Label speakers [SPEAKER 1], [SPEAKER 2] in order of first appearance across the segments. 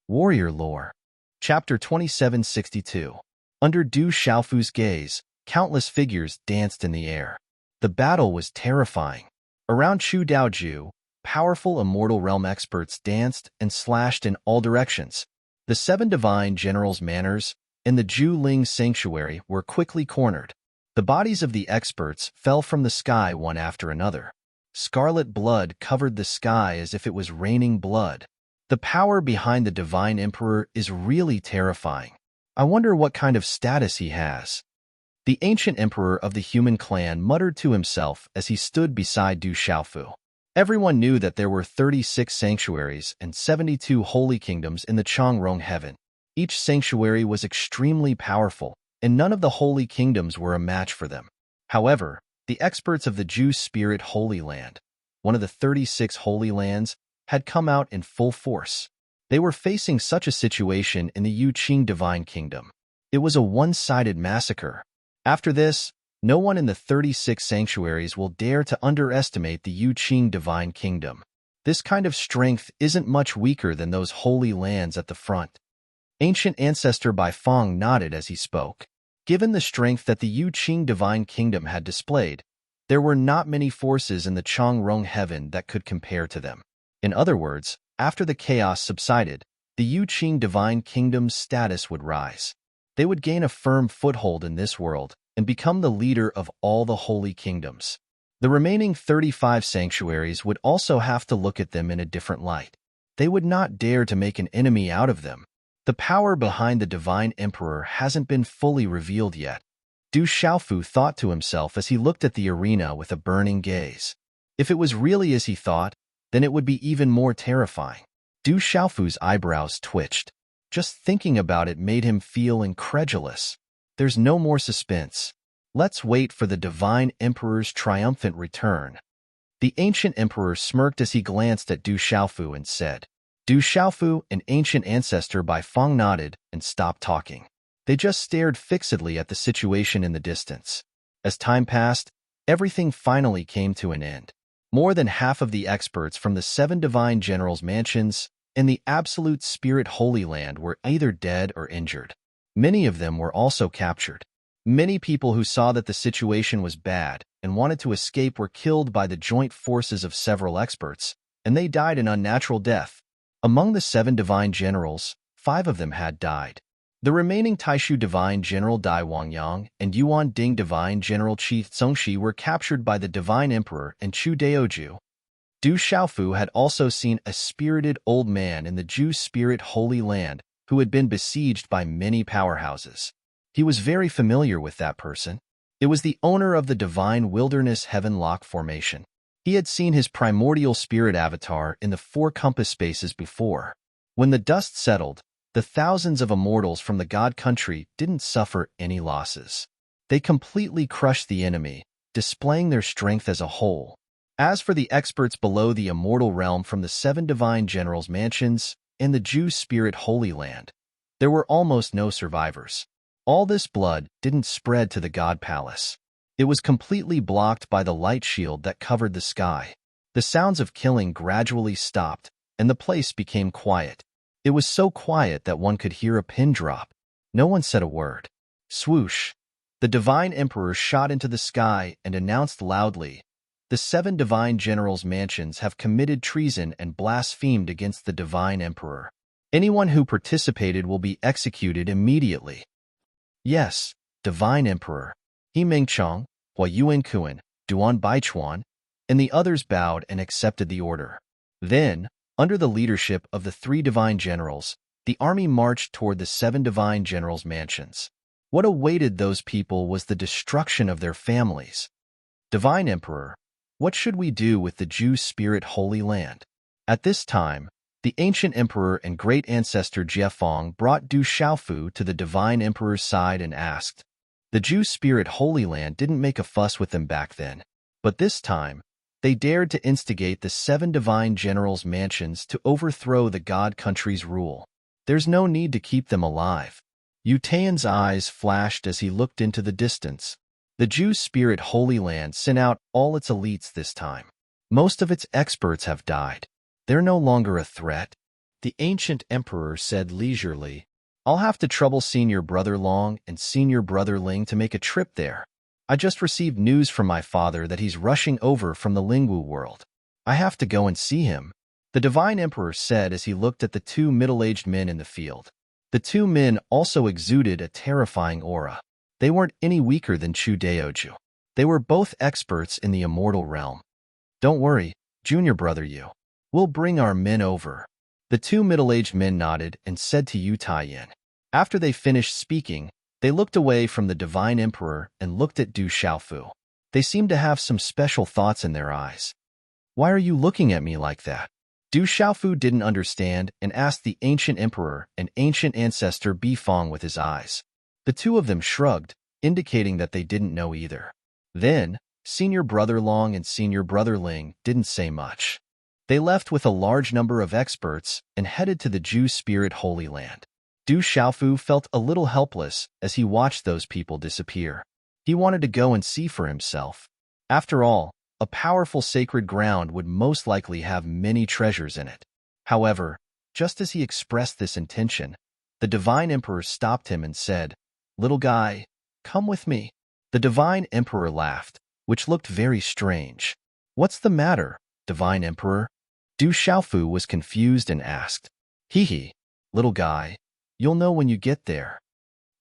[SPEAKER 1] Warrior Lore. Chapter 2762. Under Du Xiaofu's gaze, countless figures danced in the air. The battle was terrifying. Around Chu Daoju, powerful immortal realm experts danced and slashed in all directions. The seven divine generals' manors in the Zhu Ling sanctuary were quickly cornered. The bodies of the experts fell from the sky one after another. Scarlet blood covered the sky as if it was raining blood. The power behind the Divine Emperor is really terrifying. I wonder what kind of status he has. The ancient emperor of the human clan muttered to himself as he stood beside Du Xiaofu. Everyone knew that there were 36 sanctuaries and 72 holy kingdoms in the Changrong heaven. Each sanctuary was extremely powerful, and none of the holy kingdoms were a match for them. However, the experts of the Zhu Spirit Holy Land, one of the 36 holy lands, had come out in full force. They were facing such a situation in the Yuqing Divine Kingdom. It was a one-sided massacre. After this, no one in the 36 sanctuaries will dare to underestimate the Yuqing Divine Kingdom. This kind of strength isn't much weaker than those holy lands at the front. Ancient Ancestor Bai Feng nodded as he spoke. Given the strength that the Yuqing Divine Kingdom had displayed, there were not many forces in the Changrong heaven that could compare to them. In other words, after the chaos subsided, the Yuqing Divine Kingdom's status would rise. They would gain a firm foothold in this world and become the leader of all the holy kingdoms. The remaining 35 sanctuaries would also have to look at them in a different light. They would not dare to make an enemy out of them. The power behind the Divine Emperor hasn't been fully revealed yet. Du Xiaofu thought to himself as he looked at the arena with a burning gaze. If it was really as he thought, then it would be even more terrifying. Du Xiaofu's eyebrows twitched. Just thinking about it made him feel incredulous. There's no more suspense. Let's wait for the Divine Emperor's triumphant return. The ancient emperor smirked as he glanced at Du Xiaofu and said, Du Xiaofu, an ancient ancestor Bai Feng nodded and stopped talking. They just stared fixedly at the situation in the distance. As time passed, everything finally came to an end. More than half of the experts from the seven divine generals' mansions in the Absolute Spirit Holy Land were either dead or injured. Many of them were also captured. Many people who saw that the situation was bad and wanted to escape were killed by the joint forces of several experts, and they died an unnatural death. Among the seven divine generals, 5 of them had died. The remaining Taishu Divine General Dai Wangyang and Yuan Ding Divine General Qi Zongxi were captured by the Divine Emperor and Chu Daoju. Du Xiaofu had also seen a spirited old man in the Zhu Spirit Holy Land who had been besieged by many powerhouses. He was very familiar with that person. It was the owner of the Divine Wilderness Heaven Lock Formation. He had seen his primordial spirit avatar in the 4 compass spaces before. When the dust settled, the thousands of immortals from the God Country didn't suffer any losses. They completely crushed the enemy, displaying their strength as a whole. As for the experts below the immortal realm from the 7 divine generals' mansions in the Zhu Spirit Holy Land, there were almost no survivors. All this blood didn't spread to the God Palace. It was completely blocked by the light shield that covered the sky. The sounds of killing gradually stopped, and the place became quiet. It was so quiet that one could hear a pin drop. No one said a word. Swoosh! The Divine Emperor shot into the sky and announced loudly, "The 7 divine generals' mansions have committed treason and blasphemed against the Divine Emperor. Anyone who participated will be executed immediately." Yes, Divine Emperor. He Mengchong, Hua Yuankuan, Duan Baichuan, and the others bowed and accepted the order. Then, under the leadership of the 3 divine generals, the army marched toward the 7 divine generals' mansions. What awaited those people was the destruction of their families. Divine Emperor, what should we do with the Zhu Spirit Holy Land? At this time, the ancient emperor and great ancestor Jiefeng brought Du Xiaofu to the Divine Emperor's side and asked. The Zhu Spirit Holy Land didn't make a fuss with them back then, but this time, they dared to instigate the 7 divine generals' mansions to overthrow the God Country's rule. There's no need to keep them alive. Yu Taiyan's eyes flashed as he looked into the distance. The Zhu Spirit Holy Land sent out all its elites this time. Most of its experts have died. They're no longer a threat. The ancient emperor said leisurely, "I'll have to trouble Senior Brother Long and Senior Brother Ling to make a trip there. I just received news from my father that he's rushing over from the Lingwu world. I have to go and see him," the divine emperor said as he looked at the two middle-aged men in the field. The two men also exuded a terrifying aura. They weren't any weaker than Chu Daoju. They were both experts in the immortal realm. "Don't worry, Junior Brother Yu. We'll bring our men over." The two middle-aged men nodded and said to Yu Taiyin. After they finished speaking, they looked away from the divine emperor and looked at Du Xiaofu. They seemed to have some special thoughts in their eyes. "Why are you looking at me like that?" Du Xiaofu didn't understand and asked the ancient emperor and ancient ancestor Bifong with his eyes. The two of them shrugged, indicating that they didn't know either. Then, Senior Brother Long and Senior Brother Ling didn't say much. They left with a large number of experts and headed to the Jew Spirit Holy Land. Du Xiaofu felt a little helpless as he watched those people disappear. He wanted to go and see for himself. After all, a powerful sacred ground would most likely have many treasures in it. However, just as he expressed this intention, the divine emperor stopped him and said, "Little guy, come with me." The divine emperor laughed, which looked very strange. "What's the matter, divine emperor?" Du Xiaofu was confused and asked. "Hee, little guy, you'll know when you get there."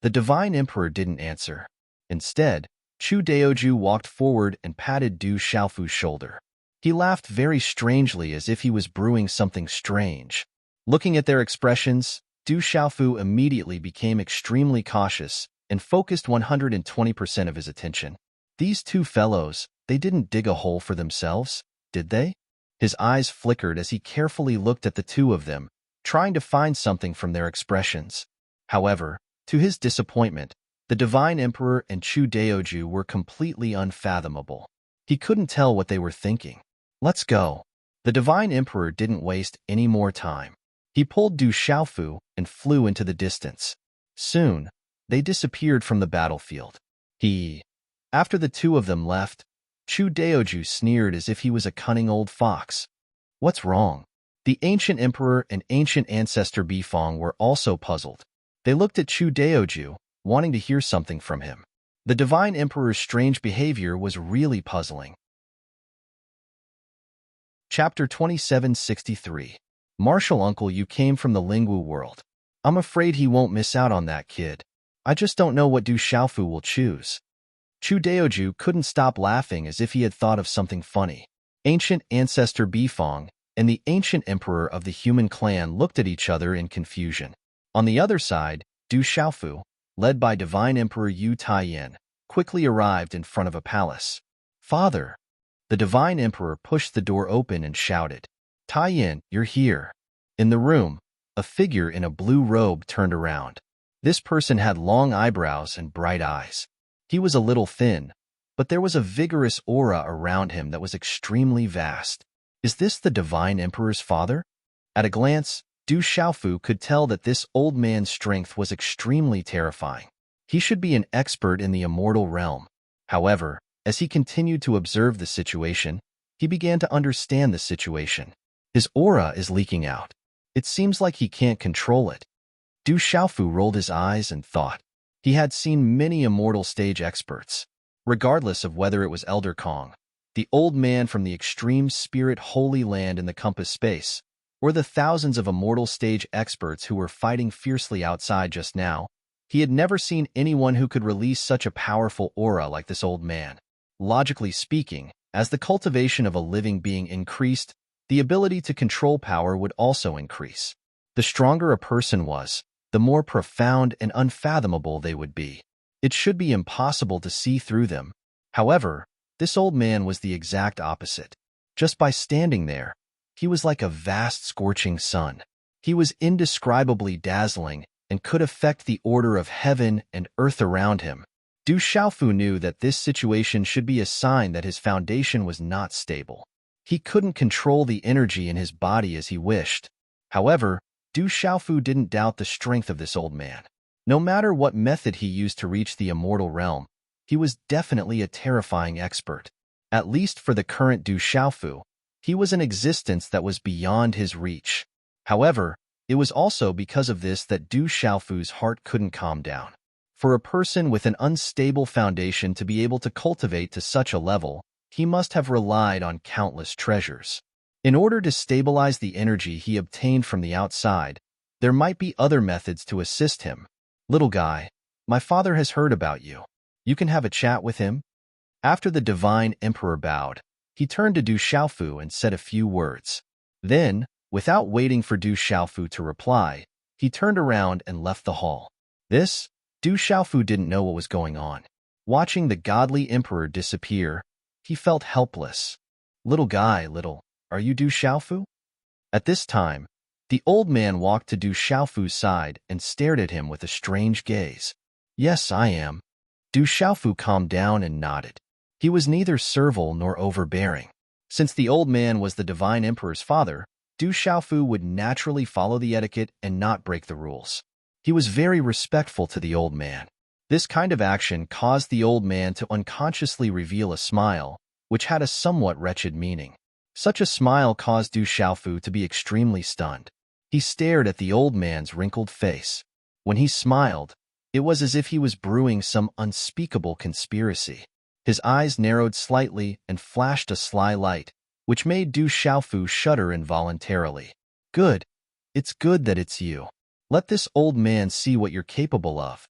[SPEAKER 1] The divine emperor didn't answer. Instead, Chu Daoju walked forward and patted Du Xiaofu's shoulder. He laughed very strangely as if he was brewing something strange. Looking at their expressions, Du Xiaofu immediately became extremely cautious and focused 120% of his attention. These two fellows, they didn't dig a hole for themselves, did they? His eyes flickered as he carefully looked at the two of them, trying to find something from their expressions. However, to his disappointment, the divine emperor and Chu Daoju were completely unfathomable. He couldn't tell what they were thinking. "Let's go." The divine emperor didn't waste any more time. He pulled Du Xiaofu and flew into the distance. Soon, they disappeared from the battlefield. After the two of them left, Chu Daoju sneered as if he was a cunning old fox. "What's wrong?" The ancient emperor and ancient ancestor Bifong were also puzzled. They looked at Chu Daoju, wanting to hear something from him. The divine emperor's strange behavior was really puzzling. Chapter 2763. "Martial Uncle, you came from the Lingwu world. I'm afraid he won't miss out on that kid. I just don't know what Du Xiaofu will choose." Chu Daoju couldn't stop laughing as if he had thought of something funny. Ancient ancestor Bifong and the ancient emperor of the human clan looked at each other in confusion. On the other side, Du Xiaofu, led by divine emperor Yu Taiyin, quickly arrived in front of a palace. "Father!" The divine emperor pushed the door open and shouted, "Taiyin, you're here." In the room, a figure in a blue robe turned around. This person had long eyebrows and bright eyes. He was a little thin, but there was a vigorous aura around him that was extremely vast. Is this the divine emperor's father? At a glance, Du Xiaofu could tell that this old man's strength was extremely terrifying. He should be an expert in the immortal realm. However, as he continued to observe the situation, he began to understand the situation. His aura is leaking out. It seems like he can't control it. Du Xiaofu rolled his eyes and thought. He had seen many immortal stage experts. Regardless of whether it was Elder Kong, the old man from the extreme spirit holy land in the compass space, or the thousands of immortal stage experts who were fighting fiercely outside just now, he had never seen anyone who could release such a powerful aura like this old man. Logically speaking, as the cultivation of a living being increased, the ability to control power would also increase. The stronger a person was, the more profound and unfathomable they would be. It should be impossible to see through them. However, this old man was the exact opposite. Just by standing there, he was like a vast scorching sun. He was indescribably dazzling and could affect the order of heaven and earth around him. Du Xiaofu knew that this situation should be a sign that his foundation was not stable. He couldn't control the energy in his body as he wished. However, Du Xiaofu didn't doubt the strength of this old man. No matter what method he used to reach the immortal realm, he was definitely a terrifying expert. At least for the current Du Xiaofu, he was an existence that was beyond his reach. However, It was also because of this that Du Xiaofu's heart couldn't calm down. For a person with an unstable foundation to be able to cultivate to such a level, he must have relied on countless treasures. In order to stabilize the energy he obtained from the outside, there might be other methods to assist him. Little guy, my father has heard about you. You can have a chat with him? After the divine emperor bowed, he turned to Du Xiaofu and said a few words. Then, without waiting for Du Xiaofu to reply, he turned around and left the hall. Du Xiaofu didn't know what was going on. Watching the godly emperor disappear, he felt helpless. Little guy, are you Du Xiaofu? At this time, the old man walked to Du Xiaofu's side and stared at him with a strange gaze. Yes, I am. Du Xiaofu calmed down and nodded. He was neither servile nor overbearing. Since the old man was the divine emperor's father, Du Xiaofu would naturally follow the etiquette and not break the rules. He was very respectful to the old man. This kind of action caused the old man to unconsciously reveal a smile, which had a somewhat wretched meaning. Such a smile caused Du Xiaofu to be extremely stunned. He stared at the old man's wrinkled face. When he smiled, it was as if he was brewing some unspeakable conspiracy. His eyes narrowed slightly and flashed a sly light, which made Du Xiaofu shudder involuntarily. Good. It's good that it's you. Let this old man see what you're capable of.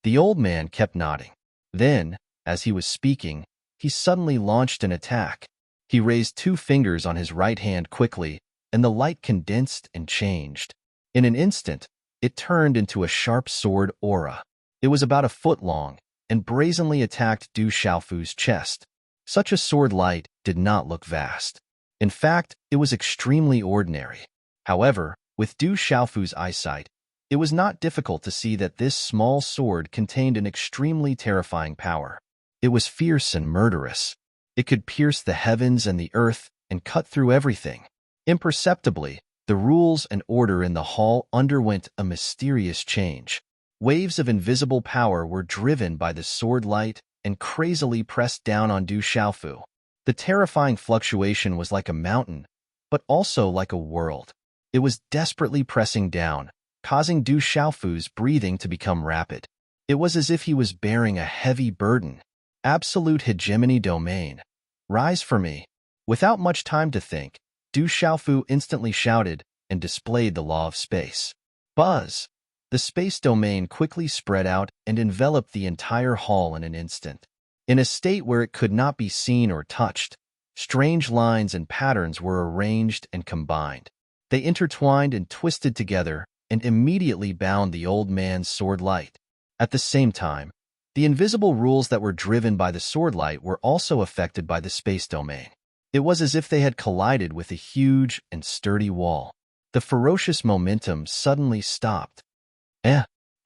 [SPEAKER 1] The old man kept nodding. Then, as he was speaking, he suddenly launched an attack. He raised 2 fingers on his right hand quickly, and the light condensed and changed. In an instant, it turned into a sharp sword aura. It was about a foot long, and brazenly attacked Du Xiaofu's chest. Such a sword light did not look vast. In fact, it was extremely ordinary. However, with Du Xiaofu's eyesight, it was not difficult to see that this small sword contained an extremely terrifying power. It was fierce and murderous. It could pierce the heavens and the earth and cut through everything. Imperceptibly, the rules and order in the hall underwent a mysterious change. Waves of invisible power were driven by the sword light and crazily pressed down on Du Xiaofu. The terrifying fluctuation was like a mountain, but also like a world. It was desperately pressing down, causing Du Xiaofu's breathing to become rapid. It was as if he was bearing a heavy burden. Absolute hegemony domain. Rise for me. Without much time to think, Du Xiaofu instantly shouted and displayed the law of space. Buzz! The space domain quickly spread out and enveloped the entire hall in an instant. In a state where it could not be seen or touched, strange lines and patterns were arranged and combined. They intertwined and twisted together and immediately bound the old man's sword light. At the same time, the invisible rules that were driven by the sword light were also affected by the space domain. It was as if they had collided with a huge and sturdy wall. The ferocious momentum suddenly stopped.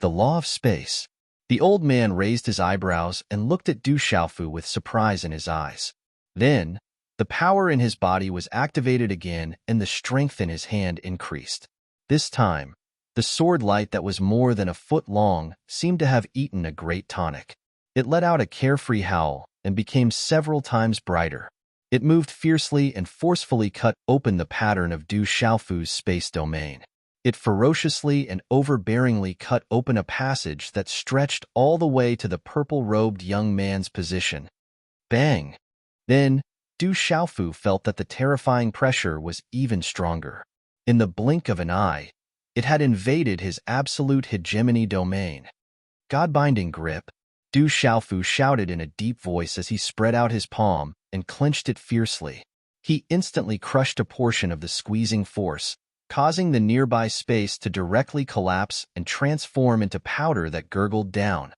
[SPEAKER 1] The law of space. The old man raised his eyebrows and looked at Du Xiaofu with surprise in his eyes. Then, the power in his body was activated again and the strength in his hand increased. This time, the sword light that was more than a foot long seemed to have eaten a great tonic. It let out a carefree howl and became several times brighter. It moved fiercely and forcefully cut open the pattern of Du Xiaofu's space domain. It ferociously and overbearingly cut open a passage that stretched all the way to the purple-robed young man's position. Bang! Then, Du Xiaofu felt that the terrifying pressure was even stronger. In the blink of an eye, it had invaded his absolute hegemony domain. God-binding grip, Du Xiaofu shouted in a deep voice as he spread out his palm and clenched it fiercely. He instantly crushed a portion of the squeezing force, causing the nearby space to directly collapse and transform into powder that gurgled down.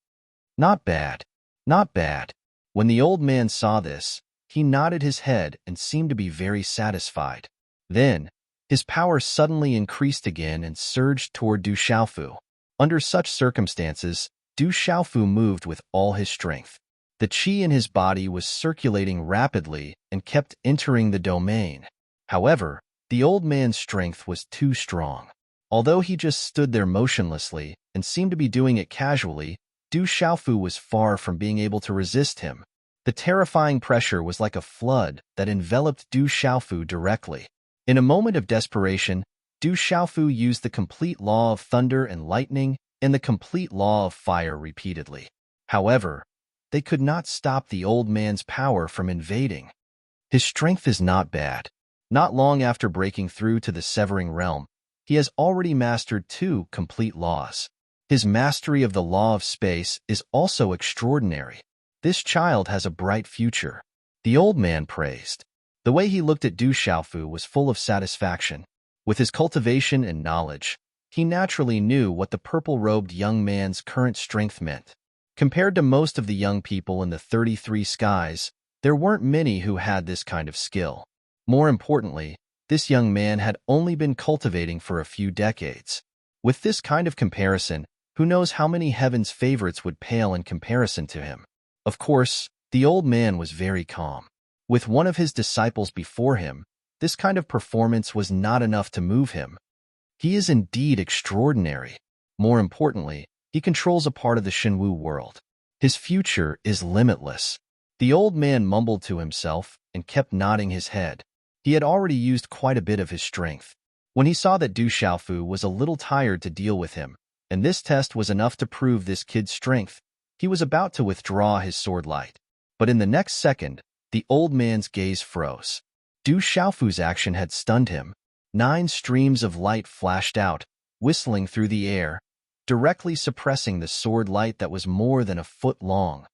[SPEAKER 1] Not bad. Not bad. When the old man saw this, he nodded his head and seemed to be very satisfied. Then, his power suddenly increased again and surged toward Du Xiaofu. Under such circumstances, Du Xiaofu moved with all his strength. The qi in his body was circulating rapidly and kept entering the domain. However, the old man's strength was too strong. Although he just stood there motionlessly and seemed to be doing it casually, Du Xiaofu was far from being able to resist him. The terrifying pressure was like a flood that enveloped Du Xiaofu directly. In a moment of desperation, Du Xiaofu used the complete law of thunder and lightning and the complete law of fire repeatedly. However, they could not stop the old man's power from invading. His strength is not bad. Not long after breaking through to the Severing Realm, he has already mastered 2 complete laws. His mastery of the law of space is also extraordinary. This child has a bright future. The old man praised. The way he looked at Du Xiaofu was full of satisfaction. With his cultivation and knowledge, he naturally knew what the purple-robed young man's current strength meant. Compared to most of the young people in the 33 skies, there weren't many who had this kind of skill. More importantly, this young man had only been cultivating for a few decades. With this kind of comparison, who knows how many heaven's favorites would pale in comparison to him? Of course, the old man was very calm. With one of his disciples before him, this kind of performance was not enough to move him. He is indeed extraordinary. More importantly, he controls a part of the Shenwu world. His future is limitless. The old man mumbled to himself and kept nodding his head. He had already used quite a bit of his strength. When he saw that Du Xiaofu was a little tired to deal with him, and this test was enough to prove this kid's strength, he was about to withdraw his sword light. But in the next second, the old man's gaze froze. Du Xiaofu's action had stunned him. 9 streams of light flashed out, whistling through the air, directly suppressing the sword light that was more than a foot long.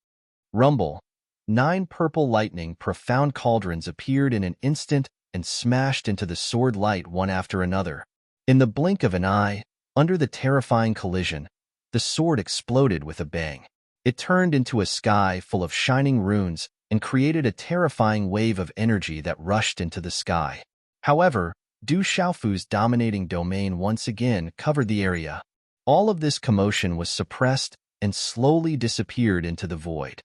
[SPEAKER 1] Rumble. 9 purple lightning profound cauldrons appeared in an instant and smashed into the sword light one after another. In the blink of an eye, under the terrifying collision, the sword exploded with a bang. It turned into a sky full of shining runes and created a terrifying wave of energy that rushed into the sky. However, Du Xiaofu's dominating domain once again covered the area. All of this commotion was suppressed and slowly disappeared into the void.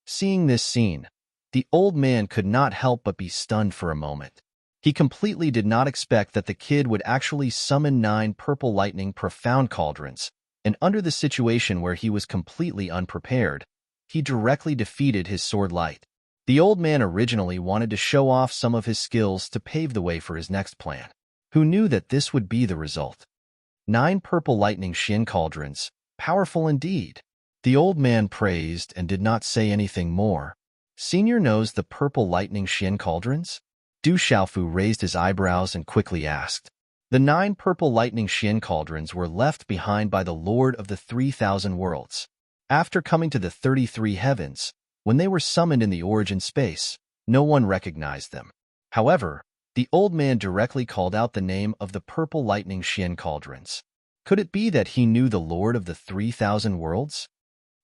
[SPEAKER 1] Seeing this scene, the old man could not help but be stunned for a moment. He completely did not expect that the kid would actually summon 9 purple lightning profound cauldrons, and under the situation where he was completely unprepared, he directly defeated his sword light. The old man originally wanted to show off some of his skills to pave the way for his next plan. Who knew that this would be the result? 9 purple lightning Shin cauldrons, powerful indeed. The old man praised and did not say anything more. Senior knows the purple lightning Shin cauldrons? Du Xiaofu raised his eyebrows and quickly asked. The 9 purple lightning Shin cauldrons were left behind by the Lord of the 3,000 worlds. After coming to the 33 heavens, when they were summoned in the origin space, no one recognized them. However, the old man directly called out the name of the purple lightning Shin cauldrons. Could it be that he knew the Lord of the 3,000 worlds?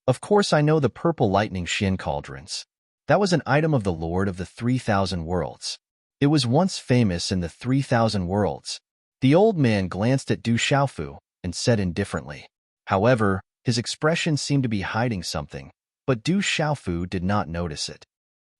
[SPEAKER 1] Of course I know the purple lightning Shin cauldrons. That was an item of the Lord of the 3,000 worlds. It was once famous in the 3,000 worlds. The old man glanced at Du Xiaofu and said indifferently. However, his expression seemed to be hiding something, but Du Xiaofu did not notice it.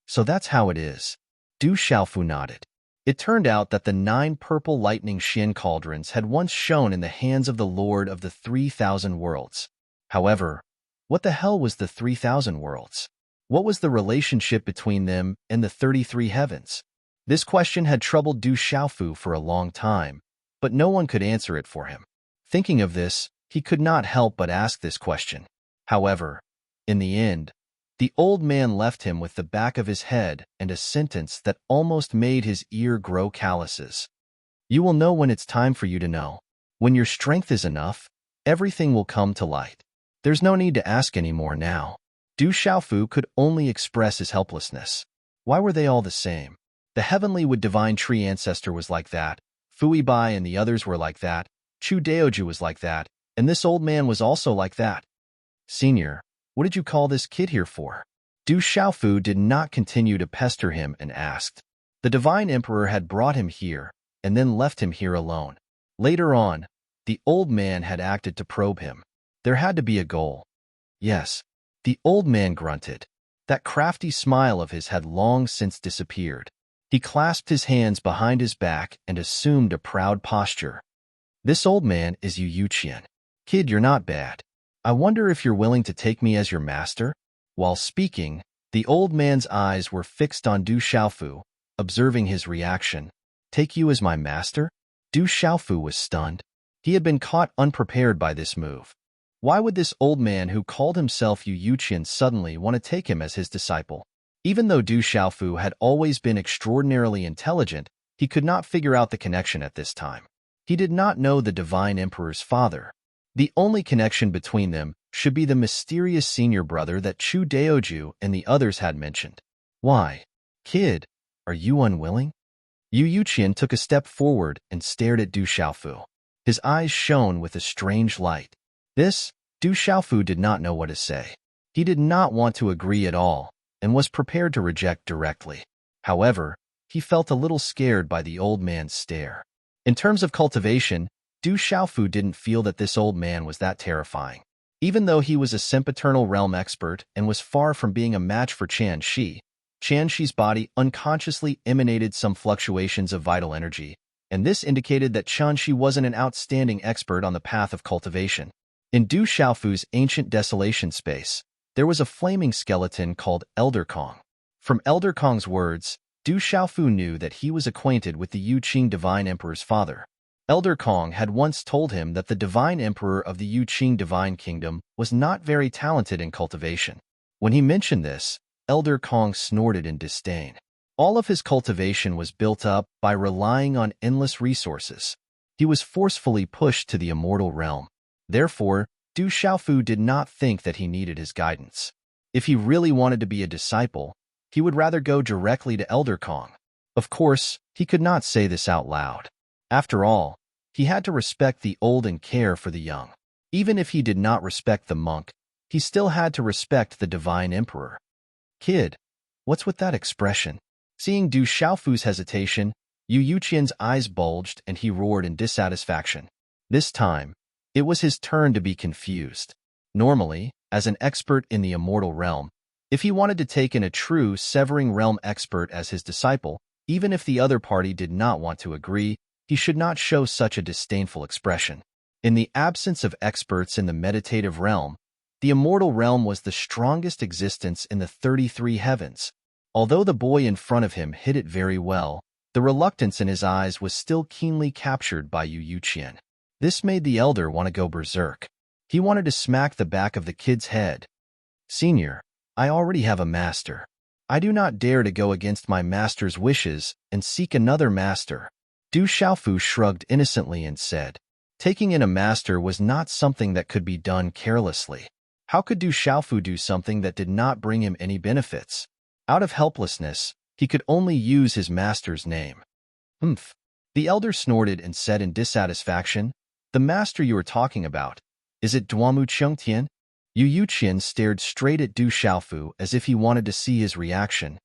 [SPEAKER 1] So that's how it is. Du Xiaofu nodded. It turned out that the 9 purple lightning Shin cauldrons had once shone in the hands of the Lord of the 3,000 worlds. However, what the hell was the 3,000 worlds? What was the relationship between them and the 33 heavens? This question had troubled Du Xiaofu for a long time, but no one could answer it for him. Thinking of this, he could not help but ask this question. However, in the end, the old man left him with the back of his head and a sentence that almost made his ear grow calluses. You will know when it's time for you to know. When your strength is enough, everything will come to light. There's no need to ask anymore now. Du Xiaofu could only express his helplessness. Why were they all the same? The heavenly wood divine tree ancestor was like that, Fui Bai and the others were like that, Chu Daoju was like that, and this old man was also like that. Senior, what did you call this kid here for? Du Xiaofu did not continue to pester him and asked. The divine emperor had brought him here and then left him here alone. Later on, the old man had acted to probe him. There had to be a goal. Yes, the old man grunted. That crafty smile of his had long since disappeared. He clasped his hands behind his back and assumed a proud posture. This old man is Yu Yuqian. Kid, you're not bad. I wonder if you're willing to take me as your master? While speaking, the old man's eyes were fixed on Du Xiaofu, observing his reaction. Take you as my master? Du Xiaofu was stunned. He had been caught unprepared by this move. Why would this old man who called himself Yu Yuqian suddenly want to take him as his disciple? Even though Du Xiaofu had always been extraordinarily intelligent, he could not figure out the connection at this time. He did not know the Divine Emperor's father. The only connection between them should be the mysterious senior brother that Chu Daoju and the others had mentioned. Why? Kid, are you unwilling? Yu Yuqian took a step forward and stared at Du Xiaofu. His eyes shone with a strange light. Du Xiaofu did not know what to say. He did not want to agree at all and was prepared to reject directly. However, he felt a little scared by the old man's stare. In terms of cultivation, Du Xiaofu didn't feel that this old man was that terrifying. Even though he was a sempiternal realm expert and was far from being a match for Qian Shi's body unconsciously emanated some fluctuations of vital energy, and this indicated that Qian Shi wasn't an outstanding expert on the path of cultivation. In Du Xiaofu's ancient desolation space, there was a flaming skeleton called Elder Kong. From Elder Kong's words, Du Xiaofu knew that he was acquainted with the Yu Qing Divine Emperor's father. Elder Kong had once told him that the Divine Emperor of the Yu Qing Divine Kingdom was not very talented in cultivation. When he mentioned this, Elder Kong snorted in disdain. All of his cultivation was built up by relying on endless resources. He was forcefully pushed to the immortal realm. Therefore, Du Xiaofu did not think that he needed his guidance. If he really wanted to be a disciple, he would rather go directly to Elder Kong. Of course, he could not say this out loud. After all, he had to respect the old and care for the young. Even if he did not respect the monk, he still had to respect the Divine Emperor. Kid, what's with that expression? Seeing Du Xiaofu's hesitation, Yu Yuqian's eyes bulged and he roared in dissatisfaction. This time, it was his turn to be confused. Normally, as an expert in the immortal realm, if he wanted to take in a true Severing Realm expert as his disciple, even if the other party did not want to agree, he should not show such a disdainful expression. In the absence of experts in the meditative realm, the immortal realm was the strongest existence in the 33 heavens. Although the boy in front of him hid it very well, the reluctance in his eyes was still keenly captured by Yu Yuqian. This made the elder want to go berserk. He wanted to smack the back of the kid's head. Senior, I already have a master. I do not dare to go against my master's wishes and seek another master. Du Xiaofu shrugged innocently and said, taking in a master was not something that could be done carelessly. How could Du Xiaofu do something that did not bring him any benefits? Out of helplessness, he could only use his master's name. Humph. The elder snorted and said in dissatisfaction, the master you are talking about, is it Duamu Chengtian? Yu Yuqian stared straight at Du Xiaofu as if he wanted to see his reaction.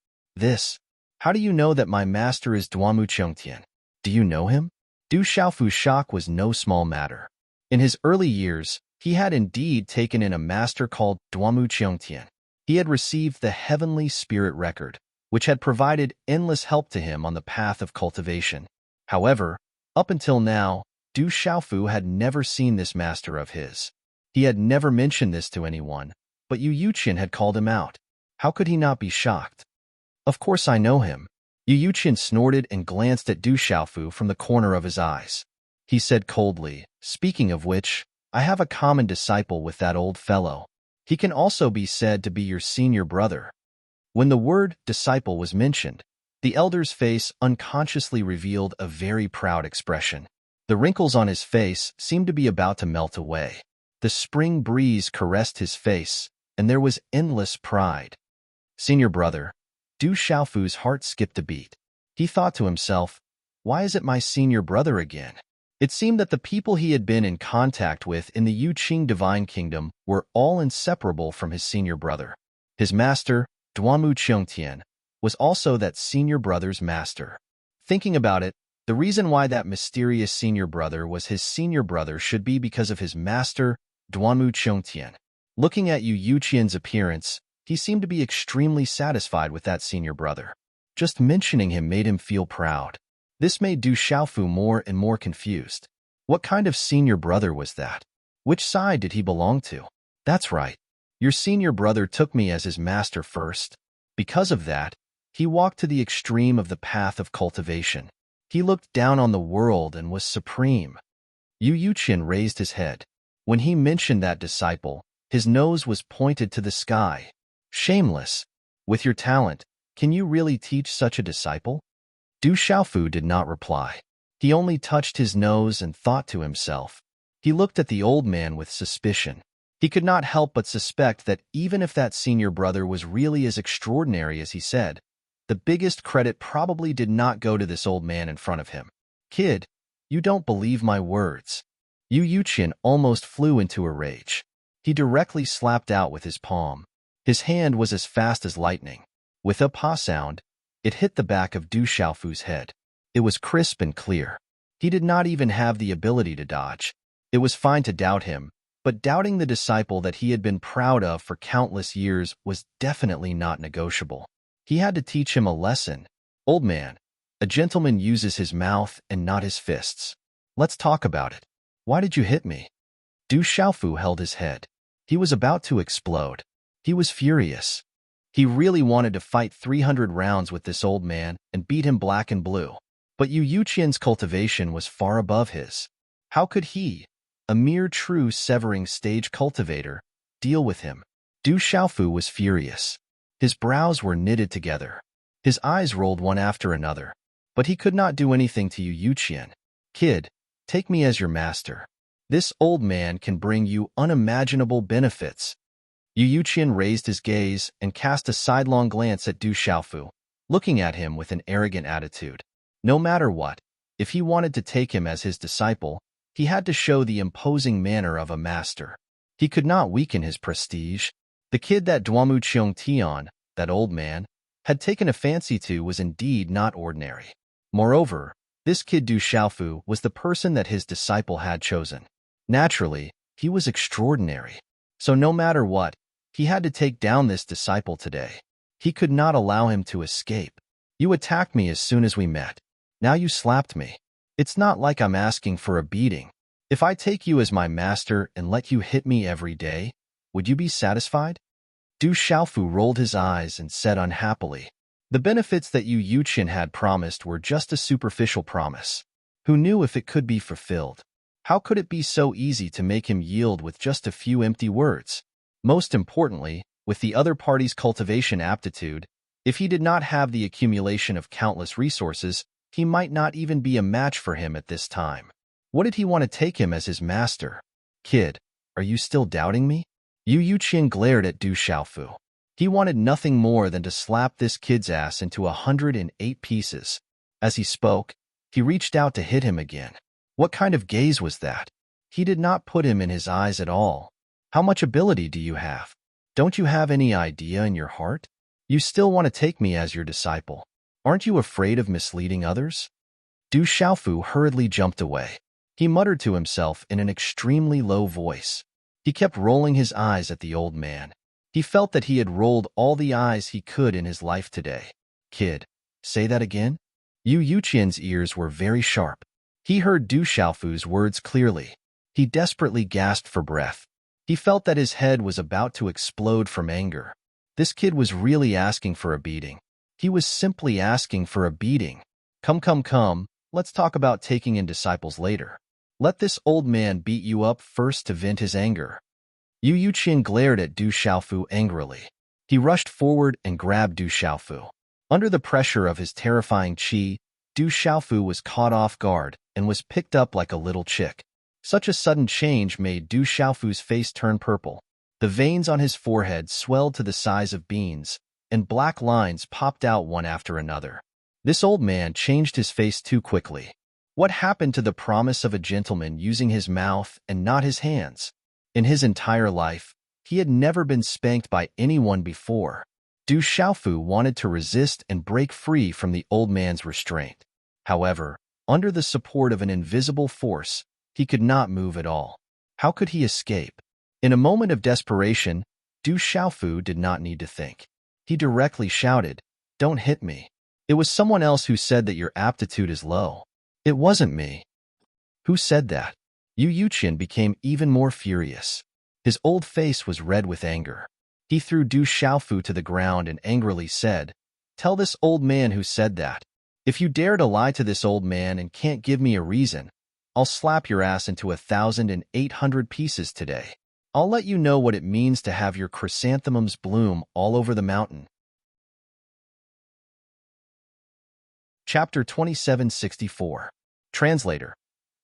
[SPEAKER 1] How do you know that my master is Duamu Chengtian? Do you know him? Du Xiaofu's shock was no small matter. In his early years, he had indeed taken in a master called Duamu Chengtian. He had received the Heavenly Spirit Record, which had provided endless help to him on the path of cultivation. However, up until now, Du Xiaofu had never seen this master of his. He had never mentioned this to anyone, but Yu Yuqian had called him out. How could he not be shocked? Of course I know him. Yu Yuqian snorted and glanced at Du Xiaofu from the corner of his eyes. He said coldly, speaking of which, I have a common disciple with that old fellow. He can also be said to be your senior brother. When the word disciple was mentioned, the elder's face unconsciously revealed a very proud expression. The wrinkles on his face seemed to be about to melt away. The spring breeze caressed his face, and there was endless pride. Senior brother, Du Xiaofu's heart skipped a beat. He thought to himself, why is it my senior brother again? It seemed that the people he had been in contact with in the Yu Qing Divine Kingdom were all inseparable from his senior brother. His master, Duamu Chengtian, was also that senior brother's master. Thinking about it, the reason why that mysterious senior brother was his senior brother should be because of his master, Duamu Chengtian. Looking at Yu Yuqian's appearance, he seemed to be extremely satisfied with that senior brother. Just mentioning him made him feel proud. This made Du Xiaofu more and more confused. What kind of senior brother was that? Which side did he belong to? That's right. Your senior brother took me as his master first. Because of that, he walked to the extreme of the path of cultivation. He looked down on the world and was supreme. Yu Yuqian raised his head. When he mentioned that disciple, his nose was pointed to the sky. Shameless. With your talent, can you really teach such a disciple? Du Xiaofu did not reply. He only touched his nose and thought to himself. He looked at the old man with suspicion. He could not help but suspect that even if that senior brother was really as extraordinary as he said, the biggest credit probably did not go to this old man in front of him. Kid, you don't believe my words. Yu Yuqian almost flew into a rage. He directly slapped out with his palm. His hand was as fast as lightning. With a pa sound, it hit the back of Du Xiaofu's head. It was crisp and clear. He did not even have the ability to dodge. It was fine to doubt him, but doubting the disciple that he had been proud of for countless years was definitely not negotiable. He had to teach him a lesson. Old man, a gentleman uses his mouth and not his fists. Let's talk about it. Why did you hit me? Du Xiaofu held his head. He was about to explode. He was furious. He really wanted to fight 300 rounds with this old man and beat him black and blue. But Yu Yuqian's cultivation was far above his. How could he, a mere true severing stage cultivator, deal with him? Du Xiaofu was furious. His brows were knitted together. His eyes rolled one after another. But he could not do anything to Yu Yuqian. Kid, take me as your master. This old man can bring you unimaginable benefits. Yu Yuqian raised his gaze and cast a sidelong glance at Du Xiaofu, looking at him with an arrogant attitude. No matter what, if he wanted to take him as his disciple, he had to show the imposing manner of a master. He could not weaken his prestige. The kid that Duamu Qiong Tian, that old man, had taken a fancy to was indeed not ordinary. Moreover, this kid Du Xiaofu was the person that his disciple had chosen. Naturally, he was extraordinary. So no matter what, he had to take down this disciple today. He could not allow him to escape. You attacked me as soon as we met. Now you slapped me. It's not like I'm asking for a beating. If I take you as my master and let you hit me every day, would you be satisfied? Du Xiaofu rolled his eyes and said unhappily. The benefits that Yu Yuqian had promised were just a superficial promise. Who knew if it could be fulfilled? How could it be so easy to make him yield with just a few empty words? Most importantly, with the other party's cultivation aptitude, if he did not have the accumulation of countless resources, he might not even be a match for him at this time. What did he want to take him as his master? Kid, are you still doubting me? Yu Yuqian glared at Du Xiaofu. He wanted nothing more than to slap this kid's ass into 108 pieces. As he spoke, he reached out to hit him again. What kind of gaze was that? He did not put him in his eyes at all. How much ability do you have? Don't you have any idea in your heart? You still want to take me as your disciple. Aren't you afraid of misleading others? Du Xiaofu hurriedly jumped away. He muttered to himself in an extremely low voice. He kept rolling his eyes at the old man. He felt that he had rolled all the eyes he could in his life today. Kid, say that again? Yu Yuqian's ears were very sharp. He heard Du Xiaofu's words clearly. He desperately gasped for breath. He felt that his head was about to explode from anger. This kid was really asking for a beating. He was simply asking for a beating. Come, let's talk about taking in disciples later. Let this old man beat you up first to vent his anger. Yu Yuqian glared at Du Xiaofu angrily. He rushed forward and grabbed Du Xiaofu. Under the pressure of his terrifying qi, Du Xiaofu was caught off guard and was picked up like a little chick. Such a sudden change made Du Xiaofu's face turn purple. The veins on his forehead swelled to the size of beans, and black lines popped out one after another. This old man changed his face too quickly. What happened to the promise of a gentleman using his mouth and not his hands? In his entire life, he had never been spanked by anyone before. Du Xiaofu wanted to resist and break free from the old man's restraint. However, under the support of an invisible force, he could not move at all. How could he escape? In a moment of desperation, Du Xiaofu did not need to think. He directly shouted, "Don't hit me." It was someone else who said that your aptitude is low. It wasn't me. Who said that? Yu Yuqian became even more furious. His old face was red with anger. He threw Du Xiaofu to the ground and angrily said, "Tell this old man who said that. If you dare to lie to this old man and can't give me a reason, I'll slap your ass into 1,800 pieces today. I'll let you know what it means to have your chrysanthemums bloom all over the mountain. Chapter 2764. Translator.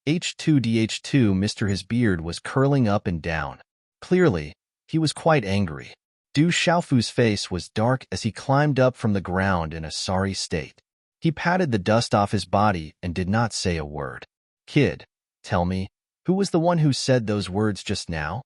[SPEAKER 1] H2DH2 Mr. His beard was curling up and down. Clearly, he was quite angry. Du Xiaofu's face was dark as he climbed up from the ground in a sorry state. He patted the dust off his body and did not say a word. Kid, tell me, who was the one who said those words just now?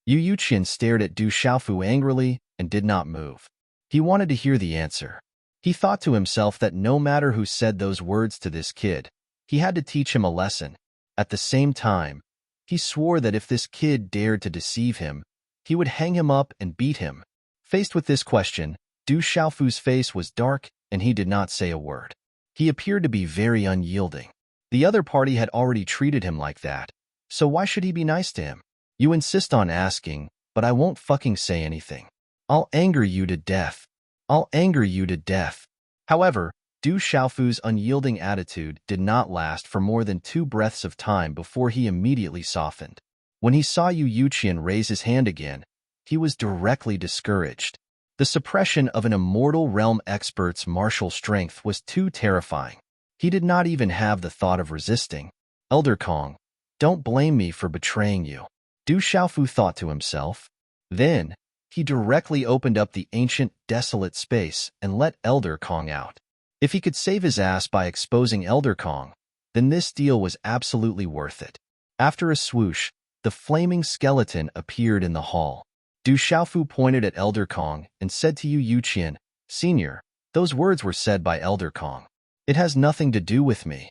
[SPEAKER 1] Yu Yuqian stared at Du Xiaofu angrily and did not move. He wanted to hear the answer. He thought to himself that no matter who said those words to this kid, he had to teach him a lesson. At the same time, he swore that if this kid dared to deceive him, he would hang him up and beat him. Faced with this question, Du Xiaofu's face was dark and he did not say a word. He appeared to be very unyielding. The other party had already treated him like that, so why should he be nice to him? You insist on asking, but I won't fucking say anything. I'll anger you to death. I'll anger you to death. However, Du Xiaofu's unyielding attitude did not last for more than 2 breaths of time before he immediately softened. When he saw Yu Yuqian raise his hand again, he was directly discouraged. The suppression of an immortal realm expert's martial strength was too terrifying. He did not even have the thought of resisting. Elder Kong, don't blame me for betraying you, Du Xiaofu thought to himself. Then, he directly opened up the ancient, desolate space and let Elder Kong out. If he could save his ass by exposing Elder Kong, then this deal was absolutely worth it. After a swoosh, the flaming skeleton appeared in the hall. Du Xiaofu pointed at Elder Kong and said to Yu Yuqian, Senior, those words were said by Elder Kong. It has nothing to do with me.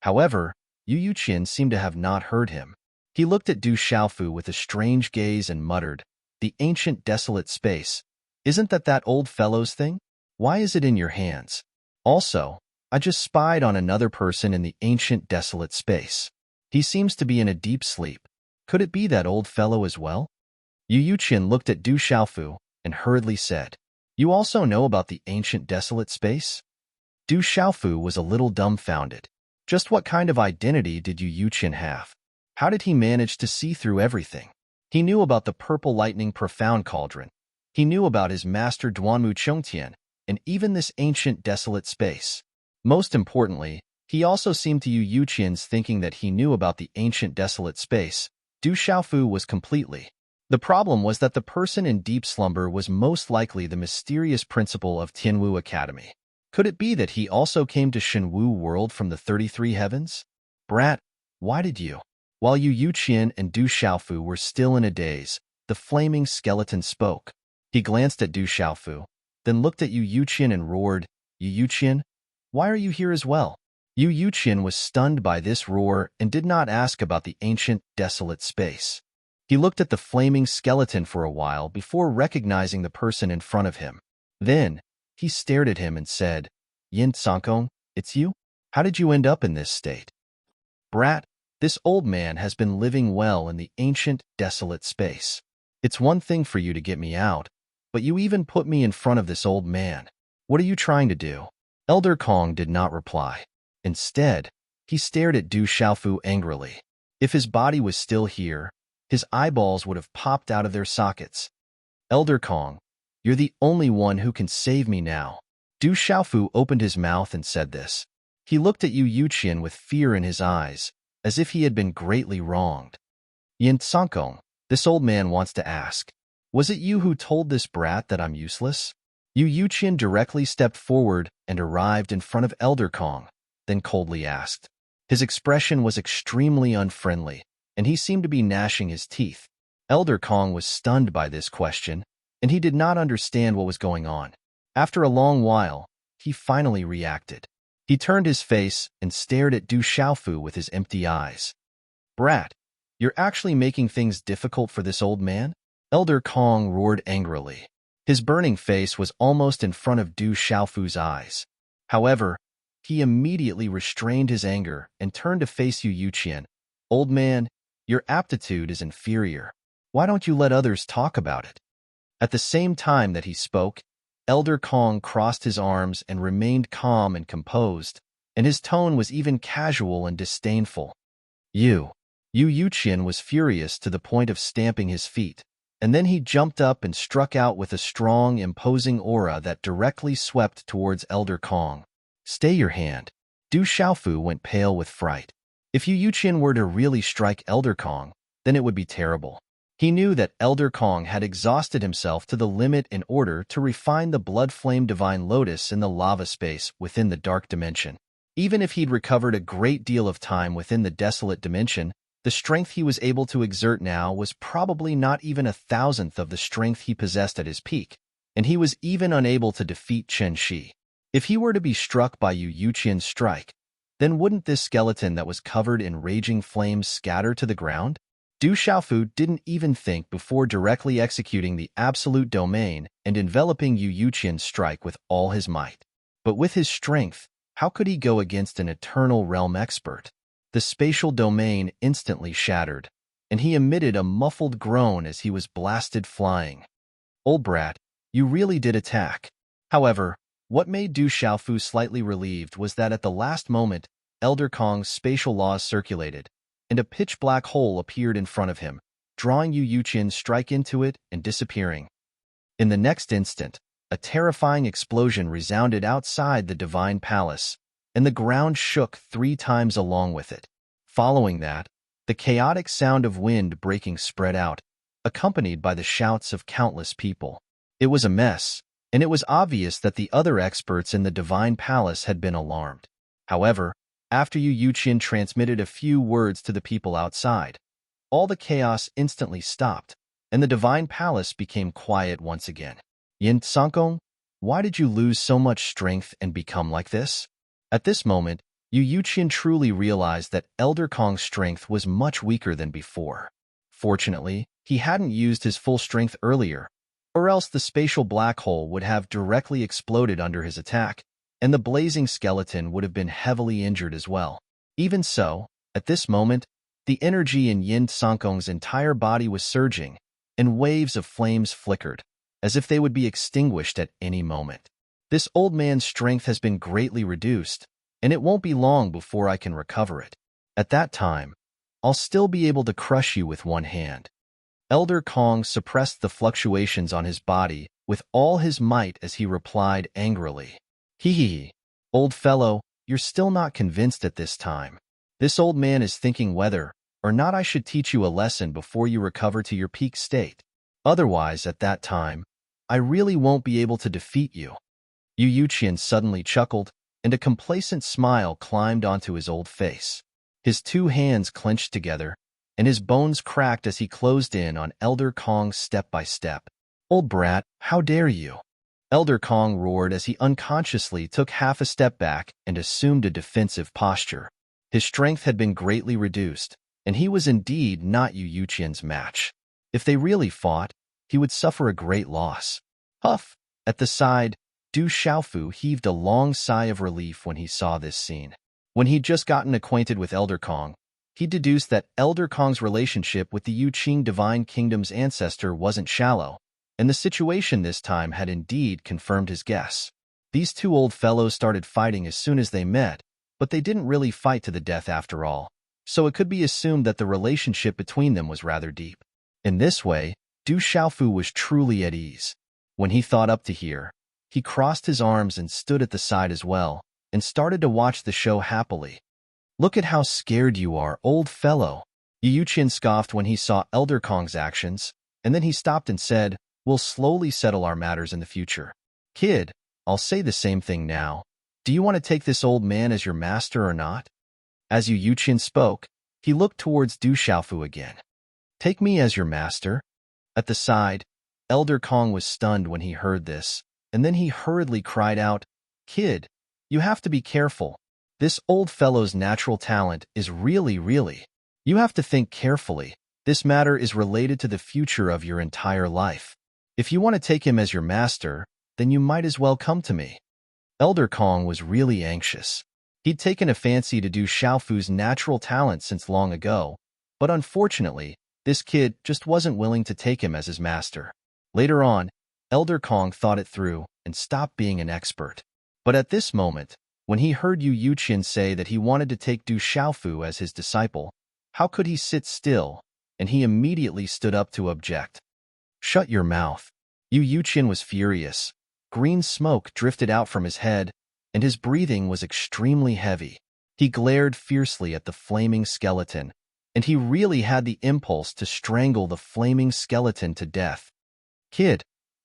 [SPEAKER 1] However, Yu Yuqian seemed to have not heard him. He looked at Du Xiaofu with a strange gaze and muttered, The ancient desolate space. Isn't that old fellow's thing? Why is it in your hands? Also, I just spied on another person in the ancient desolate space. He seems to be in a deep sleep. Could it be that old fellow as well? Yu Yuqian looked at Du Xiaofu and hurriedly said, You also know about the ancient desolate space? Du Xiaofu was a little dumbfounded. Just what kind of identity did Yu Yuqian have? How did he manage to see through everything? He knew about the purple lightning profound cauldron. He knew about his master Duanmu Chongtian, and even this ancient desolate space. Most importantly, he also seemed to Yu Yuqian's thinking that he knew about the ancient desolate space. Du Xiaofu was completely. The problem was that the person in deep slumber was most likely the mysterious principal of Tianwu Academy. Could it be that he also came to Shenwu World from the 33 heavens? Brat, why did you? While Yu Yuqian and Du Xiaofu were still in a daze, the flaming skeleton spoke. He glanced at Du Xiaofu, then looked at Yu Yuqian and roared, Yu Yuqian, why are you here as well? Yu Yuqian was stunned by this roar and did not ask about the ancient, desolate space. He looked at the flaming skeleton for a while before recognizing the person in front of him. Then, he stared at him and said, Yin Sankong, it's you? How did you end up in this state? Brat, this old man has been living well in the ancient, desolate space. It's one thing for you to get me out, but you even put me in front of this old man. What are you trying to do? Elder Kong did not reply. Instead, he stared at Du Xiaofu angrily. If his body was still here, his eyeballs would have popped out of their sockets. Elder Kong, you're the only one who can save me now. Du Xiaofu opened his mouth and said this. He looked at Yu Yuqian with fear in his eyes, as if he had been greatly wronged. Yin Sankong, this old man wants to ask, was it you who told this brat that I'm useless? Yu Yuqian directly stepped forward and arrived in front of Elder Kong, then coldly asked. His expression was extremely unfriendly, and he seemed to be gnashing his teeth. Elder Kong was stunned by this question, and he did not understand what was going on. After a long while, he finally reacted. He turned his face and stared at Du Xiaofu with his empty eyes. Brat, you're actually making things difficult for this old man? Elder Kong roared angrily. His burning face was almost in front of Du Xiaofu's eyes. However, he immediately restrained his anger and turned to face Yu Yuqian. Old man, your aptitude is inferior. Why don't you let others talk about it? At the same time that he spoke, Elder Kong crossed his arms and remained calm and composed. and his tone was even casual and disdainful. Yu Yuqian was furious to the point of stamping his feet, and then he jumped up and struck out with a strong, imposing aura that directly swept towards Elder Kong. Stay your hand. Du Xiaofu went pale with fright. If Yu Yuqian were to really strike Elder Kong, then it would be terrible. He knew that Elder Kong had exhausted himself to the limit in order to refine the blood flame divine lotus in the lava space within the dark dimension. Even if he'd recovered a great deal of time within the desolate dimension, the strength he was able to exert now was probably not even 1,000th of the strength he possessed at his peak, and he was even unable to defeat Chen Shi. If he were to be struck by Yu Yuqian's strike, then wouldn't this skeleton that was covered in raging flames scatter to the ground? Du Xiaofu didn't even think before directly executing the absolute domain and enveloping Yu Yuqian's strike with all his might. But with his strength, how could he go against an eternal realm expert? The spatial domain instantly shattered, and he emitted a muffled groan as he was blasted flying. Old brat, you really did attack. However, what made Du Xiaofu slightly relieved was that at the last moment, Elder Kong's spatial laws circulated, and a pitch-black hole appeared in front of him, drawing Yu Yuqian's strike into it and disappearing. In the next instant, a terrifying explosion resounded outside the divine palace, and the ground shook 3 times along with it. Following that, the chaotic sound of wind breaking spread out, accompanied by the shouts of countless people. It was a mess, and it was obvious that the other experts in the divine palace had been alarmed. However, after Yu Yuqian transmitted a few words to the people outside, all the chaos instantly stopped, and the divine palace became quiet once again. Yin Sankong, why did you lose so much strength and become like this? At this moment, Yu Yuqian truly realized that Elder Kong's strength was much weaker than before. Fortunately, he hadn't used his full strength earlier, or else the spatial black hole would have directly exploded under his attack, and the blazing skeleton would have been heavily injured as well. Even so, at this moment, the energy in Yin Sankong's entire body was surging, and waves of flames flickered, as if they would be extinguished at any moment. This old man's strength has been greatly reduced, and it won't be long before I can recover it. At that time, I'll still be able to crush you with one hand. Elder Kong suppressed the fluctuations on his body with all his might as he replied angrily. Hee, old fellow, you're still not convinced at this time. This old man is thinking whether or not I should teach you a lesson before you recover to your peak state. Otherwise, at that time, I really won't be able to defeat you. Yu Yuqian suddenly chuckled, and a complacent smile climbed onto his old face. His 2 hands clenched together, and his bones cracked as he closed in on Elder Kong step by step. Old brat, how dare you? Elder Kong roared as he unconsciously took half a step back and assumed a defensive posture. His strength had been greatly reduced, and he was indeed not Yu Yuqian's match. If they really fought, he would suffer a great loss. Huff! At the side, Du Xiaofu heaved a long sigh of relief when he saw this scene. When he'd just gotten acquainted with Elder Kong, he deduced that Elder Kong's relationship with the Yuqing Divine Kingdom's ancestor wasn't shallow, and the situation this time had indeed confirmed his guess. These 2 old fellows started fighting as soon as they met, but they didn't really fight to the death after all, so it could be assumed that the relationship between them was rather deep. In this way, Du Xiaofu was truly at ease. When he thought up to here, he crossed his arms and stood at the side as well, and started to watch the show happily. Look at how scared you are, old fellow. Yu Yuqian scoffed when he saw Elder Kong's actions, and then he stopped and said, we'll slowly settle our matters in the future. Kid, I'll say the same thing now. Do you want to take this old man as your master or not? As Yu Yuqian spoke, he looked towards Du Xiaofu again. Take me as your master? At the side, Elder Kong was stunned when he heard this, and then he hurriedly cried out, Kid, you have to be careful. This old fellow's natural talent is really. You have to think carefully. This matter is related to the future of your entire life. If you want to take him as your master, then you might as well come to me. Elder Kong was really anxious. He'd taken a fancy to Du Xiaofu's natural talent since long ago, but unfortunately, this kid just wasn't willing to take him as his master. Later on, Elder Kong thought it through and stopped being an expert. But at this moment, When he heard Yu Yuqian say that he wanted to take Du Xiaofu as his disciple, how could he sit still? And he immediately stood up to object. Shut your mouth. Yu Yuqian was furious. Green smoke drifted out from his head, and his breathing was extremely heavy. He glared fiercely at the flaming skeleton, and he really had the impulse to strangle the flaming skeleton to death. Kid,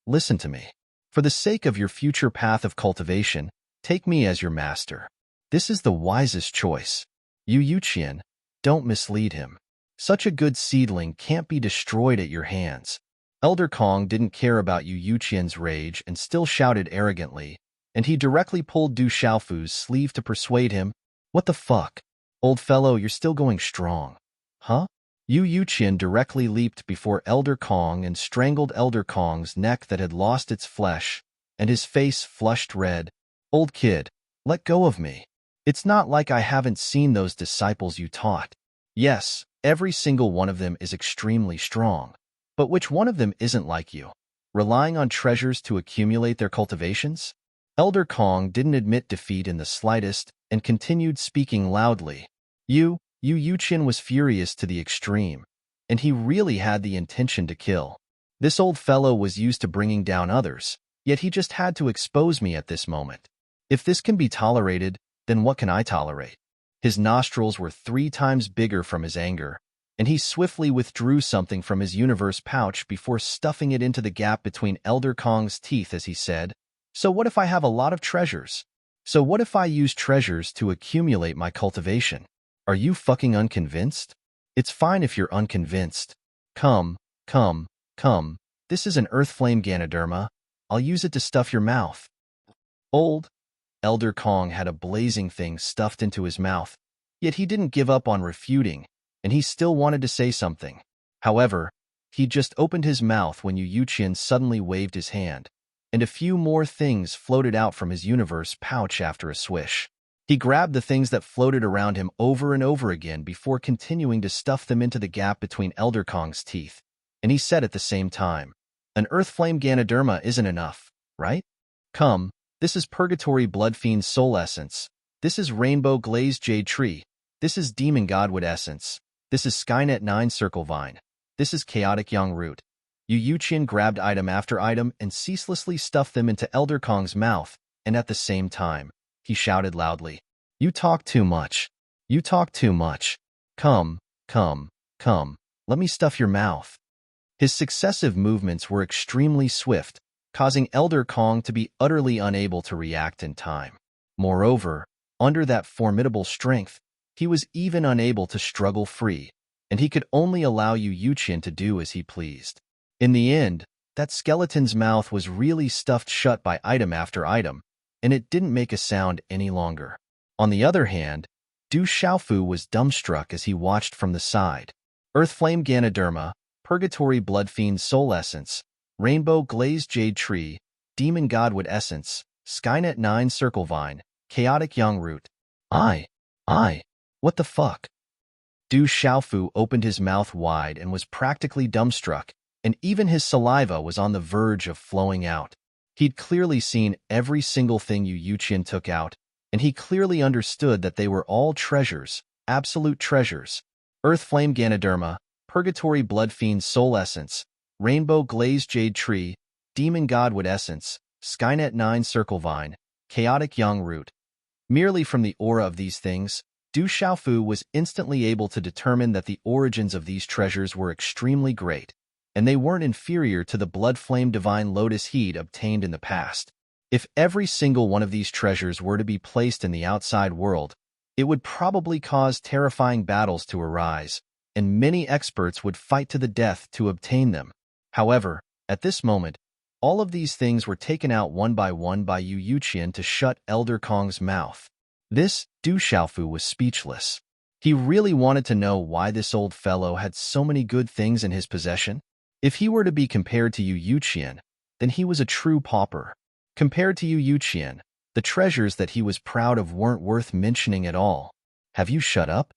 [SPEAKER 1] listen to me. For the sake of your future path of cultivation, take me as your master. This is the wisest choice. Yu Yuqian, don't mislead him. Such a good seedling can't be destroyed at your hands. Elder Kong didn't care about Yu Yuqian's rage and still shouted arrogantly, and he directly pulled Du Xiaofu's sleeve to persuade him. What the fuck? Old fellow, you're still going strong. Huh? Yu Yuqian directly leaped before Elder Kong and strangled Elder Kong's neck that had lost its flesh, and his face flushed red. Old kid, let go of me. It's not like I haven't seen those disciples you taught. Yes, every single one of them is extremely strong. But which one of them isn't like you, relying on treasures to accumulate their cultivations? Elder Kong didn't admit defeat in the slightest and continued speaking loudly. Yu Yuqian was furious to the extreme, and he really had the intention to kill. This old fellow was used to bringing down others, yet he just had to expose me at this moment. If this can be tolerated, then what can I tolerate? His nostrils were 3 times bigger from his anger, and he swiftly withdrew something from his universe pouch before stuffing it into the gap between Elder Kong's teeth as he said, So what if I have a lot of treasures? So what if I use treasures to accumulate my cultivation? Are you fucking unconvinced? It's fine if you're unconvinced. Come. This is an earth flame Ganoderma. I'll use it to stuff your mouth. Elder Kong had a blazing thing stuffed into his mouth, yet he didn't give up on refuting, and he still wanted to say something. However, he just opened his mouth when Yu Yuqian suddenly waved his hand, and a few more things floated out from his universe pouch after a swish. He grabbed the things that floated around him over and over again before continuing to stuff them into the gap between Elder Kong's teeth, and he said at the same time, An earth flame Ganoderma isn't enough, right? Come, this is Purgatory Bloodfiend Soul Essence. This is Rainbow Glazed Jade Tree. This is Demon Godwood Essence. This is Skynet 9 Circle Vine. This is Chaotic Yang Root. Yu Yuqian grabbed item after item and ceaselessly stuffed them into Elder Kong's mouth, and at the same time, he shouted loudly, You talk too much. You talk too much. Come. Let me stuff your mouth. His successive movements were extremely swift, causing Elder Kong to be utterly unable to react in time. Moreover, under that formidable strength, he was even unable to struggle free, and he could only allow Yu Yuqian to do as he pleased. In the end, that skeleton's mouth was really stuffed shut by item after item, and it didn't make a sound any longer. On the other hand, Du Xiaofu was dumbstruck as he watched from the side. Earthflame Ganoderma, Purgatory Bloodfiend Soul Essence, Rainbow Glazed Jade Tree, Demon Godwood Essence, Skynet 9 Circle Vine, Chaotic Yang Root. What the fuck? Du Xiaofu opened his mouth wide and was practically dumbstruck, and even his saliva was on the verge of flowing out. He'd clearly seen every single thing Yu Yuqian took out, and he clearly understood that they were all treasures, absolute treasures. Earthflame Ganoderma, Purgatory Bloodfiend Soul Essence, Rainbow Glazed Jade Tree, Demon Godwood Essence, Skynet 9 Circle Vine, Chaotic Yang Root. Merely from the aura of these things, Du Xiaofu was instantly able to determine that the origins of these treasures were extremely great, and they weren't inferior to the blood flame divine lotus heat obtained in the past. If every single one of these treasures were to be placed in the outside world, it would probably cause terrifying battles to arise, and many experts would fight to the death to obtain them. However, at this moment, all of these things were taken out one by Yu Yuqian to shut Elder Kong's mouth. Du Xiaofu was speechless. He really wanted to know why this old fellow had so many good things in his possession. If he were to be compared to Yu Yuqian, then he was a true pauper. Compared to Yu Yuqian, the treasures that he was proud of weren't worth mentioning at all. Have you shut up?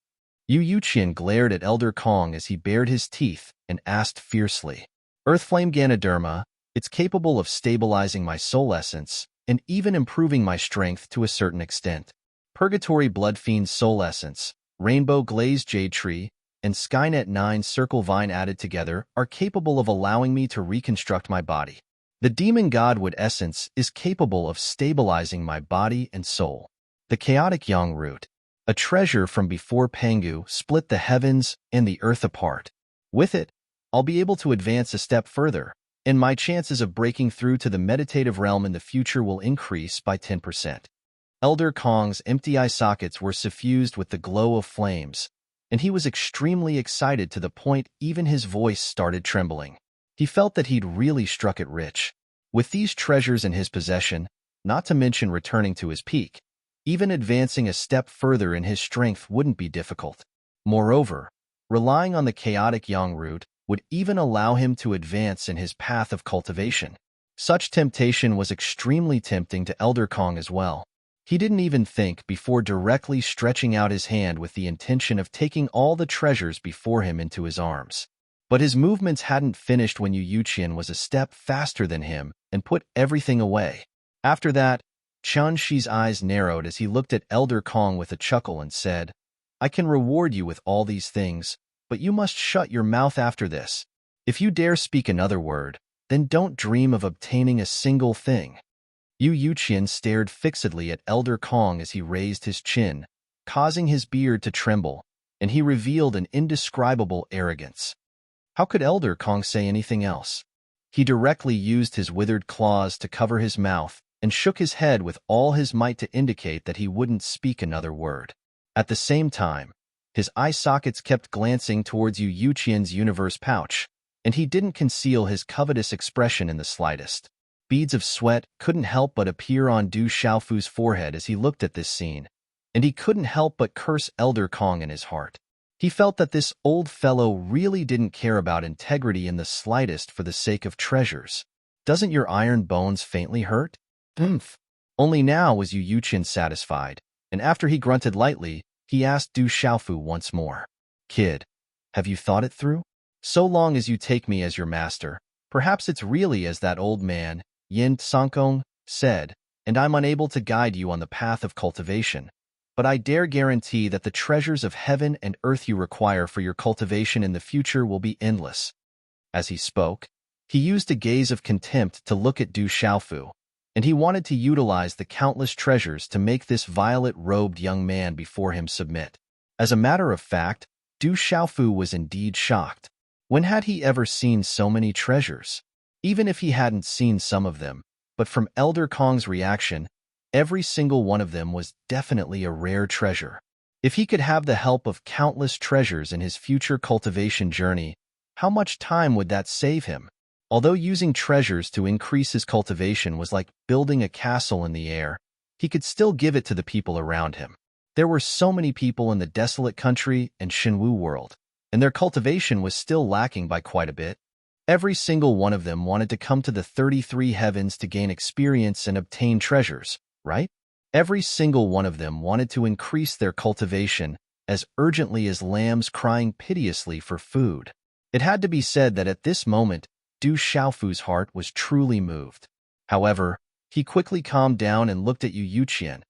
[SPEAKER 1] Yu Yuqian glared at Elder Kong as he bared his teeth and asked fiercely. Earthflame Ganoderma, it's capable of stabilizing my soul essence and even improving my strength to a certain extent. Purgatory Bloodfiend Soul Essence, Rainbow Glazed Jade Tree, and Skynet 9 Circle Vine added together are capable of allowing me to reconstruct my body. The Demon Godwood Essence is capable of stabilizing my body and soul. The Chaotic Yang Root, a treasure from before Pengu split the heavens and the earth apart. With it, I'll be able to advance a step further, and my chances of breaking through to the meditative realm in the future will increase by 10%. Elder Kong's empty eye sockets were suffused with the glow of flames, and he was extremely excited to the point even his voice started trembling. He felt that he'd really struck it rich. With these treasures in his possession, not to mention returning to his peak, even advancing a step further in his strength wouldn't be difficult. Moreover, relying on the chaotic Yang root would even allow him to advance in his path of cultivation. Such temptation was extremely tempting to Elder Kong as well. He didn't even think before directly stretching out his hand with the intention of taking all the treasures before him into his arms. But his movements hadn't finished when Yu Yuqian was a step faster than him and put everything away. After that, Qian Shi's eyes narrowed as he looked at Elder Kong with a chuckle and said, "I can reward you with all these things, but you must shut your mouth after this. If you dare speak another word, then don't dream of obtaining a single thing." Yu Yuqian stared fixedly at Elder Kong as he raised his chin, causing his beard to tremble, and he revealed an indescribable arrogance. How could Elder Kong say anything else? He directly used his withered claws to cover his mouth and shook his head with all his might to indicate that he wouldn't speak another word. At the same time, his eye sockets kept glancing towards Yu Yuqian's universe pouch, and he didn't conceal his covetous expression in the slightest. Beads of sweat couldn't help but appear on Du Xiaofu's forehead as he looked at this scene, and he couldn't help but curse Elder Kong in his heart. He felt that this old fellow really didn't care about integrity in the slightest for the sake of treasures. "Doesn't your iron bones faintly hurt?" "Oomph." Only now was Yu Yuqian satisfied, and after he grunted lightly, he asked Du Xiaofu once more, "Kid, have you thought it through? So long as you take me as your master, perhaps it's really as that old man, Yin Sankong, said, and I'm unable to guide you on the path of cultivation. But I dare guarantee that the treasures of heaven and earth you require for your cultivation in the future will be endless." As he spoke, he used a gaze of contempt to look at Du Xiaofu, and he wanted to utilize the countless treasures to make this violet-robed young man before him submit. As a matter of fact, Du Xiaofu was indeed shocked. When had he ever seen so many treasures? Even if he hadn't seen some of them, but from Elder Kong's reaction, every single one of them was definitely a rare treasure. If he could have the help of countless treasures in his future cultivation journey, how much time would that save him? Although using treasures to increase his cultivation was like building a castle in the air, he could still give it to the people around him. There were so many people in the desolate country and Shenwu world, and their cultivation was still lacking by quite a bit. Every single one of them wanted to come to the 33 heavens to gain experience and obtain treasures, right? Every single one of them wanted to increase their cultivation as urgently as lambs crying piteously for food. It had to be said that at this moment, Du Xiaofu's heart was truly moved. However, he quickly calmed down and looked at Yu Yuqian.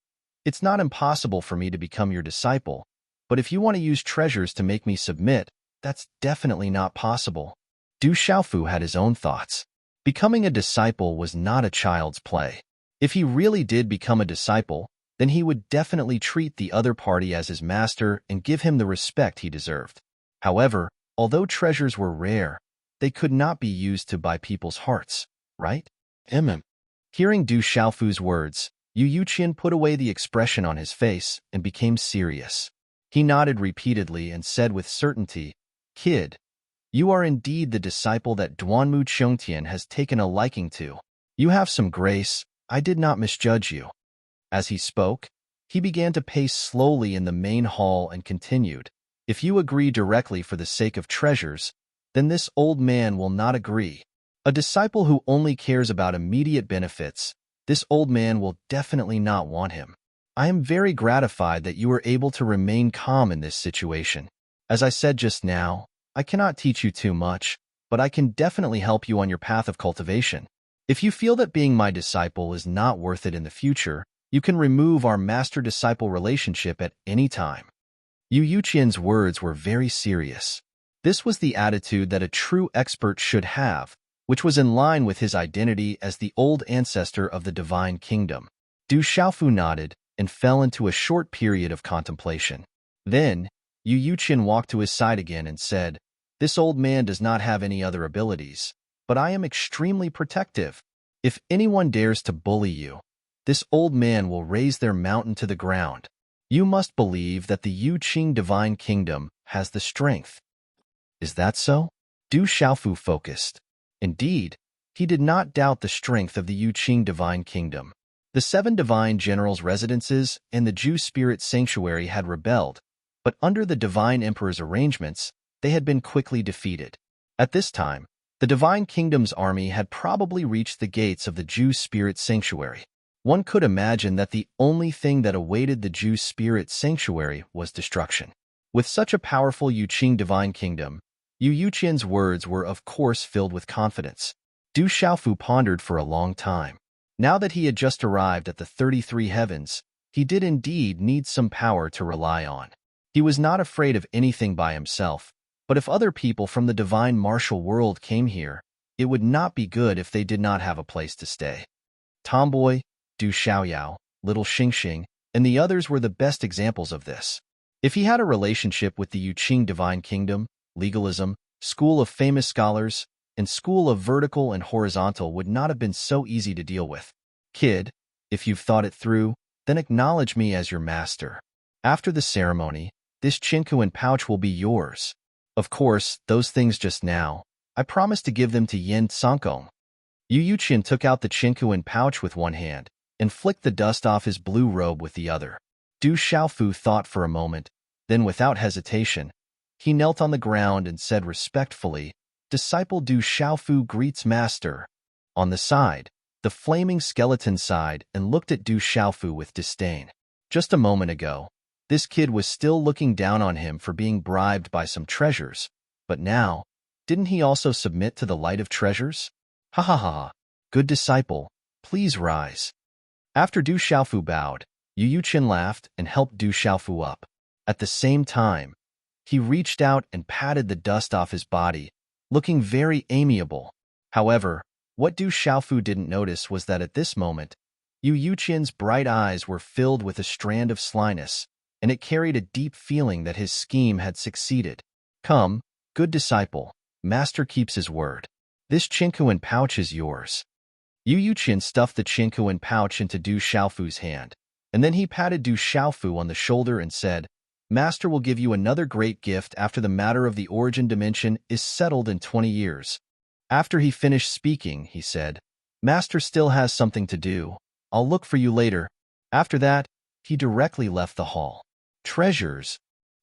[SPEAKER 1] "It's not impossible for me to become your disciple, but if you want to use treasures to make me submit, that's definitely not possible." Du Xiaofu had his own thoughts. Becoming a disciple was not a child's play. If he really did become a disciple, then he would definitely treat the other party as his master and give him the respect he deserved. However, although treasures were rare, they could not be used to buy people's hearts, right? Hearing Du Xiaofu's words, Yu Yuqian put away the expression on his face and became serious. He nodded repeatedly and said with certainty, "Kid, you are indeed the disciple that Duanmu Chongtian has taken a liking to. You have some grace. I did not misjudge you." As he spoke, he began to pace slowly in the main hall and continued, "If you agree directly for the sake of treasures, then this old man will not agree. A disciple who only cares about immediate benefits, this old man will definitely not want him. I am very gratified that you are able to remain calm in this situation. As I said just now, I cannot teach you too much, but I can definitely help you on your path of cultivation. If you feel that being my disciple is not worth it in the future, You can remove our master-disciple relationship at any time. Yu Yuqian's words were very serious. This was the attitude that a true expert should have, which was in line with his identity as the old ancestor of the divine kingdom. Du Xiaofu nodded and fell into a short period of contemplation. Then, Yu Yuqian walked to his side again and said, "This old man does not have any other abilities, but I am extremely protective. If anyone dares to bully you, this old man will raze their mountain to the ground. You must believe that the Yu Qing divine kingdom has the strength." Is that so? Du Xiaofu focused. Indeed, he did not doubt the strength of the Yu Qing divine kingdom. The 7 divine generals' residences and the Ju spirit sanctuary had rebelled, but under the divine emperor's arrangements, they had been quickly defeated. At this time, the divine kingdom's army had probably reached the gates of the Ju spirit sanctuary. One could imagine that the only thing that awaited the Ju spirit sanctuary was destruction. With such a powerful Yu Qing divine kingdom, Yu Yuqian's words were of course filled with confidence. Du Xiaofu pondered for a long time. Now that he had just arrived at the 33 heavens, he did indeed need some power to rely on. He was not afraid of anything by himself, but if other people from the divine martial world came here, it would not be good if they did not have a place to stay. Tomboy, Du Xiaoyao, Little Xingxing, and the others were the best examples of this. If he had a relationship with the Yu Qing divine kingdom, legalism, school of famous scholars, and school of vertical and horizontal would not have been so easy to deal with. Kid, if you've thought it through, then acknowledge me as your master. After the ceremony, this Qinkuan pouch will be yours. Of course, those things just now, I promised to give them to Yin Sankong. Yu Yuqian took out the Qinkuan pouch with one hand and flicked the dust off his blue robe with the other. Du Xiaofu thought for a moment, then without hesitation, he knelt on the ground and said respectfully, "Disciple Du Xiaofu greets master." On the side, the flaming skeleton sighed and looked at Du Xiaofu with disdain. Just a moment ago, this kid was still looking down on him for being bribed by some treasures, but now, didn't he also submit to the light of treasures? Ha ha ha, good disciple, please rise. After Du Xiaofu bowed, Yu Yuqian laughed and helped Du Xiaofu up. At the same time, he reached out and patted the dust off his body, looking very amiable. However, what Du Xiaofu didn't notice was that at this moment, Yu Yuqian's bright eyes were filled with a strand of slyness, and it carried a deep feeling that his scheme had succeeded. Come, good disciple, master keeps his word. This Qinkuan pouch is yours. Yu Yuqian stuffed the Qinkuan pouch into Du Xiaofu's hand, and then he patted Du Xiaofu on the shoulder and said, "Master will give you another great gift after the matter of the origin dimension is settled in 20 years. After he finished speaking, he said, "Master still has something to do. I'll look for you later." After that, he directly left the hall. Treasures.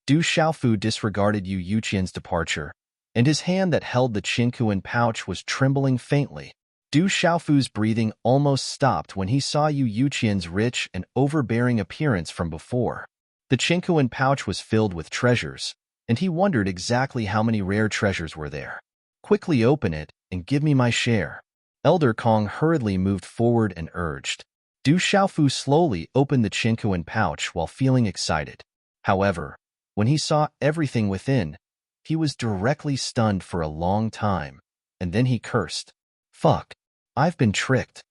[SPEAKER 1] Du Xiaofu disregarded Yu Yuqian's departure, and his hand that held the Qinkuan pouch was trembling faintly. Du Xiaofu's breathing almost stopped when he saw Yu Yuqian's rich and overbearing appearance from before. The Qinkuan pouch was filled with treasures, and he wondered exactly how many rare treasures were there. Quickly open it and give me my share. Elder Kong hurriedly moved forward and urged. Du Xiaofu slowly opened the Qinkuan pouch while feeling excited. However, when he saw everything within, he was directly stunned for a long time, and then he cursed. Fuck, I've been tricked.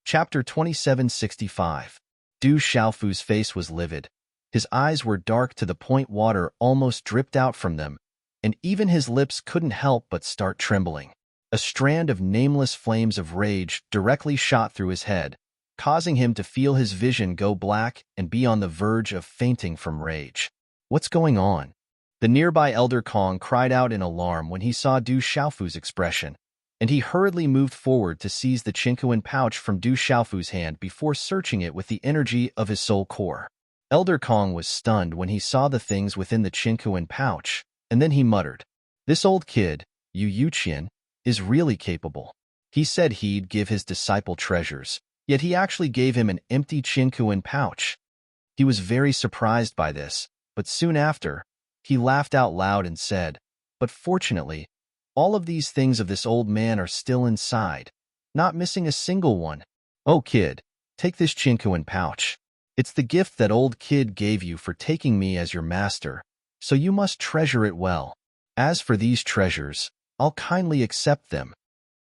[SPEAKER 1] Chapter 2765. Du Xiaofu's face was livid. His eyes were dark to the point water almost dripped out from them, and even his lips couldn't help but start trembling. A strand of nameless flames of rage directly shot through his head, causing him to feel his vision go black and be on the verge of fainting from rage. What's going on? The nearby Elder Kong cried out in alarm when he saw Du Xiaofu's expression, and he hurriedly moved forward to seize the Qinkuan pouch from Du Xiaofu's hand before searching it with the energy of his soul core. Elder Kong was stunned when he saw the things within the Qinkuan pouch, and then he muttered, "This old kid, Yu Yuqian, is really capable. He said he'd give his disciple treasures, yet he actually gave him an empty Qinkuan pouch." He was very surprised by this, but soon after, he laughed out loud and said, "But fortunately, all of these things of this old man are still inside. not missing a single one. "Oh, kid, take this chinkoan pouch. It's the gift that old kid gave you for taking me as your master, so you must treasure it well. As for these treasures, I'll kindly accept them."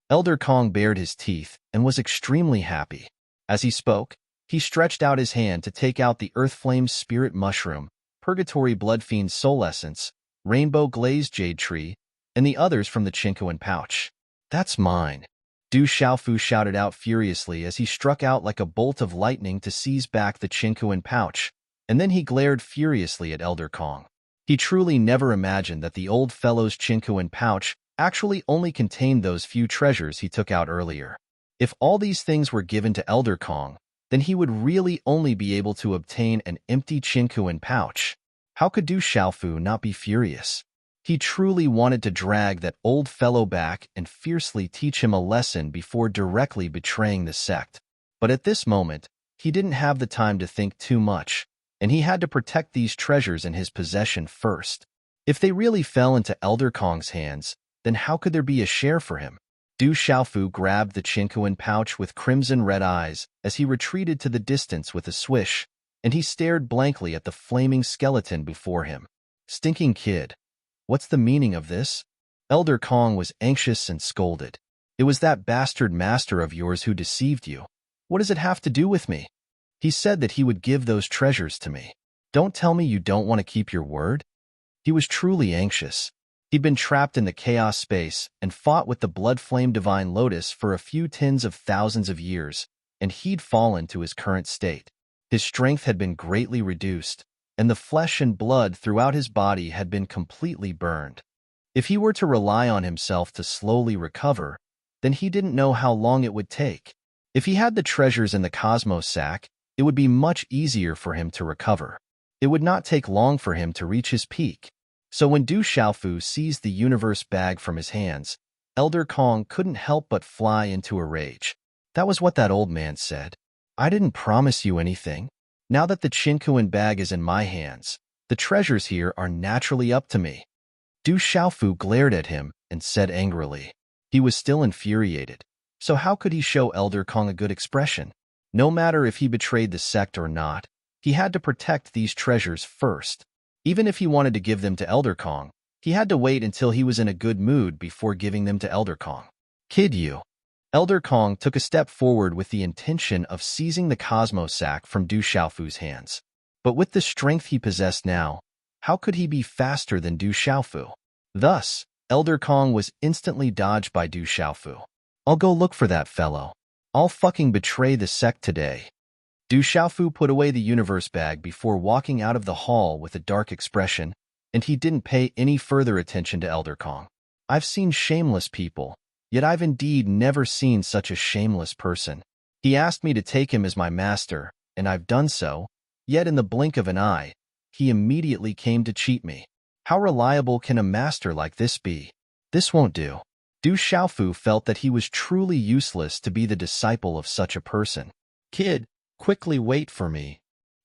[SPEAKER 1] Elder Kong bared his teeth and was extremely happy. As he spoke, he stretched out his hand to take out the Earthflame Spirit Mushroom, Purgatory Bloodfiend Soul Essence, Rainbow Glazed Jade Tree, and the others from the chinkoan pouch. "That's mine," Du Xiaofu shouted out furiously as he struck out like a bolt of lightning to seize back the chinkoan pouch, and then he glared furiously at Elder Kong. He truly never imagined that the old fellow's chinkoan pouch actually only contained those few treasures he took out earlier. If all these things were given to Elder Kong, then he would really only be able to obtain an empty chinkoan pouch. How could Du Xiaofu not be furious? He truly wanted to drag that old fellow back and fiercely teach him a lesson before directly betraying the sect. But at this moment, he didn't have the time to think too much, and he had to protect these treasures in his possession first. If they really fell into Elder Kong's hands, then how could there be a share for him? Du Xiaofu grabbed the chinkoan pouch with crimson-red eyes as he retreated to the distance with a swish, and he stared blankly at the flaming skeleton before him. "Stinking kid, what's the meaning of this?" Elder Kong was anxious and scolded. "It was that bastard master of yours who deceived you. What does it have to do with me? He said that he would give those treasures to me. Don't tell me you don't want to keep your word?" He was truly anxious. He'd been trapped in the chaos space and fought with the blood-flame divine lotus for a few tens of thousands of years, and he'd fallen to his current state. His strength had been greatly reduced, and the flesh and blood throughout his body had been completely burned. If he were to rely on himself to slowly recover, then he didn't know how long it would take. If he had the treasures in the Cosmos sack, it would be much easier for him to recover. It would not take long for him to reach his peak. So when Du Xiaofu seized the universe bag from his hands, Elder Kong couldn't help but fly into a rage. That was what that old man said. "I didn't promise you anything. Now that the chinkoan bag is in my hands, the treasures here are naturally up to me." Du Xiaofu glared at him and said angrily. He was still infuriated. So how could he show Elder Kong a good expression? No matter if he betrayed the sect or not, he had to protect these treasures first. Even if he wanted to give them to Elder Kong, he had to wait until he was in a good mood before giving them to Elder Kong. "Kid you." Elder Kong took a step forward with the intention of seizing the Cosmos sack from Du Xiaofu's hands. But with the strength he possessed now, how could he be faster than Du Xiaofu? Thus, Elder Kong was instantly dodged by Du Xiaofu. "I'll go look for that fellow. I'll fucking betray the sect today." Du Xiaofu put away the universe bag before walking out of the hall with a dark expression, and he didn't pay any further attention to Elder Kong. I've seen shameless people, yet I've indeed never seen such a shameless person. He asked me to take him as my master, and I've done so, yet in the blink of an eye, he immediately came to cheat me. How reliable can a master like this be? This won't do. Du Xiaofu felt that he was truly useless to be the disciple of such a person. "Kid, quickly wait for me."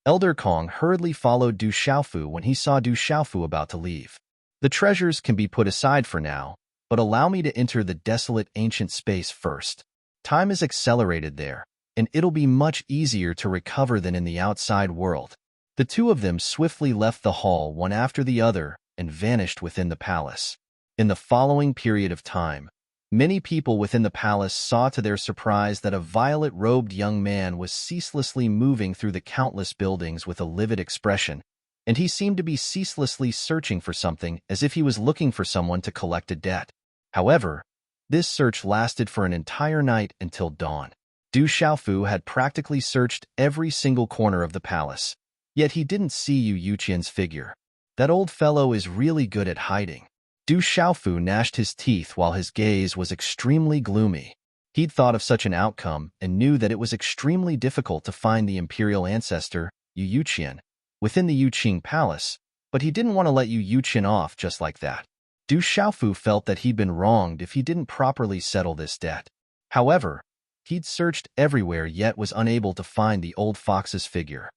[SPEAKER 1] Elder Kong hurriedly followed Du Xiaofu when he saw Du Xiaofu about to leave. "The treasures can be put aside for now, but allow me to enter the desolate ancient space first. Time is accelerated there, and it'll be much easier to recover than in the outside world." The two of them swiftly left the hall one after the other and vanished within the palace. In the following period of time, many people within the palace saw to their surprise that a violet-robed young man was ceaselessly moving through the countless buildings with a livid expression, and he seemed to be ceaselessly searching for something as if he was looking for someone to collect a debt. However, this search lasted for an entire night until dawn. Du Xiaofu had practically searched every single corner of the palace, yet he didn't see Yu Yuqian's figure. That old fellow is really good at hiding. Du Xiaofu gnashed his teeth while his gaze was extremely gloomy. He'd thought of such an outcome and knew that it was extremely difficult to find the imperial ancestor, Yu Yuqian, within the Yuqing Palace, but he didn't want to let Yu Yuqian off just like that. Du Xiaofu felt that he'd been wronged if he didn't properly settle this debt. However, he'd searched everywhere yet was unable to find the old fox's figure.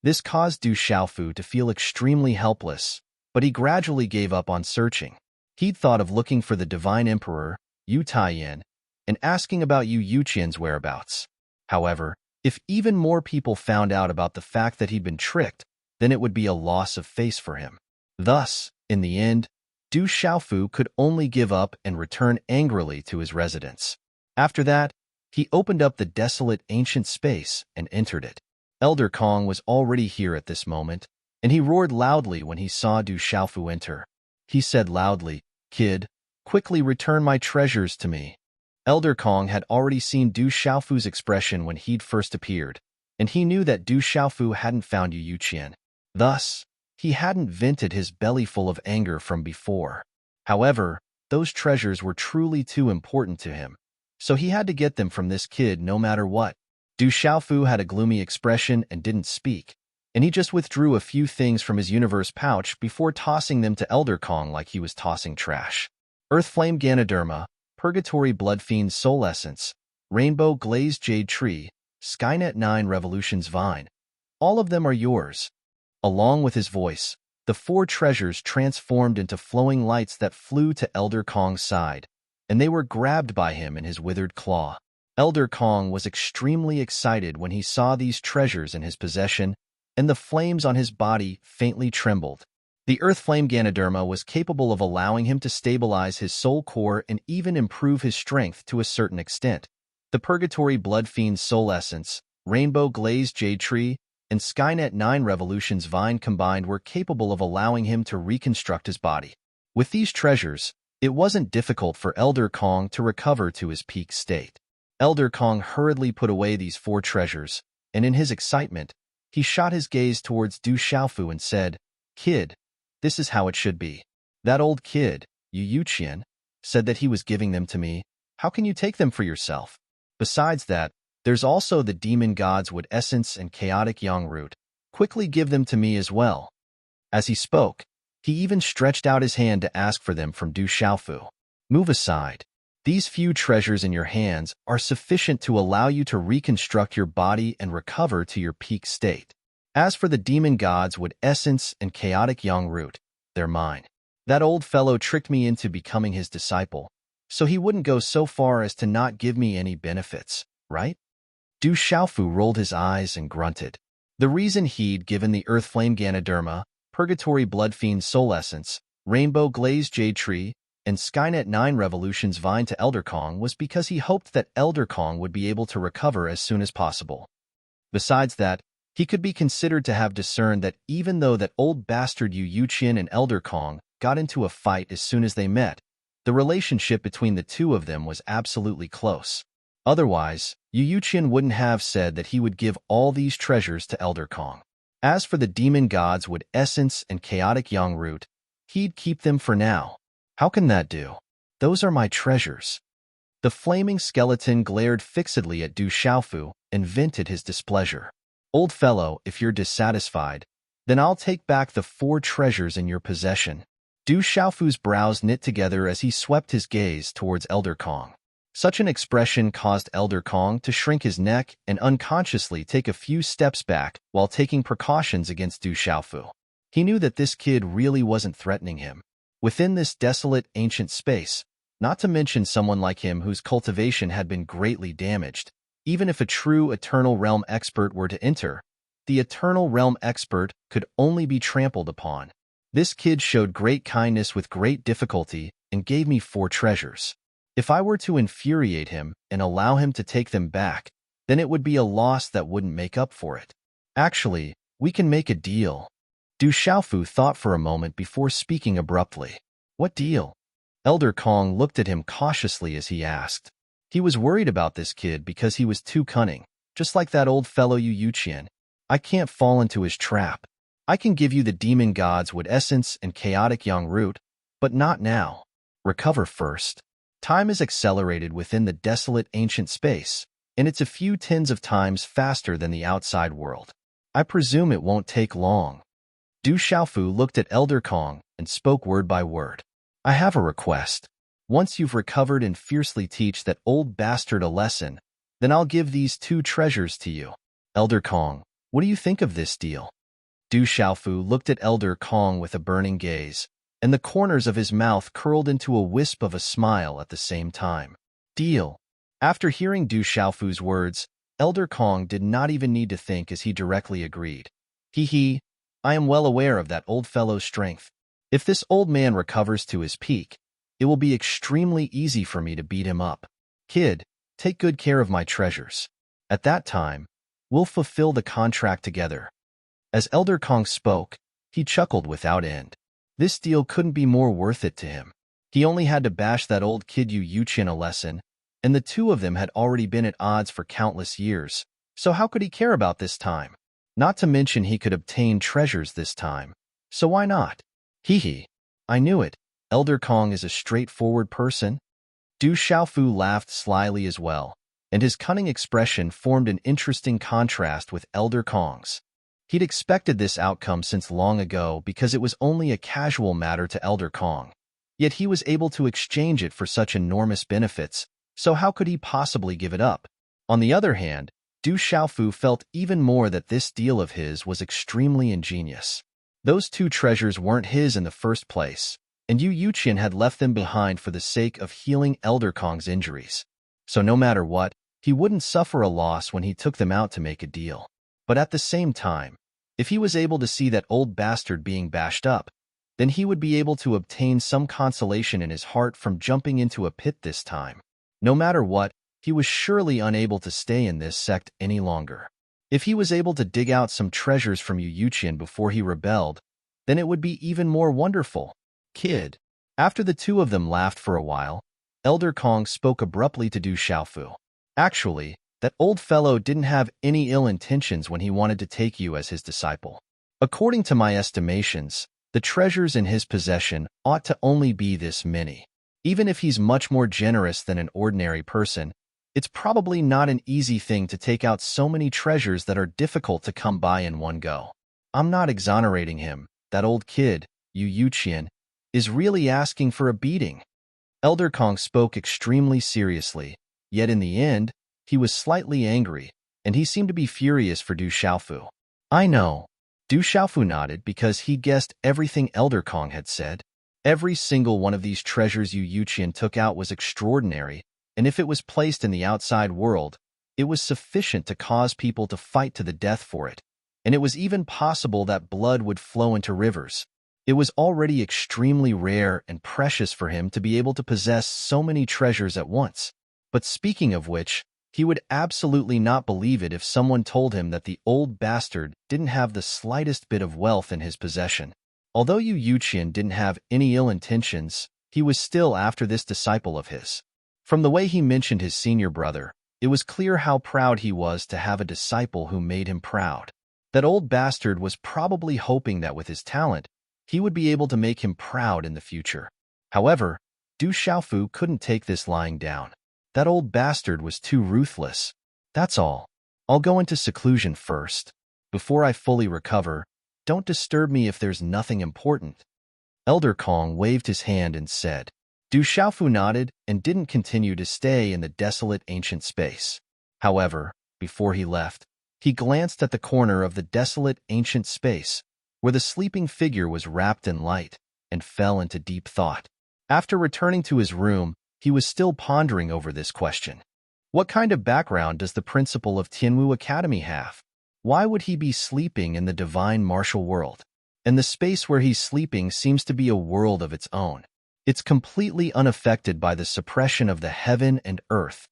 [SPEAKER 1] This caused Du Xiaofu to feel extremely helpless, but he gradually gave up on searching. He'd thought of looking for the divine emperor, Yu Taiyan, and asking about Yu Yuqian's whereabouts. However, if even more people found out about the fact that he'd been tricked, then it would be a loss of face for him. Thus, in the end, Du Xiaofu could only give up and return angrily to his residence. After that, he opened up the desolate ancient space and entered it. Elder Kong was already here at this moment, and he roared loudly when he saw Du Xiaofu enter. He said loudly, "Kid, quickly return my treasures to me." Elder Kong had already seen Du Xiaofu's expression when he'd first appeared, and he knew that Du Xiaofu hadn't found Yu Yuqian. Thus, he hadn't vented his belly full of anger from before. However, those treasures were truly too important to him, so he had to get them from this kid no matter what. Du Xiaofu had a gloomy expression and didn't speak, and he just withdrew a few things from his universe pouch before tossing them to Elder Kong like he was tossing trash. Earth Flame Ganoderma, Purgatory Bloodfiend Soul Essence, Rainbow Glazed Jade Tree, Skynet 9 Revolutions Vine. All of them are yours. Along with his voice, the four treasures transformed into flowing lights that flew to Elder Kong's side, and they were grabbed by him in his withered claw. Elder Kong was extremely excited when he saw these treasures in his possession, and the flames on his body faintly trembled. The Earth Flame Ganoderma was capable of allowing him to stabilize his soul core and even improve his strength to a certain extent. The Purgatory Bloodfiend Soul Essence, Rainbow Glazed Jade Tree, and Skynet 9 Revolutions Vine combined were capable of allowing him to reconstruct his body. With these treasures, it wasn't difficult for Elder Kong to recover to his peak state. Elder Kong hurriedly put away these four treasures, and in his excitement, he shot his gaze towards Du Xiaofu and said, "Kid, this is how it should be. That old kid, Yu Yuqian, said that he was giving them to me. How can you take them for yourself? Besides that, there's also the demon god's wood essence and chaotic yang root. Quickly give them to me as well." As he spoke, he even stretched out his hand to ask for them from Du Xiaofu. "Move aside. These few treasures in your hands are sufficient to allow you to reconstruct your body and recover to your peak state. As for the demon god's wood essence and chaotic yang root, they're mine. That old fellow tricked me into becoming his disciple, so he wouldn't go so far as to not give me any benefits, right?" Du Xiaofu rolled his eyes and grunted. The reason he'd given the Earth Flame Ganoderma, Purgatory Bloodfiend Soul Essence, Rainbow Glazed Jade Tree, and Skynet 9 Revolutions Vine to Elder Kong was because he hoped that Elder Kong would be able to recover as soon as possible. Besides that, he could be considered to have discerned that even though that old bastard Yu Yuqian and Elder Kong got into a fight as soon as they met, the relationship between the two of them was absolutely close. Otherwise, Yu Yuqian wouldn't have said that he would give all these treasures to Elder Kong. As for the demon god's wood essence and chaotic yang root, he'd keep them for now. How can that do? Those are my treasures. The flaming skeleton glared fixedly at Du Xiaofu and vented his displeasure. "Old fellow, if you're dissatisfied, then I'll take back the four treasures in your possession." Du Xiaofu's brows knit together as he swept his gaze towards Elder Kong. Such an expression caused Elder Kong to shrink his neck and unconsciously take a few steps back while taking precautions against Du Xiaofu. He knew that this kid really wasn't threatening him. Within this desolate ancient space, not to mention someone like him whose cultivation had been greatly damaged, even if a true Eternal Realm expert were to enter, the Eternal Realm expert could only be trampled upon. This kid showed great kindness with great difficulty and gave me four treasures. If I were to infuriate him and allow him to take them back, then it would be a loss that wouldn't make up for it. Actually, we can make a deal. Du Xiaofu thought for a moment before speaking abruptly. "What deal?" Elder Kong looked at him cautiously as he asked. He was worried about this kid because he was too cunning, just like that old fellow Yu Yuqian. "I can't fall into his trap. I can give you the demon god's wood essence and chaotic yang root, but not now. Recover first." Time is accelerated within the desolate ancient space, and it's a few tens of times faster than the outside world. I presume it won't take long. Du Xiaofu looked at Elder Kong and spoke word by word. "I have a request. Once you've recovered and fiercely teach that old bastard a lesson, then I'll give these two treasures to you." "Elder Kong, what do you think of this deal?" Du Xiaofu looked at Elder Kong with a burning gaze, and the corners of his mouth curled into a wisp of a smile at the same time. "Deal. After hearing Du Xiaofu's words, Elder Kong did not even need to think as he directly agreed. He, I am well aware of that old fellow's strength. If this old man recovers to his peak, it will be extremely easy for me to beat him up. Kid, take good care of my treasures. At that time, we'll fulfill the contract together. As Elder Kong spoke, he chuckled without end. This deal couldn't be more worth it to him. He only had to bash that old kid Yu Yuqian a lesson, and the two of them had already been at odds for countless years, so how could he care about this time? Not to mention he could obtain treasures this time, so why not? I knew it. Elder Kong is a straightforward person. Du Xiaofu laughed slyly as well, and his cunning expression formed an interesting contrast with Elder Kong's. He'd expected this outcome since long ago because it was only a casual matter to Elder Kong. Yet he was able to exchange it for such enormous benefits, so how could he possibly give it up? On the other hand, Du Xiaofu felt even more that this deal of his was extremely ingenious. Those two treasures weren't his in the first place, and Yu Yuqian had left them behind for the sake of healing Elder Kong's injuries. So no matter what, he wouldn't suffer a loss when he took them out to make a deal. But at the same time, if he was able to see that old bastard being bashed up, then he would be able to obtain some consolation in his heart from jumping into a pit this time. No matter what, he was surely unable to stay in this sect any longer. If he was able to dig out some treasures from Yu Yuqian before he rebelled, then it would be even more wonderful. Kid. After the two of them laughed for a while, Elder Kong spoke abruptly to Du Xiaofu. Actually, that old fellow didn't have any ill intentions when he wanted to take you as his disciple. According to my estimations, the treasures in his possession ought to only be this many. Even if he's much more generous than an ordinary person, it's probably not an easy thing to take out so many treasures that are difficult to come by in one go. I'm not exonerating him. That old kid, Yu Yuqian, is really asking for a beating. Elder Kong spoke extremely seriously, yet in the end, he was slightly angry, and he seemed to be furious for Du Xiaofu. I know. Du Xiaofu nodded because he guessed everything Elder Kong had said. Every single one of these treasures Yu Yuqian took out was extraordinary, and if it was placed in the outside world, it was sufficient to cause people to fight to the death for it, and it was even possible that blood would flow into rivers. It was already extremely rare and precious for him to be able to possess so many treasures at once. But speaking of which, he would absolutely not believe it if someone told him that the old bastard didn't have the slightest bit of wealth in his possession. Although Yu Yuqian didn't have any ill intentions, he was still after this disciple of his. From the way he mentioned his senior brother, it was clear how proud he was to have a disciple who made him proud. That old bastard was probably hoping that with his talent, he would be able to make him proud in the future. However, Du Xiaofu couldn't take this lying down. That old bastard was too ruthless. That's all. I'll go into seclusion first. Before I fully recover, don't disturb me if there's nothing important. Elder Kong waved his hand and said. Du Xiaofu nodded and didn't continue to stay in the desolate ancient space. However, before he left, he glanced at the corner of the desolate ancient space, where the sleeping figure was wrapped in light, and fell into deep thought. After returning to his room, he was still pondering over this question. What kind of background does the principal of Tianwu Academy have? Why would he be sleeping in the divine martial world? And the space where he's sleeping seems to be a world of its own. It's completely unaffected by the suppression of the heaven and earth.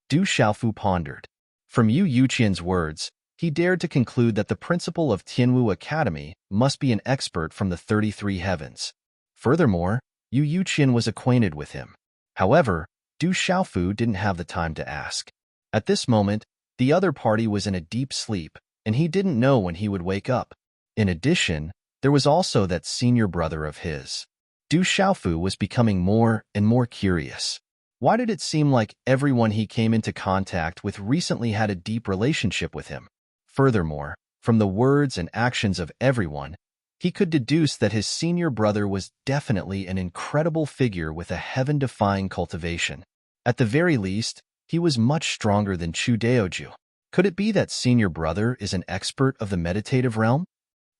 [SPEAKER 1] Du Xiaofu pondered. From Yu Yuqian's words, he dared to conclude that the principal of Tianwu Academy must be an expert from the 33 heavens. Furthermore, Yu Yuqian was acquainted with him. However, Du Xiaofu didn't have the time to ask. At this moment, the other party was in a deep sleep, and he didn't know when he would wake up. In addition, there was also that senior brother of his. Du Xiaofu was becoming more and more curious. Why did it seem like everyone he came into contact with recently had a deep relationship with him? Furthermore, from the words and actions of everyone, he could deduce that his senior brother was definitely an incredible figure with a heaven-defying cultivation. At the very least, he was much stronger than Chu Daoju. Could it be that senior brother is an expert of the meditative realm?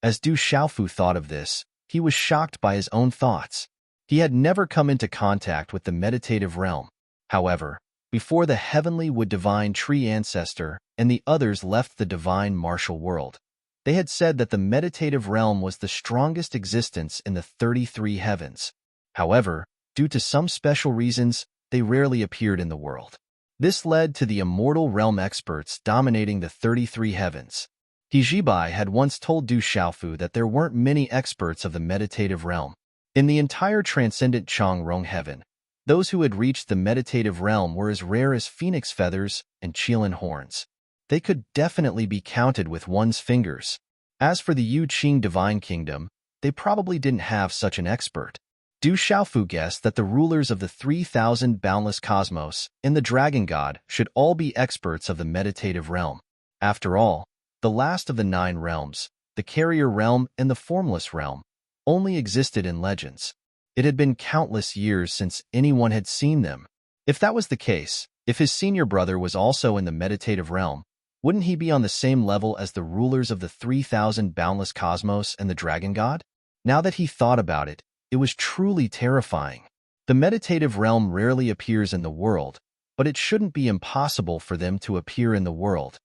[SPEAKER 1] As Du Xiaofu thought of this, he was shocked by his own thoughts. He had never come into contact with the meditative realm. However, before the heavenly would divine tree ancestor and the others left the divine martial world. They had said that the meditative realm was the strongest existence in the 33 heavens. However, due to some special reasons, they rarely appeared in the world. This led to the immortal realm experts dominating the 33 heavens. He Jibai had once told Du Xiaofu that there weren't many experts of the meditative realm. In the entire transcendent Changrong heaven, those who had reached the meditative realm were as rare as phoenix feathers and Qilin horns. They could definitely be counted with one's fingers. As for the Yu Qing Divine Kingdom, they probably didn't have such an expert. Du Xiaofu guessed that the rulers of the 3,000 boundless cosmos and the Dragon God should all be experts of the meditative realm. After all, the last of the 9 realms, the carrier realm and the formless realm, only existed in legends. It had been countless years since anyone had seen them. If that was the case, if his senior brother was also in the meditative realm, wouldn't he be on the same level as the rulers of the 3,000 boundless cosmos and the Dragon God? Now that he thought about it, it was truly terrifying. The meditative realm rarely appears in the world, but it shouldn't be impossible for them to appear in the world.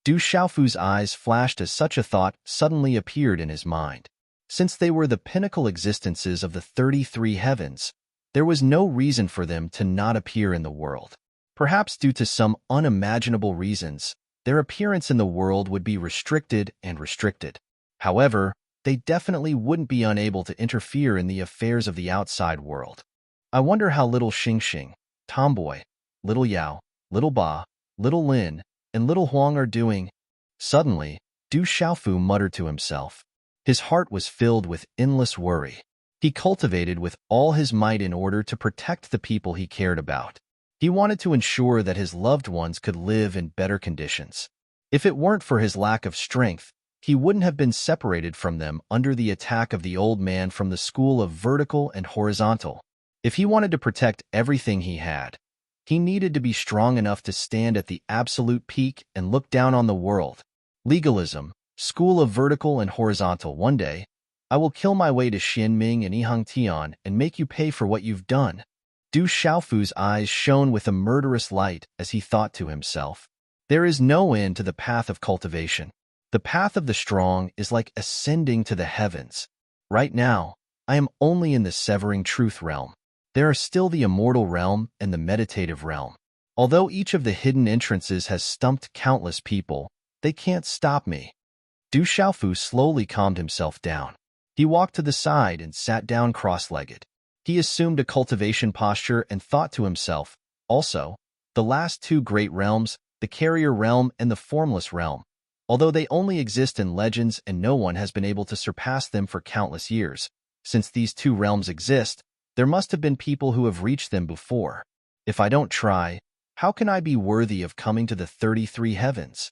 [SPEAKER 1] Du Xiaofu's eyes flashed as such a thought suddenly appeared in his mind. Since they were the pinnacle existences of the 33 heavens, there was no reason for them to not appear in the world. Perhaps due to some unimaginable reasons, their appearance in the world would be restricted and restricted. However, they definitely wouldn't be unable to interfere in the affairs of the outside world. I wonder how little Xingxing, Tomboy, little Yao, little Ba, little Lin, and little Huang are doing. Suddenly, Du Xiaofu muttered to himself. His heart was filled with endless worry. He cultivated with all his might in order to protect the people he cared about. He wanted to ensure that his loved ones could live in better conditions. If it weren't for his lack of strength, he wouldn't have been separated from them under the attack of the old man from the school of vertical and horizontal. If he wanted to protect everything he had, he needed to be strong enough to stand at the absolute peak and look down on the world. Legalism, school of vertical and horizontal. One day, I will kill my way to Xianming and Yihangtian and make you pay for what you've done. Du Xiaofu's eyes shone with a murderous light as he thought to himself. There is no end to the path of cultivation. The path of the strong is like ascending to the heavens. Right now, I am only in the severing truth realm. There are still the immortal realm and the meditative realm. Although each of the hidden entrances has stumped countless people, they can't stop me. Du Xiaofu slowly calmed himself down. He walked to the side and sat down cross-legged. He assumed a cultivation posture and thought to himself, also, the last 2 great realms, the carrier realm and the formless realm, although they only exist in legends and no one has been able to surpass them for countless years, since these 2 realms exist, there must have been people who have reached them before. If I don't try, how can I be worthy of coming to the 33 heavens?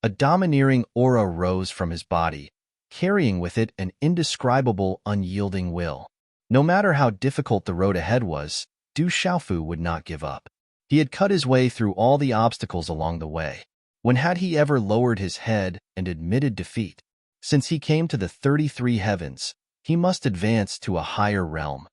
[SPEAKER 1] A domineering aura rose from his body, carrying with it an indescribable, unyielding will. No matter how difficult the road ahead was, Du Xiaofu would not give up. He had cut his way through all the obstacles along the way. When had he ever lowered his head and admitted defeat? Since he came to the 33 heavens, he must advance to a higher realm.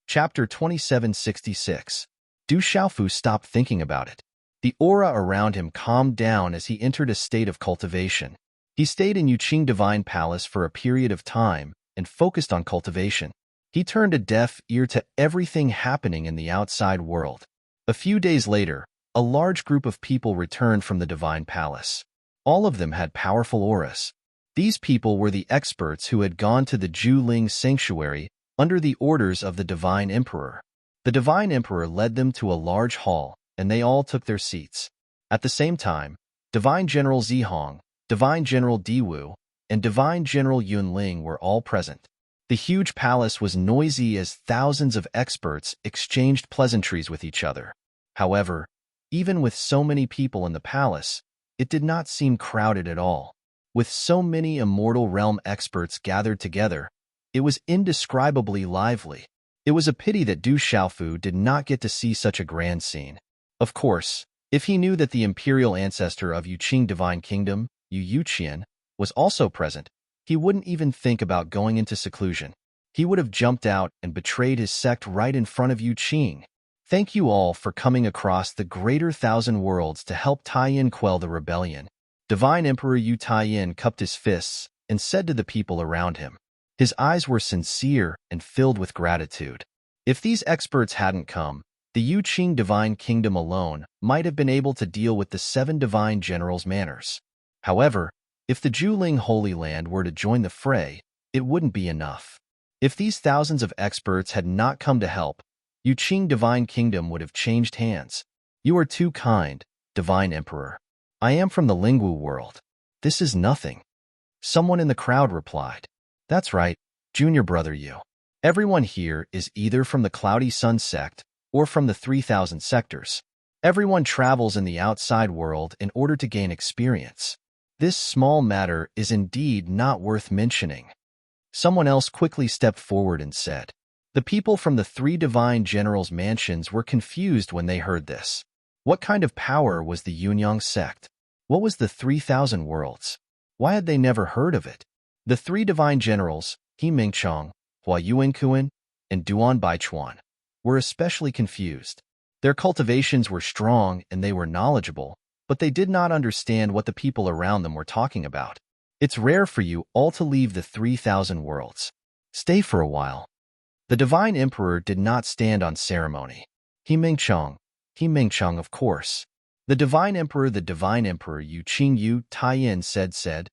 [SPEAKER 1] Chapter 2766. Du Xiaofu stopped thinking about it. The aura around him calmed down as he entered a state of cultivation. He stayed in Yuqing Divine Palace for a period of time and focused on cultivation. He turned a deaf ear to everything happening in the outside world. A few days later, a large group of people returned from the Divine Palace. All of them had powerful auras. These people were the experts who had gone to the Juling Sanctuary under the orders of the Divine Emperor. The Divine Emperor led them to a large hall, and they all took their seats. At the same time, Divine General Zihong, Divine General Diwu, and Divine General Yunling were all present. The huge palace was noisy as thousands of experts exchanged pleasantries with each other. However, even with so many people in the palace, it did not seem crowded at all. With so many immortal realm experts gathered together, it was indescribably lively. It was a pity that Du Xiaofu did not get to see such a grand scene. Of course, if he knew that the imperial ancestor of Yuqing Divine Kingdom, Yu Yuqian, was also present, he wouldn't even think about going into seclusion. he would have jumped out and betrayed his sect right in front of Yu Qing. Thank you all for coming across the greater thousand worlds to help Taiyin quell the rebellion. Divine Emperor Yu Taiyin cupped his fists and said to the people around him. His eyes were sincere and filled with gratitude. If these experts hadn't come, the Yu Qing Divine Kingdom alone might have been able to deal with the 7 Divine Generals' manners. However, if the Juling Holy Land were to join the fray, it wouldn't be enough. If these thousands of experts had not come to help, Yu Qing Divine Kingdom would have changed hands. You are too kind, Divine Emperor. I am from the Lingwu world. This is nothing. Someone in the crowd replied. That's right, Junior Brother Yu. Everyone here is either from the Cloudy Sun sect or from the 3,000 sectors. Everyone travels in the outside world in order to gain experience. This small matter is indeed not worth mentioning. Someone else quickly stepped forward and said. The people from the 3 Divine Generals' mansions were confused when they heard this. What kind of power was the Yunyang sect? What was the 3,000 worlds? Why had they never heard of it? The 3 Divine Generals, He Mingchong, Hua Yuankuan, and Duan Baichuan, were especially confused. Their cultivations were strong and they were knowledgeable, but they did not understand what the people around them were talking about. It's rare for you all to leave the 3,000 worlds. Stay for a while. The Divine Emperor did not stand on ceremony. He Mingchong, of course. The Divine Emperor Yu Qing Yu Taiyin said,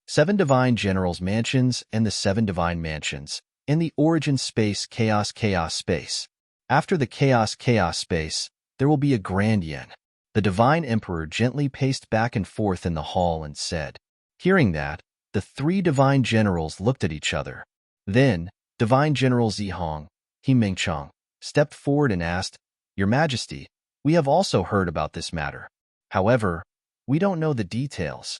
[SPEAKER 1] 7 Divine Generals' mansions and the 7 Divine Mansions, and the origin space chaos space. After the chaos space, there will be a grand yen. The Divine Emperor gently paced back and forth in the hall and said. Hearing that, the 3 Divine Generals looked at each other. Then, Divine General Zihong, He Mingchong, stepped forward and asked, Your Majesty, we have also heard about this matter. However, we don't know the details.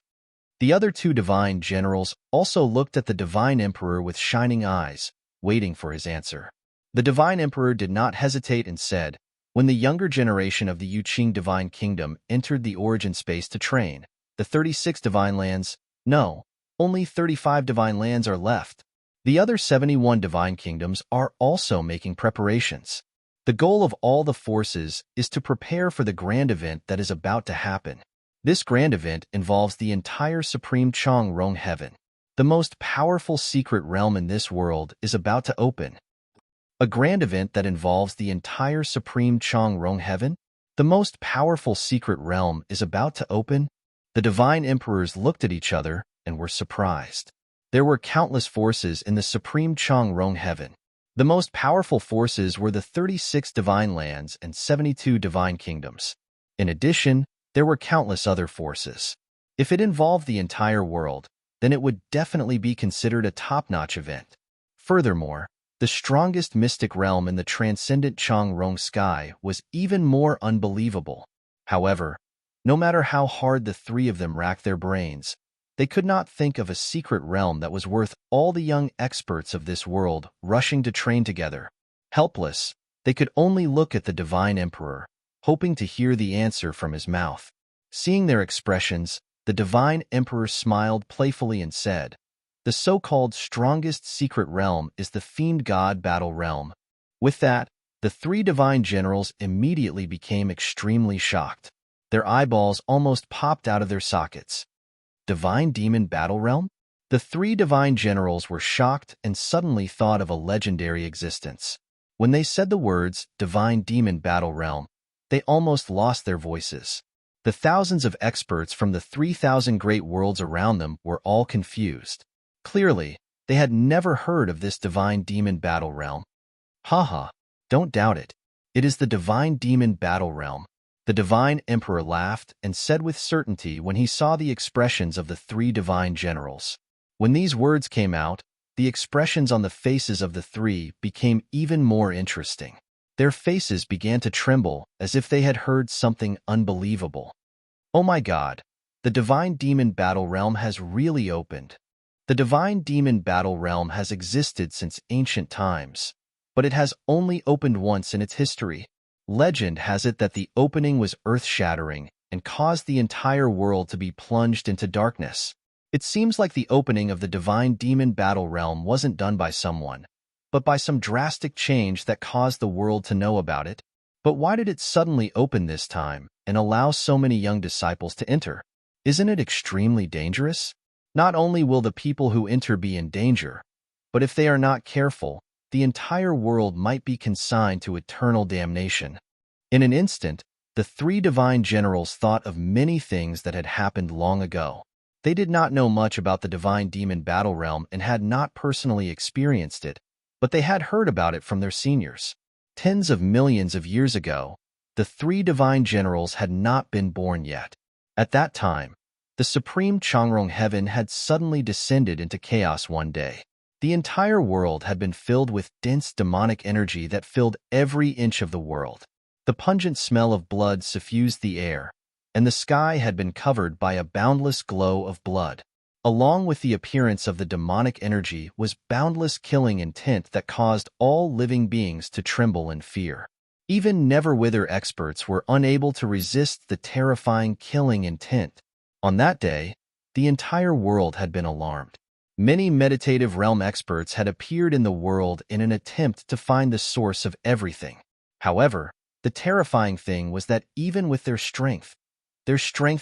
[SPEAKER 1] The other 2 Divine Generals also looked at the Divine Emperor with shining eyes, waiting for his answer. The Divine Emperor did not hesitate and said, When the younger generation of the Yu Qing Divine Kingdom entered the origin space to train, the 36 Divine Lands, no, only 35 Divine Lands are left. The other 71 Divine Kingdoms are also making preparations. The goal of all the forces is to prepare for the grand event that is about to happen. This grand event involves the entire Supreme Chong Rong Heaven. The most powerful secret realm in this world is about to open. A grand event that involves the entire Supreme Chong Rong Heaven? The most powerful secret realm is about to open? The Divine Emperors looked at each other and were surprised. There were countless forces in the Supreme Chong Rong Heaven. The most powerful forces were the 36 Divine Lands and 72 Divine Kingdoms. In addition, there were countless other forces. If it involved the entire world, then it would definitely be considered a top-notch event. Furthermore, the strongest mystic realm in the transcendent Chong Rong sky was even more unbelievable. However, no matter how hard the 3 of them racked their brains, they could not think of a secret realm that was worth all the young experts of this world rushing to train together. Helpless, they could only look at the Divine Emperor, hoping to hear the answer from his mouth. Seeing their expressions, the Divine Emperor smiled playfully and said, The so-called strongest secret realm is the Fiend God Battle Realm. With that, the 3 Divine Generals immediately became extremely shocked. Their eyeballs almost popped out of their sockets. Divine Demon Battle Realm? The 3 Divine Generals were shocked and suddenly thought of a legendary existence. When they said the words, Divine Demon Battle Realm, they almost lost their voices. The thousands of experts from the 3,000 great worlds around them were all confused. Clearly, they had never heard of this Divine Demon Battle Realm. Haha, don't doubt it. It is the Divine Demon Battle Realm. The Divine Emperor laughed and said with certainty when he saw the expressions of the 3 Divine Generals. When these words came out, the expressions on the faces of the 3 became even more interesting. Their faces began to tremble as if they had heard something unbelievable. Oh my God, the Divine Demon Battle Realm has really opened. The Divine Demon Battle Realm has existed since ancient times, but it has only opened once in its history. Legend has it that the opening was earth-shattering and caused the entire world to be plunged into darkness. It seems like the opening of the Divine Demon Battle Realm wasn't done by someone, but by some drastic change that caused the world to know about it. But why did it suddenly open this time and allow so many young disciples to enter? Isn't it extremely dangerous? Not only will the people who enter be in danger, but if they are not careful, the entire world might be consigned to eternal damnation. In an instant, the three divine generals thought of many things that had happened long ago. They did not know much about the divine demon battle realm and had not personally experienced it, but they had heard about it from their seniors. Tens of millions of years ago, the three divine generals had not been born yet. At that time, the supreme Changrong heaven had suddenly descended into chaos one day. The entire world had been filled with dense demonic energy that filled every inch of the world. The pungent smell of blood suffused the air, and the sky had been covered by a boundless glow of blood. Along with the appearance of the demonic energy was boundless killing intent that caused all living beings to tremble in fear. Even never-wither experts were unable to resist the terrifying killing intent. On that day, the entire world had been alarmed. Many meditative realm experts had appeared in the world in an attempt to find the source of everything. However, the terrifying thing was that even with their strength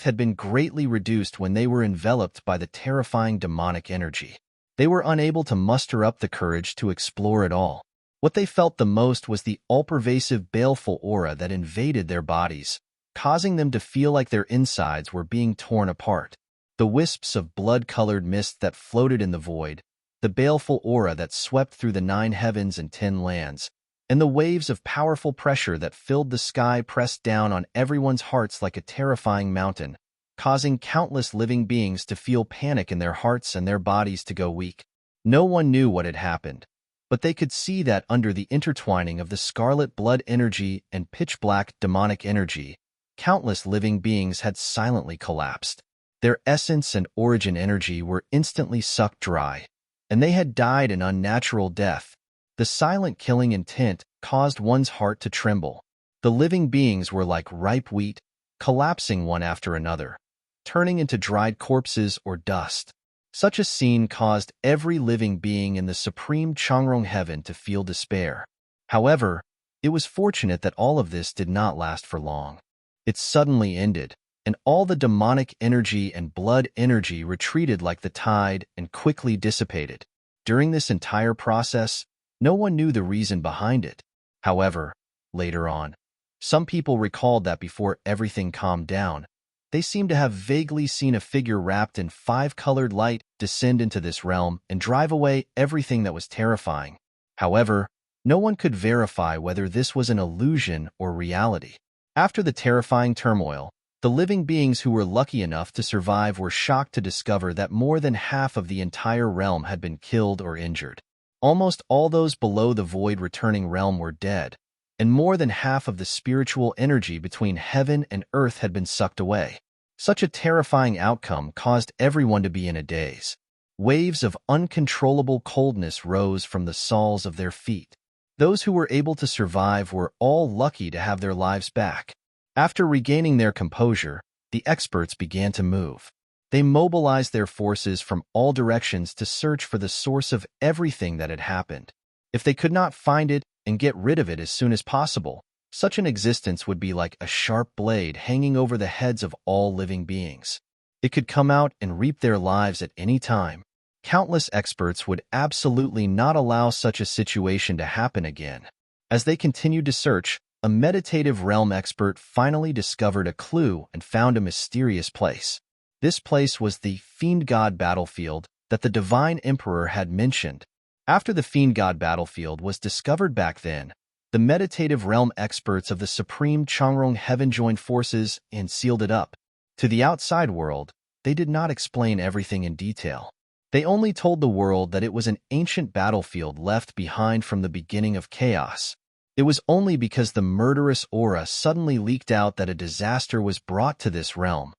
[SPEAKER 1] had been greatly reduced when they were enveloped by the terrifying demonic energy. They were unable to muster up the courage to explore it all. What they felt the most was the all-pervasive baleful aura that invaded their bodies, causing them to feel like their insides were being torn apart. The wisps of blood-colored mist that floated in the void, the baleful aura that swept through the 9 heavens and 10 lands, and the waves of powerful pressure that filled the sky pressed down on everyone's hearts like a terrifying mountain, causing countless living beings to feel panic in their hearts and their bodies to go weak. No one knew what had happened, but they could see that under the intertwining of the scarlet blood energy and pitch-black demonic energy, countless living beings had silently collapsed. Their essence and origin energy were instantly sucked dry, and they had died an unnatural death. The silent killing intent caused one's heart to tremble. The living beings were like ripe wheat, collapsing one after another, turning into dried corpses or dust. Such a scene caused every living being in the supreme Changrong heaven to feel despair. However, it was fortunate that all of this did not last for long. It suddenly ended, and all the demonic energy and blood energy retreated like the tide and quickly dissipated. During this entire process, no one knew the reason behind it. However, later on, some people recalled that before everything calmed down, they seemed to have vaguely seen a figure wrapped in 5-colored light descend into this realm and drive away everything that was terrifying. However, no one could verify whether this was an illusion or reality. After the terrifying turmoil, the living beings who were lucky enough to survive were shocked to discover that more than half of the entire realm had been killed or injured. Almost all those below the void-returning realm were dead, and more than half of the spiritual energy between heaven and earth had been sucked away. Such a terrifying outcome caused everyone to be in a daze. Waves of uncontrollable coldness rose from the soles of their feet. Those who were able to survive were all lucky to have their lives back. After regaining their composure, the experts began to move. They mobilized their forces from all directions to search for the source of everything that had happened. If they could not find it and get rid of it as soon as possible, such an existence would be like a sharp blade hanging over the heads of all living beings. It could come out and reap their lives at any time. Countless experts would absolutely not allow such a situation to happen again. As they continued to search, a meditative realm expert finally discovered a clue and found a mysterious place. This place was the Fiend God battlefield that the Divine Emperor had mentioned. After the Fiend God battlefield was discovered back then, the meditative realm experts of the Supreme Changrong Heaven joined forces and sealed it up. To the outside world, they did not explain everything in detail. They only told the world that it was an ancient battlefield left behind from the beginning of chaos. It was only because the murderous aura suddenly leaked out that a disaster was brought to this realm.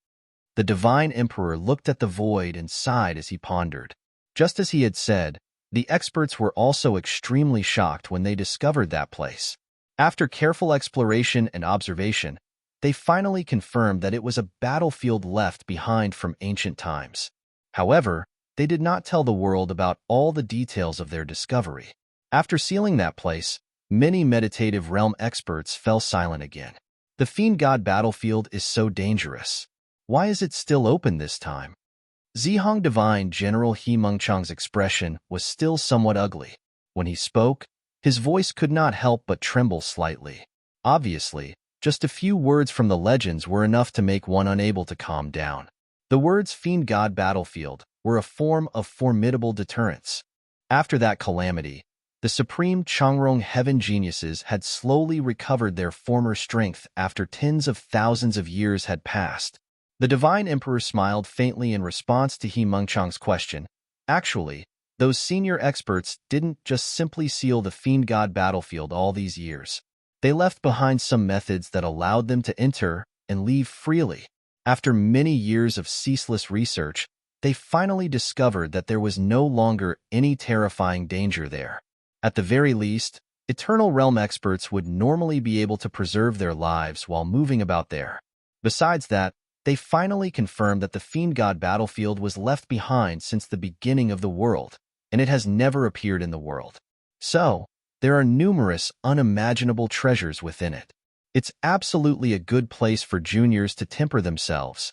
[SPEAKER 1] The Divine Emperor looked at the void and sighed as he pondered. Just as he had said, the experts were also extremely shocked when they discovered that place. After careful exploration and observation, they finally confirmed that it was a battlefield left behind from ancient times. However, they did not tell the world about all the details of their discovery. After sealing that place, many meditative realm experts fell silent again. The Fiend God battlefield is so dangerous. Why is it still open this time? Zihong Divine General He Mengchang's expression was still somewhat ugly. When he spoke, his voice could not help but tremble slightly. Obviously, just a few words from the legends were enough to make one unable to calm down. The words Fiend God battlefield were a form of formidable deterrence. After that calamity, the supreme Changrong heaven geniuses had slowly recovered their former strength after tens of thousands of years had passed. The Divine Emperor smiled faintly in response to He Mengchang's question. Actually, those senior experts didn't just simply seal the Fiend God battlefield all these years. They left behind some methods that allowed them to enter and leave freely. After many years of ceaseless research, they finally discovered that there was no longer any terrifying danger there. At the very least, Eternal Realm experts would normally be able to preserve their lives while moving about there. Besides that, they finally confirmed that the Fiend God battlefield was left behind since the beginning of the world, and it has never appeared in the world. So, there are numerous unimaginable treasures within it. It's absolutely a good place for juniors to temper themselves.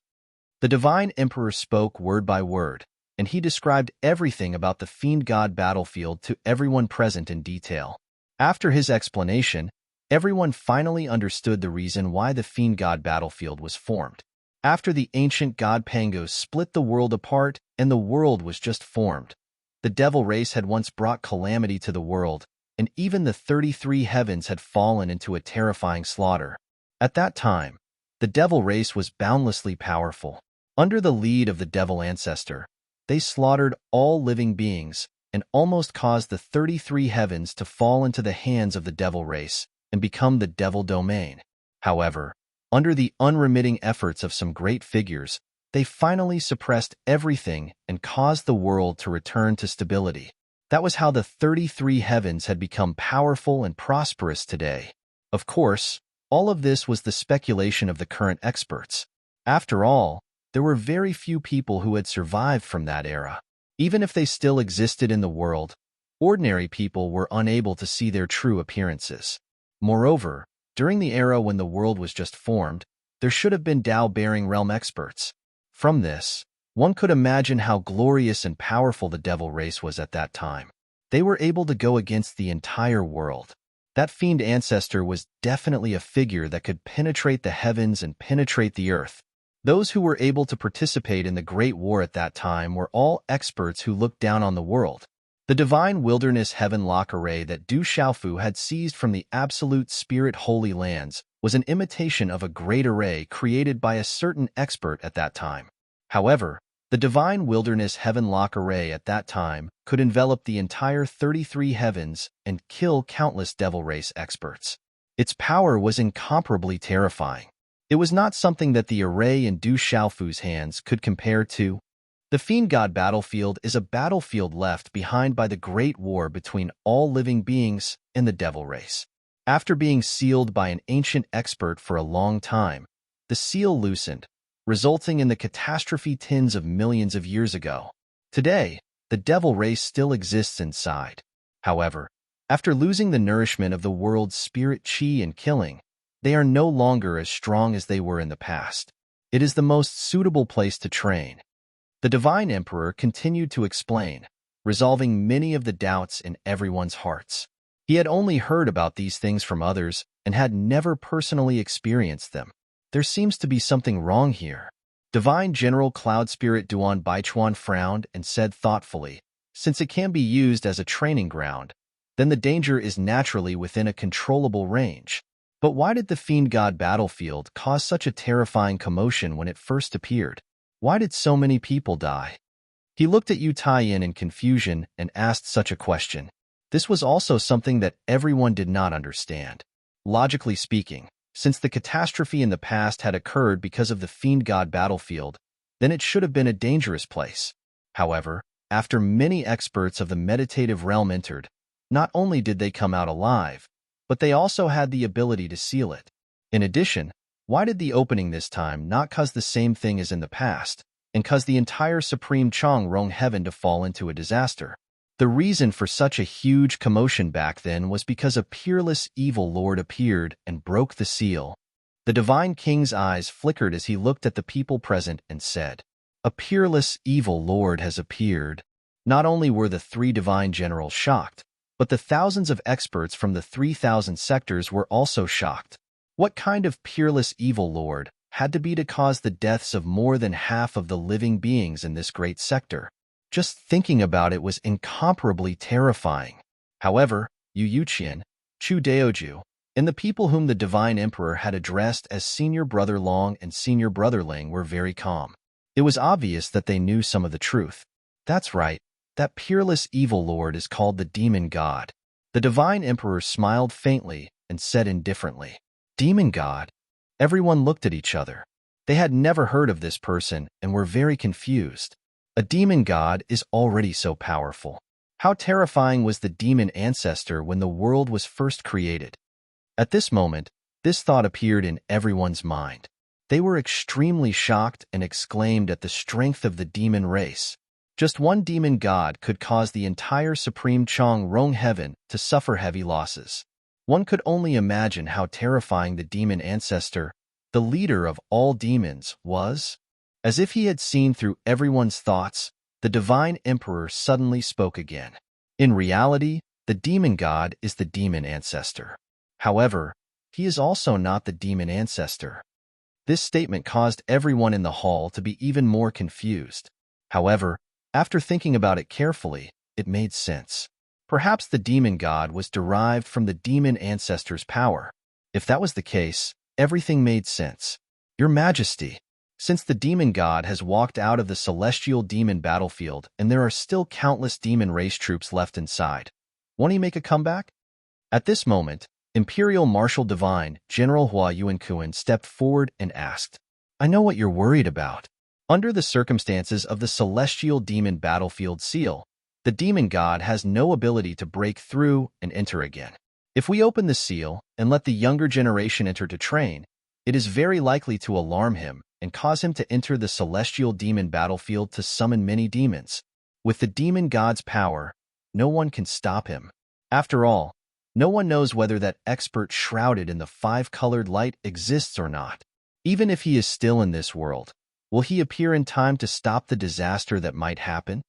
[SPEAKER 1] The Divine Emperor spoke word by word, and he described everything about the Fiend God battlefield to everyone present in detail. After his explanation, everyone finally understood the reason why the Fiend God battlefield was formed. After the ancient god Pangos split the world apart and the world was just formed, the devil race had once brought calamity to the world, and even the 33 heavens had fallen into a terrifying slaughter. At that time, the devil race was boundlessly powerful. Under the lead of the devil ancestor, they slaughtered all living beings and almost caused the 33 heavens to fall into the hands of the devil race and become the devil domain. However, under the unremitting efforts of some great figures, they finally suppressed everything and caused the world to return to stability. That was how the 33 heavens had become powerful and prosperous today. Of course, all of this was the speculation of the current experts. After all, there were very few people who had survived from that era. Even if they still existed in the world, ordinary people were unable to see their true appearances. Moreover, during the era when the world was just formed, there should have been Tao-bearing realm experts. From this, one could imagine how glorious and powerful the devil race was at that time. They were able to go against the entire world. That fiend ancestor was definitely a figure that could penetrate the heavens and penetrate the earth. Those who were able to participate in the Great War at that time were all experts who looked down on the world. The divine wilderness heaven lock array that Du Xiaofu had seized from the absolute spirit holy lands was an imitation of a great array created by a certain expert at that time. However, the divine wilderness heaven lock array at that time could envelop the entire 33 heavens and kill countless devil race experts. Its power was incomparably terrifying. It was not something that the array in Du Xiaofu's hands could compare to. The Fiend God battlefield is a battlefield left behind by the Great War between all living beings and the devil race. After being sealed by an ancient expert for a long time, the seal loosened, resulting in the catastrophe tens of millions of years ago. Today, the devil race still exists inside. However, after losing the nourishment of the world's spirit chi and killing, they are no longer as strong as they were in the past. It is the most suitable place to train. The Divine Emperor continued to explain, resolving many of the doubts in everyone's hearts. He had only heard about these things from others and had never personally experienced them. There seems to be something wrong here. Divine General Cloud Spirit Duan Baichuan frowned and said thoughtfully, since it can be used as a training ground, then the danger is naturally within a controllable range. But why did the Fiend God battlefield cause such a terrifying commotion when it first appeared? Why did so many people die? He looked at Yu Taiyin in confusion and asked such a question. This was also something that everyone did not understand. Logically speaking, since the catastrophe in the past had occurred because of the Fiend God battlefield, then it should have been a dangerous place. However, after many experts of the meditative realm entered, not only did they come out alive, but they also had the ability to seal it. In addition, why did the opening this time not cause the same thing as in the past, and cause the entire Supreme Chang Rong heaven to fall into a disaster? The reason for such a huge commotion back then was because a peerless evil lord appeared and broke the seal. The divine king's eyes flickered as he looked at the people present and said, "A peerless evil lord has appeared." Not only were the three divine generals shocked, but the thousands of experts from the 3,000 sectors were also shocked. What kind of peerless evil lord had to be to cause the deaths of more than half of the living beings in this great sector? Just thinking about it was incomparably terrifying. However, Yu Qian, Chu Daoju, and the people whom the Divine Emperor had addressed as Senior Brother Long and Senior Brother Ling were very calm. It was obvious that they knew some of the truth. That's right, that peerless evil lord is called the Demon God. The Divine Emperor smiled faintly and said indifferently, "Demon God?" Everyone looked at each other. They had never heard of this person and were very confused. A demon god is already so powerful. How terrifying was the demon ancestor when the world was first created? At this moment, this thought appeared in everyone's mind. They were extremely shocked and exclaimed at the strength of the demon race. Just one demon god could cause the entire Supreme Chong Rong heaven to suffer heavy losses. One could only imagine how terrifying the demon ancestor, the leader of all demons, was. As if he had seen through everyone's thoughts, the Divine Emperor suddenly spoke again. In reality, the demon god is the demon ancestor. However, he is also not the demon ancestor. This statement caused everyone in the hall to be even more confused. However, after thinking about it carefully, it made sense. Perhaps the demon god was derived from the demon ancestor's power. If that was the case, everything made sense. Your Majesty, since the demon god has walked out of the celestial demon battlefield and there are still countless demon race troops left inside, won't he make a comeback? At this moment, Imperial Marshal Divine General Hua Yuankuan stepped forward and asked, "I know what you're worried about. Under the circumstances of the celestial demon battlefield seal, the demon god has no ability to break through and enter again. If we open the seal and let the younger generation enter to train, it is very likely to alarm him and cause him to enter the celestial demon battlefield to summon many demons. With the demon god's power, no one can stop him. After all, no one knows whether that expert shrouded in the five-colored light exists or not. Even if he is still in this world, will he appear in time to stop the disaster that might happen?"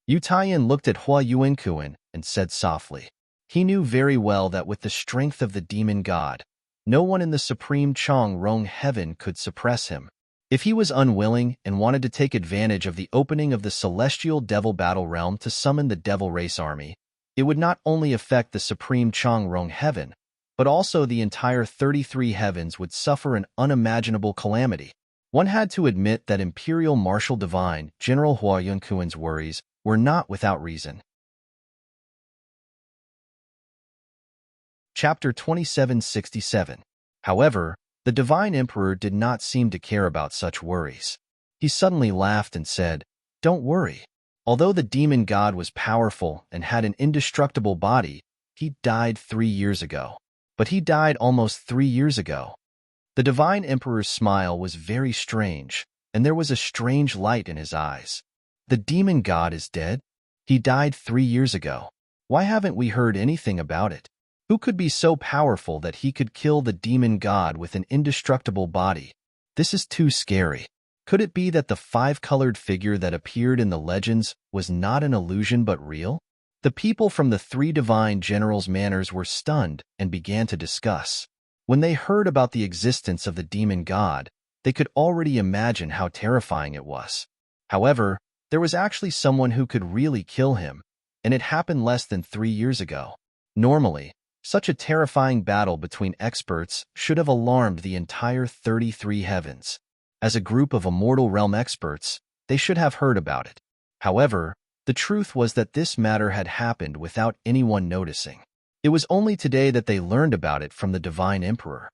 [SPEAKER 1] Yu Taiyan looked at Hua Yuankuan and said softly. He knew very well that with the strength of the demon god, no one in the Supreme Chong Rong heaven could suppress him. If he was unwilling and wanted to take advantage of the opening of the celestial devil battle realm to summon the devil race army, it would not only affect the Supreme Chong Rong heaven, but also the entire 33 heavens would suffer an unimaginable calamity. One had to admit that Imperial Marshal Divine General Hua Yunkuan's worries were not without reason. Chapter 2767. However, the Divine Emperor did not seem to care about such worries. He suddenly laughed and said, "Don't worry. Although the demon god was powerful and had an indestructible body, he died 3 years ago. But he died almost 3 years ago." The Divine Emperor's smile was very strange, and there was a strange light in his eyes. The demon god is dead? He died 3 years ago. Why haven't we heard anything about it? Who could be so powerful that he could kill the demon god with an indestructible body? This is too scary. Could it be that the five-colored figure that appeared in the legends was not an illusion but real? The people from the three divine generals' manors were stunned and began to discuss. When they heard about the existence of the demon god, they could already imagine how terrifying it was. However, there was actually someone who could really kill him, and it happened less than 3 years ago. Normally, such a terrifying battle between experts should have alarmed the entire 33 heavens. As a group of immortal realm experts, they should have heard about it. However, the truth was that this matter had happened without anyone noticing. It was only today that they learned about it from the Divine Emperor.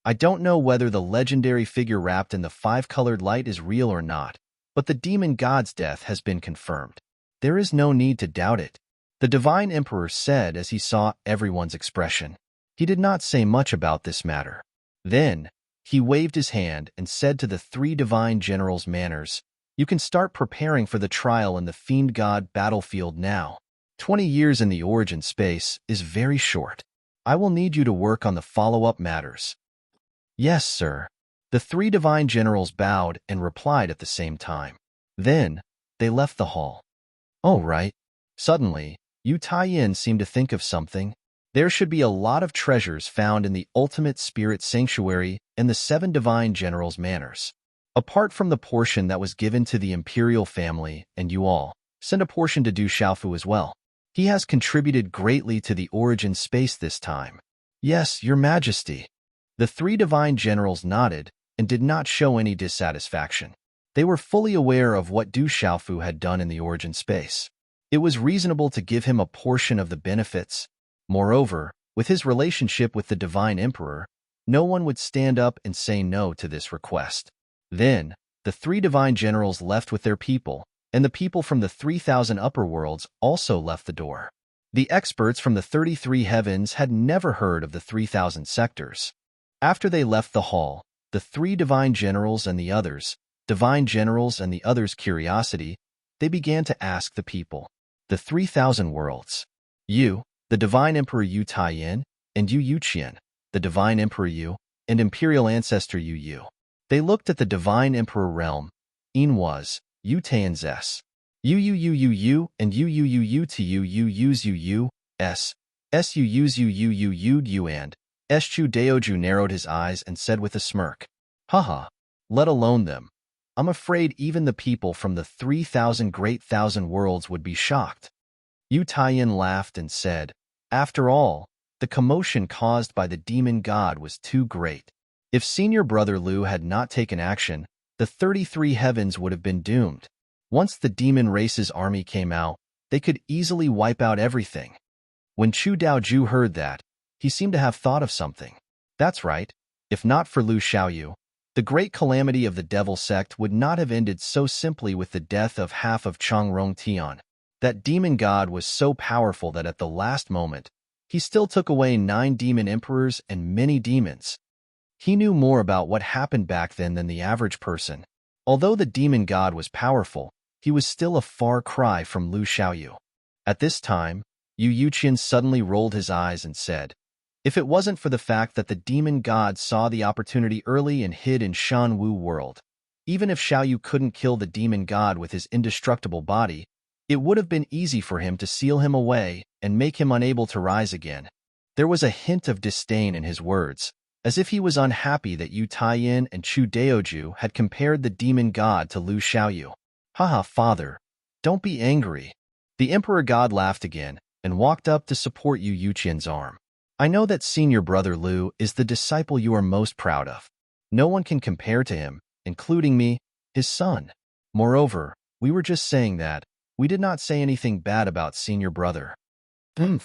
[SPEAKER 1] I don't know whether the legendary figure wrapped in the five-colored light is real or not, but the demon god's death has been confirmed. There is no need to doubt it, the Divine Emperor said as he saw everyone's expression. He did not say much about this matter. Then, he waved his hand and said to the three divine generals' manors, "You can start preparing for the trial in the Fiend God battlefield now." 20 years in the origin space is very short. I will need you to work on the follow-up matters. Yes, sir. The three divine generals bowed and replied at the same time. Then, they left the hall. Oh, right. Suddenly, Yu Taiyin seemed to think of something. There should be a lot of treasures found in the ultimate spirit sanctuary and the seven divine generals' manors. Apart from the portion that was given to the imperial family and you all, send a portion to Du Xiaofu as well. He has contributed greatly to the origin space this time. Yes, your majesty. The three divine generals nodded and did not show any dissatisfaction. They were fully aware of what Du Xiaofu had done in the origin space. It was reasonable to give him a portion of the benefits. Moreover, with his relationship with the divine emperor, no one would stand up and say no to this request. Then, the three divine generals left with their people, and the people from the 3,000 upper worlds also left the door. The experts from the 33 heavens had never heard of the 3,000 sectors. After they left the hall, the three divine generals and the others' curiosity, they began to ask the people. The 3,000 worlds. You, the divine emperor Yu Taiyin, and Yu Yuqian, the divine emperor Yu, and imperial ancestor Yu Yu. They looked at the divine emperor realm. In was, Yu Tianzes. Yu Yu Yu Yu Yu and Yu Yu Yu Yu to Yu Yu Yus Yu Yu, S. S Yu Yus Yu Yu Yu Yu Yu and S Chu Daoju narrowed his eyes and said with a smirk, Haha, let alone them. I'm afraid even the people from the 3,000 great thousand worlds would be shocked. Yu Taiyin laughed and said, After all, the commotion caused by the demon god was too great. If senior brother Lu had not taken action, the 33 heavens would have been doomed. Once the demon race's army came out, they could easily wipe out everything. When Chu Daoju heard that, he seemed to have thought of something. That's right. If not for Lu Xiaoyu, the great calamity of the devil sect would not have ended so simply with the death of half of Changrong Tian. That demon god was so powerful that at the last moment, he still took away 9 demon emperors and many demons. He knew more about what happened back then than the average person. Although the demon god was powerful, he was still a far cry from Lu Xiaoyu. At this time, Yu Yuqian suddenly rolled his eyes and said, If it wasn't for the fact that the demon god saw the opportunity early and hid in Shan Wu world, even if Xiaoyu couldn't kill the demon god with his indestructible body, it would have been easy for him to seal him away and make him unable to rise again. There was a hint of disdain in his words, as if he was unhappy that Yu Taiyin and Chu Daoju had compared the demon god to Lu Xiaoyu. Haha, father, don't be angry. The emperor god laughed again and walked up to support Yu Yuqian's arm. I know that senior brother Lu is the disciple you are most proud of. No one can compare to him, including me, his son. Moreover, we were just saying that. We did not say anything bad about senior brother. Yu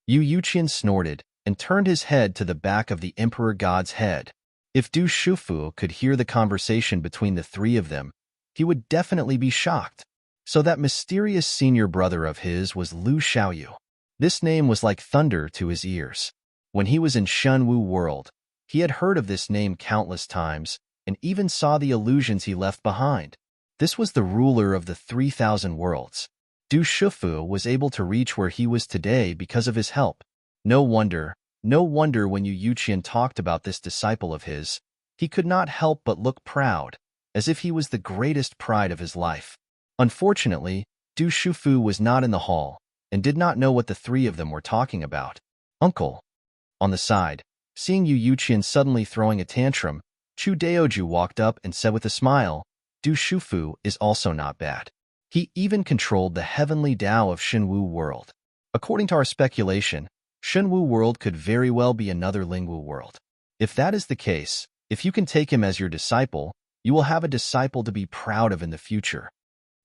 [SPEAKER 1] Yuqian snorted and turned his head to the back of the emperor god's head. If Du Shufu could hear the conversation between the three of them, he would definitely be shocked. So that mysterious senior brother of his was Lu Xiaoyu. This name was like thunder to his ears. When he was in Shenwu world, he had heard of this name countless times and even saw the illusions he left behind. This was the ruler of the 3,000 worlds. Du Shufu was able to reach where he was today because of his help. No wonder when Yu Yuqian talked about this disciple of his, he could not help but look proud, as if he was the greatest pride of his life. Unfortunately, Du Shufu was not in the hall and did not know what the three of them were talking about. Uncle. On the side, seeing Yu Yuqian suddenly throwing a tantrum, Chu Daoju walked up and said with a smile, Du Shufu is also not bad. He even controlled the heavenly Tao of Shenwu world. According to our speculation, Shenwu world could very well be another Lingwu world. If that is the case, if you can take him as your disciple, you will have a disciple to be proud of in the future.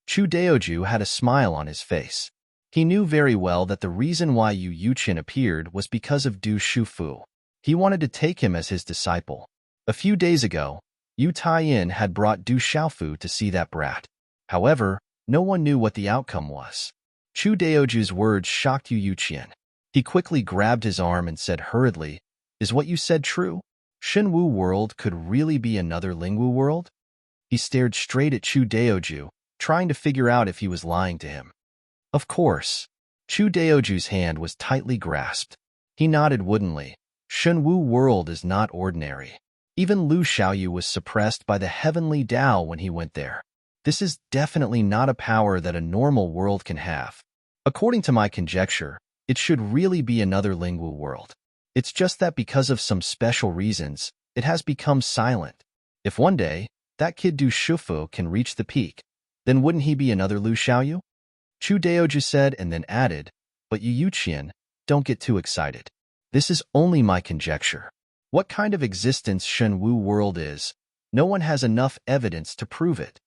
[SPEAKER 1] Chu Daoju had a smile on his face. He knew very well that the reason why Yu Yuqian appeared was because of Du Shufu. He wanted to take him as his disciple. A few days ago, Yu Taiyin had brought Du Xiaofu to see that brat. However, no one knew what the outcome was. Chu Daoju's words shocked Yu Yuqian. He quickly grabbed his arm and said hurriedly, Is what you said true? Shenwu world could really be another Lingwu world? He stared straight at Chu Daoju, trying to figure out if he was lying to him. Of course. Chu Daoju's hand was tightly grasped. He nodded woodenly. Shenwu world is not ordinary. Even Lu Xiaoyu was suppressed by the heavenly Tao when he went there. This is definitely not a power that a normal world can have. According to my conjecture, it should really be another Lingwu world. It's just that because of some special reasons, it has become silent. If one day, that kid Du Shufu can reach the peak, then wouldn't he be another Lu Xiaoyu? Chu Daoju said and then added, but Yu Qian, don't get too excited. This is only my conjecture. What kind of existence Shenwu world is, no one has enough evidence to prove it.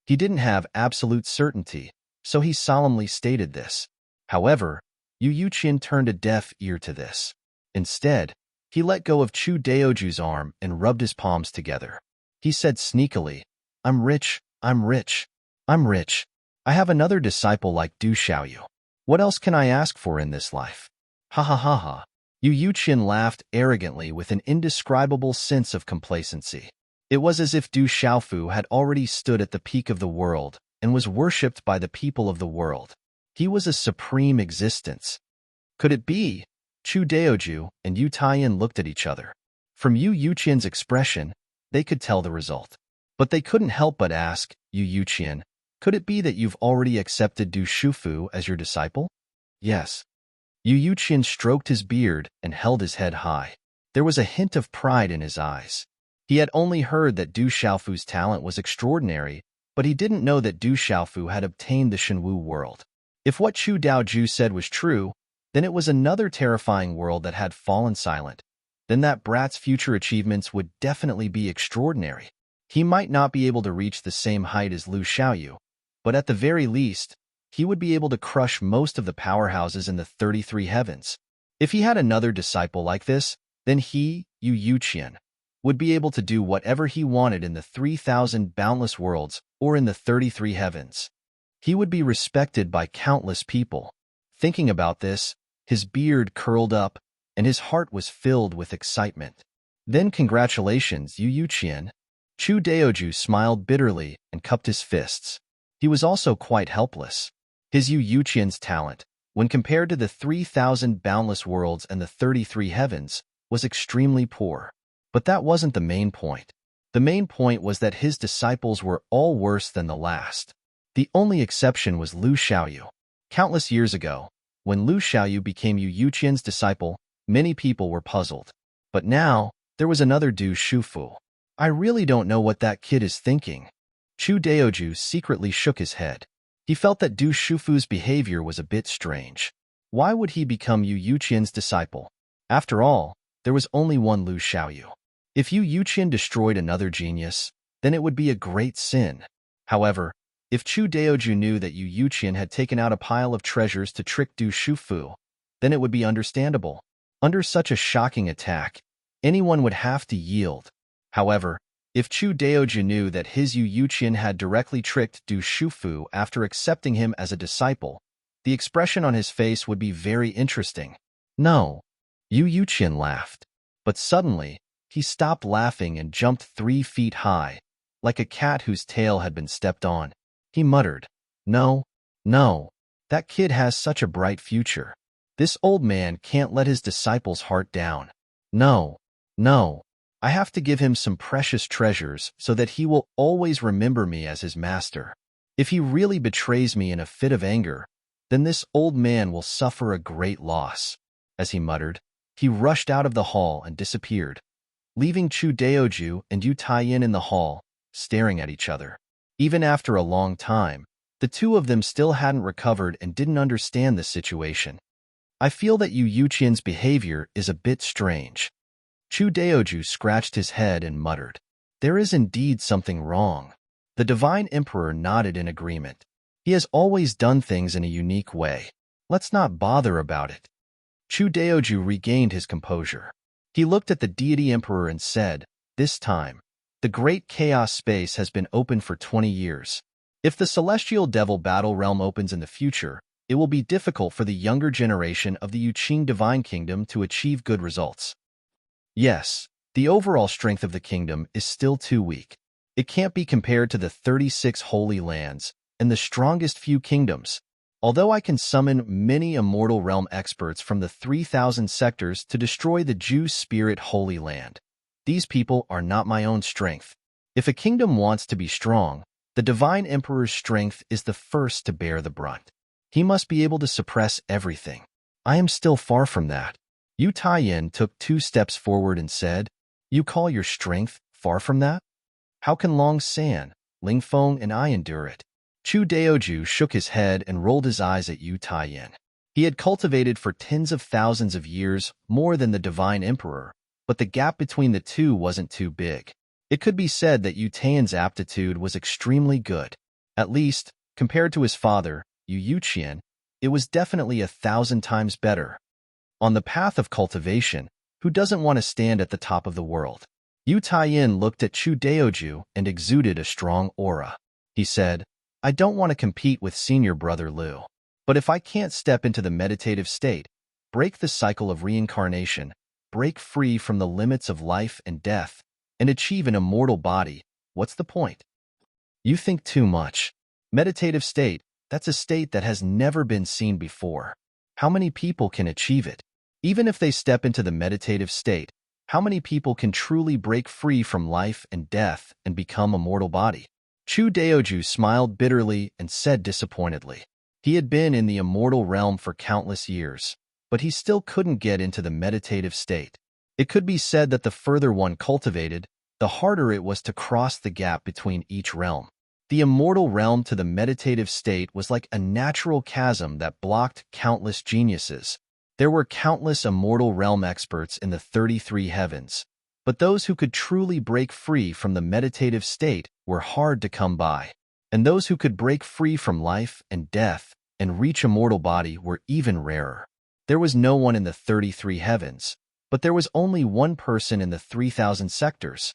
[SPEAKER 1] He didn't have absolute certainty, so he solemnly stated this. However, Yu Qian turned a deaf ear to this. Instead, he let go of Chu Daoju's arm and rubbed his palms together. He said sneakily, I'm rich, I'm rich, I'm rich. I have another disciple like Du Xiaoyu. What else can I ask for in this life? Ha ha ha ha. Yu Qian laughed arrogantly with an indescribable sense of complacency. It was as if Du Xiaofu had already stood at the peak of the world and was worshipped by the people of the world. He was a supreme existence. Could it be? Chu Daoju and Yu Taiyan looked at each other. From Yu Qian's expression, they could tell the result. But they couldn't help but ask, Yu Qian, could it be that you've already accepted Du Shufu as your disciple? Yes. Yu Qian stroked his beard and held his head high. There was a hint of pride in his eyes. He had only heard that Du Xiaofu's talent was extraordinary, but he didn't know that Du Xiaofu had obtained the Shenwu world. If what Chu Daoju said was true, then it was another terrifying world that had fallen silent. Then that brat's future achievements would definitely be extraordinary. He might not be able to reach the same height as Lu Xiaoyu, but at the very least, he would be able to crush most of the powerhouses in the 33 heavens. If he had another disciple like this, then he, Yu Qian, would be able to do whatever he wanted in the 3,000 boundless worlds or in the 33 heavens. He would be respected by countless people. Thinking about this, his beard curled up, and his heart was filled with excitement. Then congratulations, Yu Qian. Chu Daoju smiled bitterly and cupped his fists. He was also quite helpless. His Yu Qian's talent, when compared to the 3,000 boundless worlds and the 33 heavens, was extremely poor. But that wasn't the main point. The main point was that his disciples were all worse than the last. The only exception was Lu Xiaoyu. Countless years ago, when Lu Xiaoyu became Yu Qian's disciple, many people were puzzled. But now, there was another Du Shufu. I really don't know what that kid is thinking. Chu Daoju secretly shook his head. He felt that Du Shufu's behavior was a bit strange. Why would he become Yu Qian's disciple? After all, there was only one Lu Xiaoyu. If Yu Qian destroyed another genius, then it would be a great sin. However, if Chu Daoju knew that Yu Qian had taken out a pile of treasures to trick Du Shufu, then it would be understandable. Under such a shocking attack, anyone would have to yield. However, if Chu Daoju knew that his Yu Qian had directly tricked Du Shufu after accepting him as a disciple, the expression on his face would be very interesting. No. Yu Qian laughed. But suddenly, he stopped laughing and jumped 3 feet high, like a cat whose tail had been stepped on. He muttered, No, no, that kid has such a bright future. This old man can't let his disciple's heart down. No, no. I have to give him some precious treasures so that he will always remember me as his master. If he really betrays me in a fit of anger, then this old man will suffer a great loss. As he muttered, he rushed out of the hall and disappeared, leaving Chu Daoju and Yu Taiyan in the hall, staring at each other. Even after a long time, the two of them still hadn't recovered and didn't understand the situation. I feel that Yu Qian's behavior is a bit strange. Chu Daoju scratched his head and muttered, There is indeed something wrong. The Divine Emperor nodded in agreement. He has always done things in a unique way. Let's not bother about it. Chu Daoju regained his composure. He looked at the deity emperor and said, This time, the great chaos space has been open for 20 years. If the celestial devil battle realm opens in the future, it will be difficult for the younger generation of the Yuqing divine kingdom to achieve good results. Yes, the overall strength of the kingdom is still too weak. It can't be compared to the 36 holy lands and the strongest few kingdoms. Although I can summon many immortal realm experts from the 3,000 sectors to destroy the Jew spirit Holy Land, these people are not my own strength. If a kingdom wants to be strong, the divine emperor's strength is the first to bear the brunt. He must be able to suppress everything. I am still far from that. Yu Taiyin took 2 steps forward and said, "You call your strength far from that? How can Long San, Ling Feng, and I endure it?" Chu Daoju shook his head and rolled his eyes at Yu Taiyin. He had cultivated for tens of thousands of years more than the divine emperor, but the gap between the two wasn't too big. It could be said that Yu Taiyan's aptitude was extremely good. At least, compared to his father, Yu Yuqian, it was definitely 1,000 times better. On the path of cultivation, who doesn't want to stand at the top of the world? Yu Taiyin looked at Chu Daoju and exuded a strong aura. He said, "I don't want to compete with senior brother Liu. But if I can't step into the meditative state, break the cycle of reincarnation, break free from the limits of life and death, and achieve an immortal body, what's the point?" You think too much. Meditative state, that's a state that has never been seen before. How many people can achieve it? Even if they step into the meditative state, how many people can truly break free from life and death and become a mortal body? Chu Daoju smiled bitterly and said disappointedly. He had been in the immortal realm for countless years, but he still couldn't get into the meditative state. It could be said that the further one cultivated, the harder it was to cross the gap between each realm. The immortal realm to the meditative state was like a natural chasm that blocked countless geniuses. There were countless immortal realm experts in the 33 heavens, but those who could truly break free from the meditative state were hard to come by. And those who could break free from life and death and reach a mortal body were even rarer. There was no one in the 33 heavens, but there was only one person in the 3,000 sectors.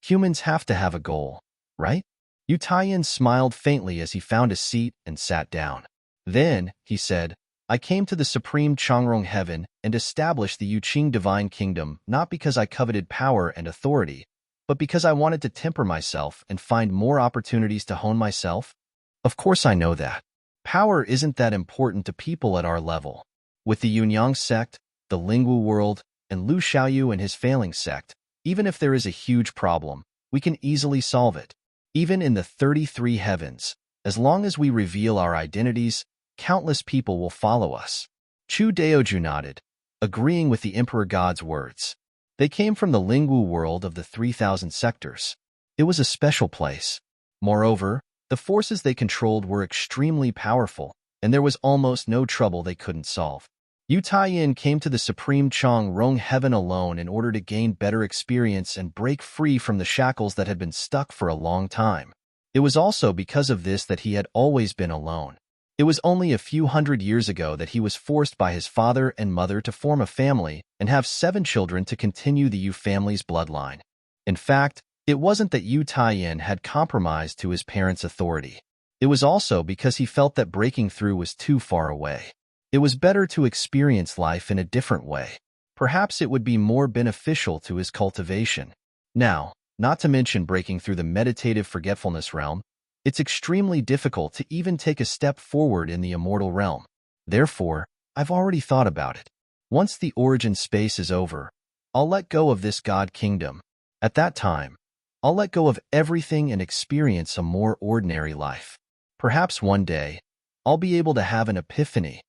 [SPEAKER 1] Humans have to have a goal, right? Yu Taiyin smiled faintly as he found a seat and sat down. Then, he said, "I came to the supreme Changrong heaven and established the Yuqing divine kingdom not because I coveted power and authority, but because I wanted to temper myself and find more opportunities to hone myself. Of course I know that. Power isn't that important to people at our level. With the Yunyang sect, the Lingwu world, and Lu Xiaoyu and his failing sect, even if there is a huge problem, we can easily solve it. Even in the 33 heavens, as long as we reveal our identities, countless people will follow us." Chu Daoju nodded, agreeing with the Emperor God's words. They came from the Lingwu world of the 3,000 sectors. It was a special place. Moreover, the forces they controlled were extremely powerful, and there was almost no trouble they couldn't solve. Yu Taiyin came to the supreme Changrong heaven alone in order to gain better experience and break free from the shackles that had been stuck for a long time. It was also because of this that he had always been alone. It was only a few hundred years ago that he was forced by his father and mother to form a family and have 7 children to continue the Yu family's bloodline. In fact, it wasn't that Yu Taiyin had compromised to his parents' authority. It was also because he felt that breaking through was too far away. It was better to experience life in a different way. Perhaps it would be more beneficial to his cultivation. Now, not to mention breaking through the meditative forgetfulness realm, it's extremely difficult to even take a step forward in the immortal realm. Therefore, I've already thought about it. Once the origin space is over, I'll let go of this God kingdom. At that time, I'll let go of everything and experience a more ordinary life. Perhaps one day, I'll be able to have an epiphany.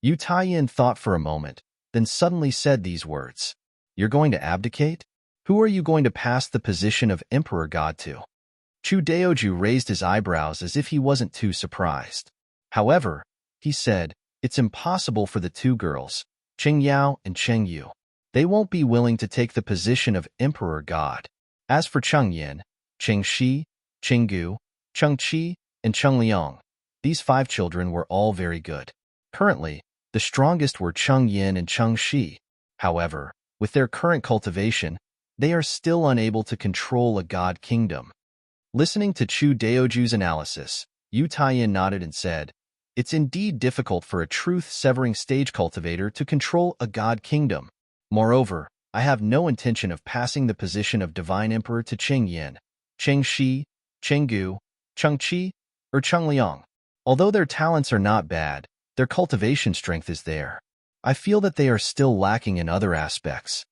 [SPEAKER 1] Yu Taiyin thought for a moment, then suddenly said these words. "You're going to abdicate? Who are you going to pass the position of Emperor God to?" Chu Daoju raised his eyebrows as if he wasn't too surprised. However, he said, "It's impossible for the 2 girls, Cheng Yao and Cheng Yu. They won't be willing to take the position of Emperor God. As for Cheng Yin, Cheng Shi, Cheng Gu, Cheng Qi, and Cheng Liang, these 5 children were all very good. Currently, the strongest were Cheng Yin and Cheng Shi. However, with their current cultivation, they are still unable to control a god kingdom." Listening to Chu Daoju's analysis, Yu Taiyin nodded and said, "It's indeed difficult for a truth-severing stage cultivator to control a god kingdom. Moreover, I have no intention of passing the position of Divine Emperor to Cheng Yin, Cheng Shi, Cheng Gu, Cheng Qi, or Cheng Liang. Although their talents are not bad, their cultivation strength is there. I feel that they are still lacking in other aspects.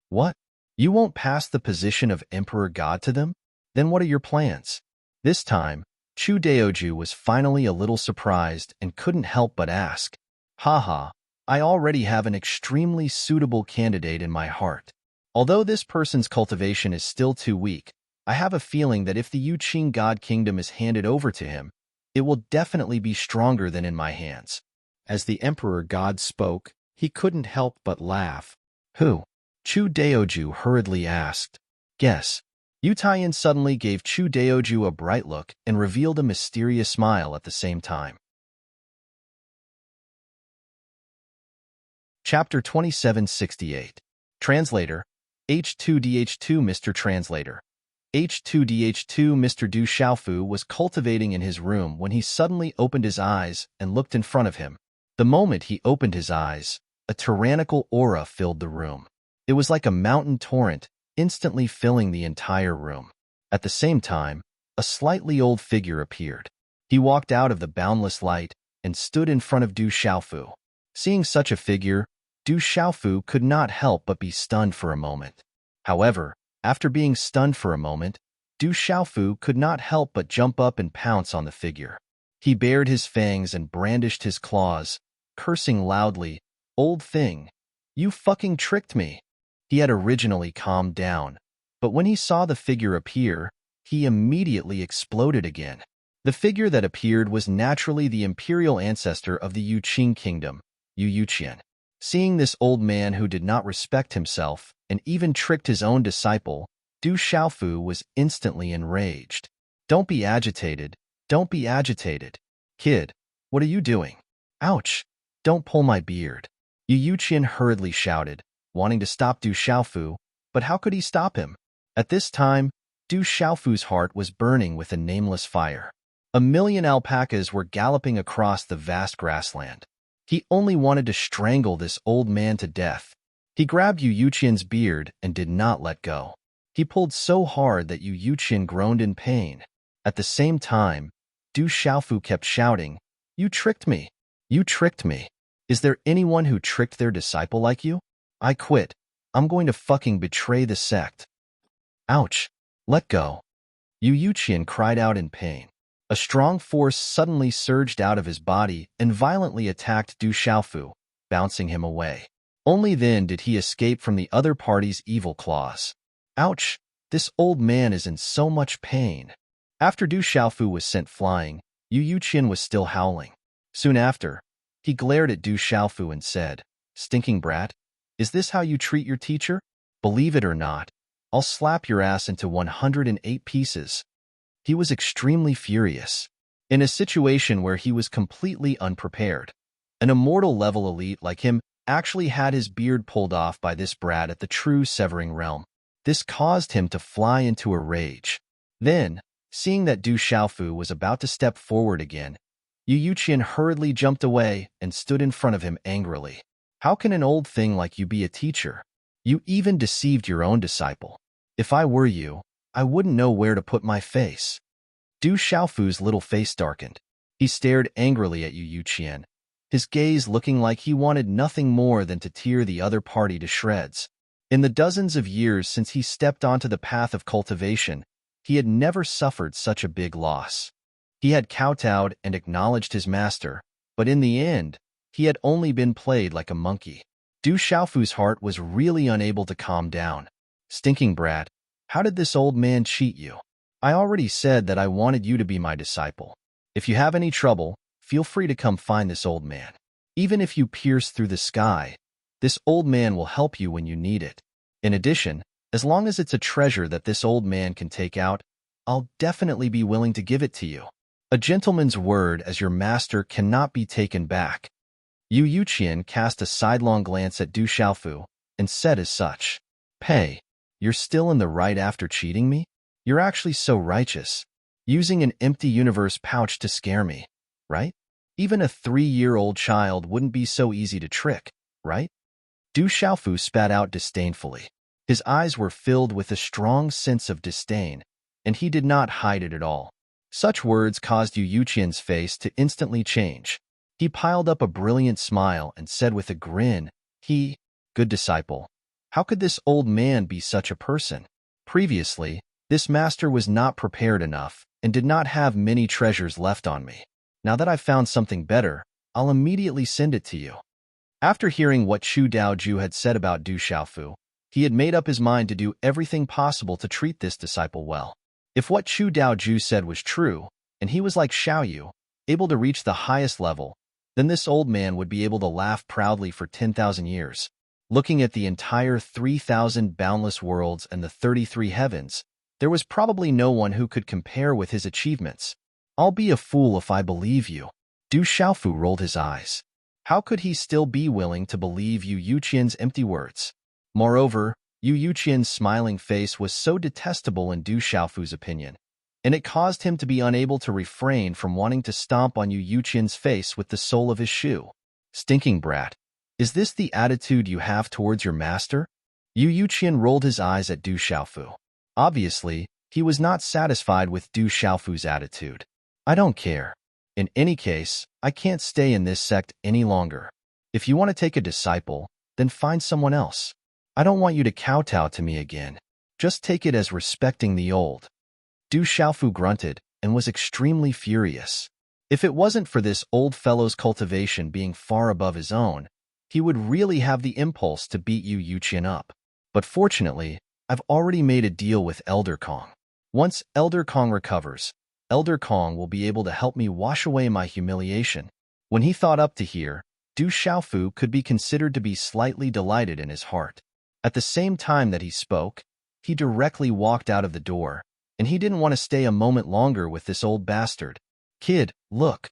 [SPEAKER 1] What? You won't pass the position of Emperor God to them? Then what are your plans? This time, Chu Daoju was finally a little surprised and couldn't help but ask. Haha, I already have an extremely suitable candidate in my heart. Although this person's cultivation is still too weak, I have a feeling that if the Yuqing God Kingdom is handed over to him, it will definitely be stronger than in my hands. As the Emperor God spoke, he couldn't help but laugh. Who? Chu Daoju hurriedly asked. Guess. Yu Taiyan suddenly gave Chu Daoju a bright look and revealed a mysterious smile at the same time. Chapter 2768. Translator. H2DH2 Mr. Translator. H2DH2 Mr. Du Xiaofu was cultivating in his room when he suddenly opened his eyes and looked in front of him. The moment he opened his eyes, a tyrannical aura filled the room. It was like a mountain torrent, instantly filling the entire room. At the same time, a slightly old figure appeared. He walked out of the boundless light and stood in front of Du Xiaofu. Seeing such a figure, Du Xiaofu could not help but be stunned for a moment. However, after being stunned for a moment, Du Xiaofu could not help but jump up and pounce on the figure. He bared his fangs and brandished his claws, cursing loudly, "Old thing, you fucking tricked me." He had originally calmed down, but when he saw the figure appear, he immediately exploded again. The figure that appeared was naturally the imperial ancestor of the Yuqing kingdom, Yu Yuqian. Seeing this old man who did not respect himself and even tricked his own disciple, Du Xiaofu was instantly enraged. Don't be agitated. Don't be agitated. Kid, what are you doing? Ouch! Don't pull my beard. Yu Yuqian hurriedly shouted, wanting to stop Du Xiaofu, but how could he stop him? At this time, Du Xiaofu's heart was burning with a nameless fire. 1,000,000 alpacas were galloping across the vast grassland. He only wanted to strangle this old man to death. He grabbed Yu Yuqian's beard and did not let go. He pulled so hard that Yu Yuqian groaned in pain. At the same time, Du Xiaofu kept shouting, "You tricked me! You tricked me! Is there anyone who tricked their disciple like you? I quit. I'm going to fucking betray the sect." Ouch! Let go. Yu Yuqian cried out in pain. A strong force suddenly surged out of his body and violently attacked Du Xiaofu, bouncing him away. Only then did he escape from the other party's evil claws. Ouch! This old man is in so much pain. After Du Xiaofu was sent flying, Yu Yuqian was still howling. Soon after, he glared at Du Xiaofu and said, "Stinking brat, is this how you treat your teacher? Believe it or not, I'll slap your ass into 108 pieces." He was extremely furious. In a situation where he was completely unprepared, an immortal level elite like him actually had his beard pulled off by this brat at the true severing realm. This caused him to fly into a rage. Then, seeing that Du Xiaofu was about to step forward again, Yu Yuqian hurriedly jumped away and stood in front of him angrily. "How can an old thing like you be a teacher? You even deceived your own disciple. If I were you, I wouldn't know where to put my face." Du Xiaofu's little face darkened. He stared angrily at Yu Yuqian, his gaze looking like he wanted nothing more than to tear the other party to shreds. In the dozens of years since he stepped onto the path of cultivation, he had never suffered such a big loss. He had kowtowed and acknowledged his master, but in the end, he had only been played like a monkey. Du Xiaofu's heart was really unable to calm down. "Stinking brat, how did this old man cheat you? I already said that I wanted you to be my disciple. If you have any trouble, feel free to come find this old man. Even if you pierce through the sky, this old man will help you when you need it. In addition, as long as it's a treasure that this old man can take out, I'll definitely be willing to give it to you. A gentleman's word as your master cannot be taken back." Yu Yuqian cast a sidelong glance at Du Xiaofu and said as such, "Pei, you're still in the right after cheating me? You're actually so righteous, using an empty universe pouch to scare me, right? Even a 3-year-old child wouldn't be so easy to trick, right?" Du Xiaofu spat out disdainfully. His eyes were filled with a strong sense of disdain, and he did not hide it at all. Such words caused Yu Yuqian's face to instantly change. He piled up a brilliant smile and said with a grin, Good disciple. How could this old man be such a person? Previously, this master was not prepared enough and did not have many treasures left on me. Now that I've found something better, I'll immediately send it to you. After hearing what Chu Daoju had said about Du Xiaofu, he had made up his mind to do everything possible to treat this disciple well. If what Chu Daoju said was true, and he was like Xiaoyu, able to reach the highest level, then this old man would be able to laugh proudly for 10,000 years. Looking at the entire 3,000 boundless worlds and the 33 heavens, there was probably no one who could compare with his achievements. I'll be a fool if I believe you. Du Xiaofu rolled his eyes. How could he still be willing to believe Yu Yuqian's empty words? Moreover, Yu Yuqian's smiling face was so detestable in Du Xiaofu's opinion, and it caused him to be unable to refrain from wanting to stomp on Yu Yuqian's face with the sole of his shoe. Stinking brat. Is this the attitude you have towards your master? Yu Yuqian rolled his eyes at Du Xiaofu. Obviously, he was not satisfied with Du Xiaofu's attitude. I don't care. In any case, I can't stay in this sect any longer. If you want to take a disciple, then find someone else. I don't want you to kowtow to me again. Just take it as respecting the old. Du Xiaofu grunted and was extremely furious. If it wasn't for this old fellow's cultivation being far above his own, he would really have the impulse to beat Yu Yuqian up. But fortunately, I've already made a deal with Elder Kong. Once Elder Kong recovers, Elder Kong will be able to help me wash away my humiliation. When he thought up to here, Du Xiaofu could be considered to be slightly delighted in his heart. At the same time that he spoke, he directly walked out of the door, and he didn't want to stay a moment longer with this old bastard. Kid, look.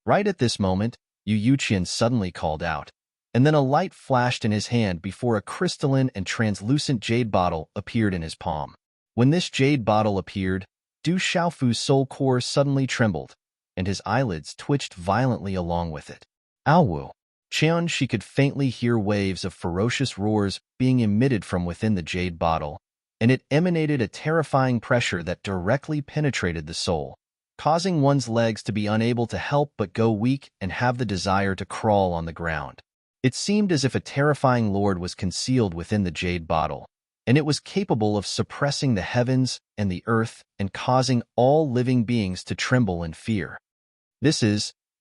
[SPEAKER 1] Right at this moment, Yu Yuqian suddenly called out, and then a light flashed in his hand before a crystalline and translucent jade bottle appeared in his palm. When this jade bottle appeared, Du Xiaofu's soul core suddenly trembled, and his eyelids twitched violently along with it. Aowu! Cheon, she could faintly hear waves of ferocious roars being emitted from within the jade bottle, and it emanated a terrifying pressure that directly penetrated the soul, causing one's legs to be unable to help but go weak and have the desire to crawl on the ground. It seemed as if a terrifying lord was concealed within the jade bottle, and it was capable of suppressing the heavens and the earth and causing all living beings to tremble in fear.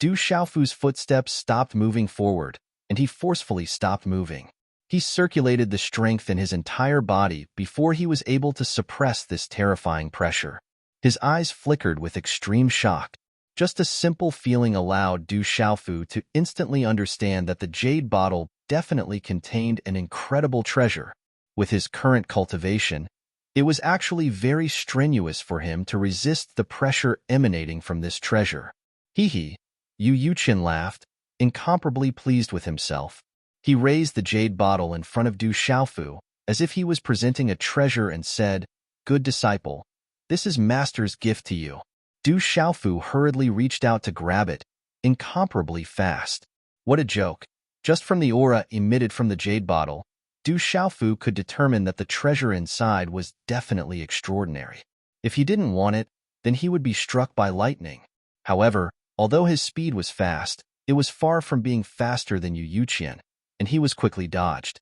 [SPEAKER 1] Du Xiaofu's footsteps stopped moving forward, and he forcefully stopped moving. He circulated the strength in his entire body before he was able to suppress this terrifying pressure. His eyes flickered with extreme shock. Just a simple feeling allowed Du Xiaofu to instantly understand that the jade bottle definitely contained an incredible treasure. With his current cultivation, it was actually very strenuous for him to resist the pressure emanating from this treasure. Hee. Yu Yuqian laughed, incomparably pleased with himself. He raised the jade bottle in front of Du Xiaofu, as if he was presenting a treasure and said, Good disciple, this is Master's gift to you. Du Xiaofu hurriedly reached out to grab it, incomparably fast. What a joke. Just from the aura emitted from the jade bottle, Du Xiaofu could determine that the treasure inside was definitely extraordinary. If he didn't want it, then he would be struck by lightning. However, although his speed was fast, it was far from being faster than Yu Yuqian, and he was quickly dodged.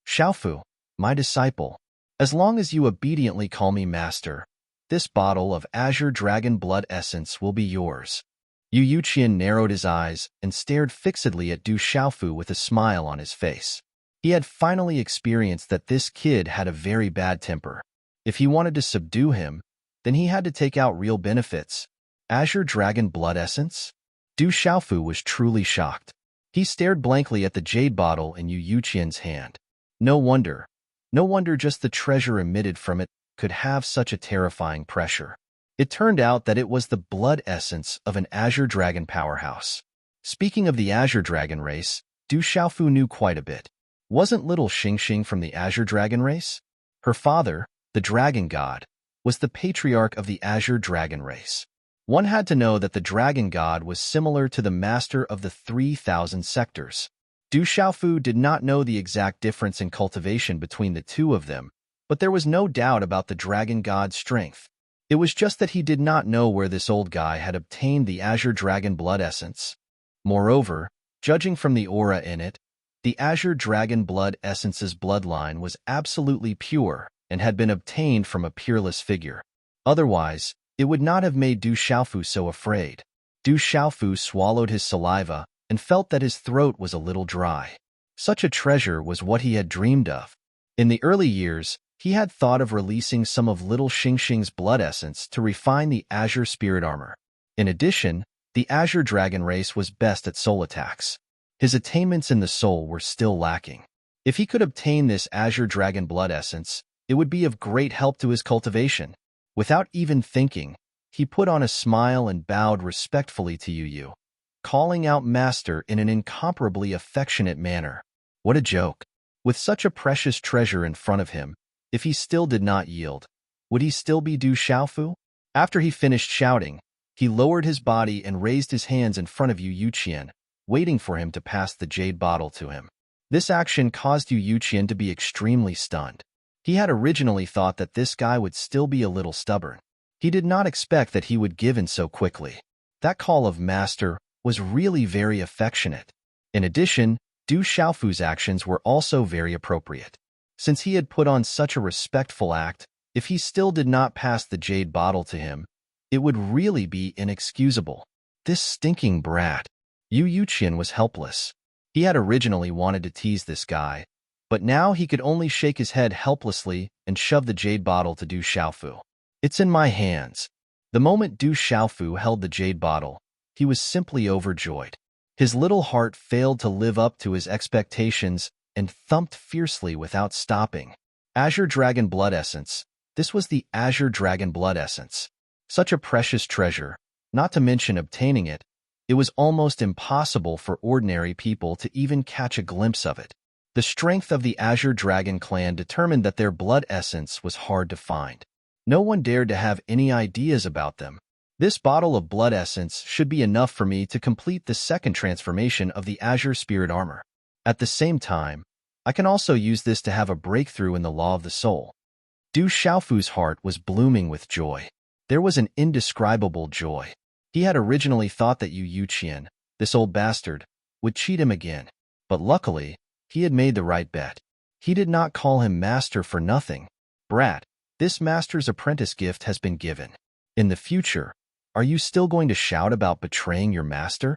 [SPEAKER 1] Xiaofu, my disciple, as long as you obediently call me master, this bottle of azure dragon blood essence will be yours. Yu Yuqian narrowed his eyes and stared fixedly at Du Xiaofu with a smile on his face. He had finally experienced that this kid had a very bad temper. If he wanted to subdue him, then he had to take out real benefits. Azure dragon blood essence? Du Xiaofu was truly shocked. He stared blankly at the jade bottle in Yu Yuqian's hand. No wonder just the treasure emitted from it could have such a terrifying pressure. It turned out that it was the blood essence of an azure dragon powerhouse. Speaking of the azure dragon race, Du Xiaofu knew quite a bit. Wasn't little Xingxing from the azure dragon race? Her father, the dragon god, was the patriarch of the azure dragon race. One had to know that the dragon god was similar to the master of the 3,000 sectors. Du Xiaofu did not know the exact difference in cultivation between the two of them, but there was no doubt about the dragon god's strength. It was just that he did not know where this old guy had obtained the Azure Dragon blood essence. Moreover, judging from the aura in it, the Azure Dragon blood essence's bloodline was absolutely pure and had been obtained from a peerless figure. Otherwise, it would not have made Du Xiaofu so afraid. Du Xiaofu swallowed his saliva and felt that his throat was a little dry. Such a treasure was what he had dreamed of. In the early years, he had thought of releasing some of little Xingxing's blood essence to refine the Azure Spirit Armor. In addition, the Azure Dragon race was best at soul attacks. His attainments in the soul were still lacking. If he could obtain this Azure Dragon blood essence, it would be of great help to his cultivation. Without even thinking, he put on a smile and bowed respectfully to Yu, calling out Master in an incomparably affectionate manner. What a joke! With such a precious treasure in front of him, if he still did not yield, would he still be Du Xiaofu? After he finished shouting, he lowered his body and raised his hands in front of Yu Yuqian, waiting for him to pass the jade bottle to him. This action caused Yu Yuqian to be extremely stunned. He had originally thought that this guy would still be a little stubborn. He did not expect that he would give in so quickly. That call of Master was really very affectionate. In addition, Du Xiaofu's actions were also very appropriate. Since he had put on such a respectful act, if he still did not pass the jade bottle to him, it would really be inexcusable. This stinking brat. Yu Yuqian was helpless. He had originally wanted to tease this guy, but now he could only shake his head helplessly and shove the jade bottle to Du Xiaofu. It's in my hands. The moment Du Xiaofu held the jade bottle, he was simply overjoyed. His little heart failed to live up to his expectations and thumped fiercely without stopping. Azure Dragon blood essence. This was the Azure Dragon blood essence. Such a precious treasure, not to mention obtaining it, it was almost impossible for ordinary people to even catch a glimpse of it. The strength of the Azure Dragon clan determined that their blood essence was hard to find. No one dared to have any ideas about them. This bottle of blood essence should be enough for me to complete the second transformation of the Azure Spirit Armor. At the same time, I can also use this to have a breakthrough in the law of the soul. Du Xiaofu's heart was blooming with joy. There was an indescribable joy. He had originally thought that Yu Yuqian, this old bastard, would cheat him again. But luckily, he had made the right bet. He did not call him master for nothing. Brat, this master's apprentice gift has been given. In the future, are you still going to shout about betraying your master?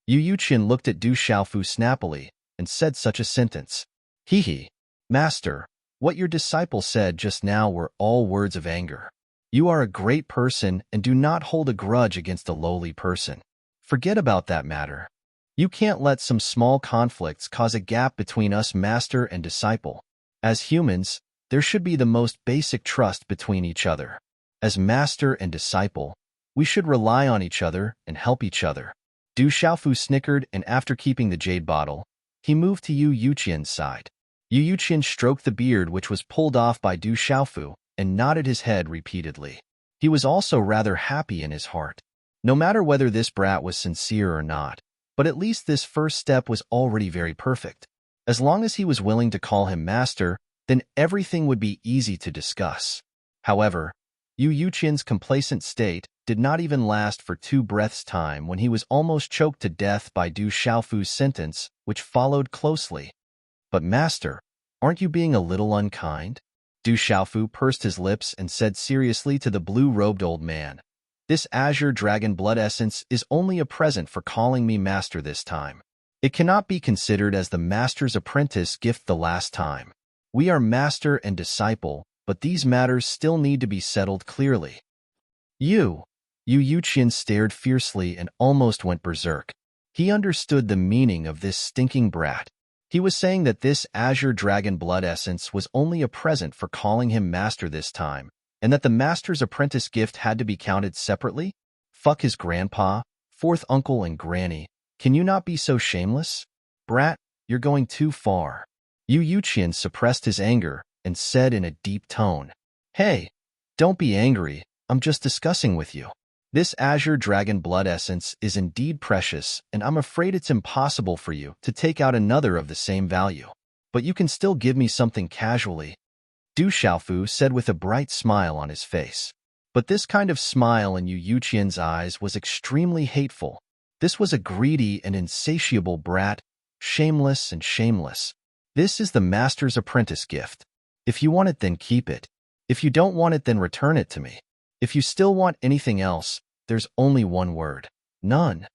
[SPEAKER 1] Yu Yuqian looked at Du Xiaofu snappily and said such a sentence. Hee. Master, what your disciple said just now were all words of anger. You are a great person and do not hold a grudge against a lowly person. Forget about that matter. You can't let some small conflicts cause a gap between us master and disciple. As humans, there should be the most basic trust between each other. As master and disciple, we should rely on each other and help each other. Du Xiaofu snickered, and after keeping the jade bottle, he moved to Yu Yuqian's side. Yu Yuqian stroked the beard which was pulled off by Du Xiaofu and nodded his head repeatedly. He was also rather happy in his heart. No matter whether this brat was sincere or not, but at least this first step was already very perfect. As long as he was willing to call him master, then everything would be easy to discuss. However, Yu Yuqian's complacent state did not even last for 2 breaths' time when he was almost choked to death by Du Xiaofu's sentence, which followed closely. But master, aren't you being a little unkind? Du Xiaofu pursed his lips and said seriously to the blue-robed old man, This Azure Dragon blood essence is only a present for calling me master this time. It cannot be considered as the master's apprentice gift the last time. We are master and disciple, but these matters still need to be settled clearly. Yu Yuqian stared fiercely and almost went berserk. He understood the meaning of this stinking brat. He was saying that this Azure Dragon blood essence was only a present for calling him master this time, and that the master's apprentice gift had to be counted separately? Fuck his grandpa, fourth uncle and granny. Can you not be so shameless? Brat, you're going too far. Yu Yuqian suppressed his anger and said in a deep tone, Hey, don't be angry, I'm just discussing with you. This Azure Dragon blood essence is indeed precious, and I'm afraid it's impossible for you to take out another of the same value. But you can still give me something casually. Du Xiaofu said with a bright smile on his face. But this kind of smile in Yu Qian's eyes was extremely hateful. This was a greedy and insatiable brat, shameless and shameless. This is the master's apprentice gift. If you want it, then keep it. If you don't want it, then return it to me. If you still want anything else, there's only one word. None.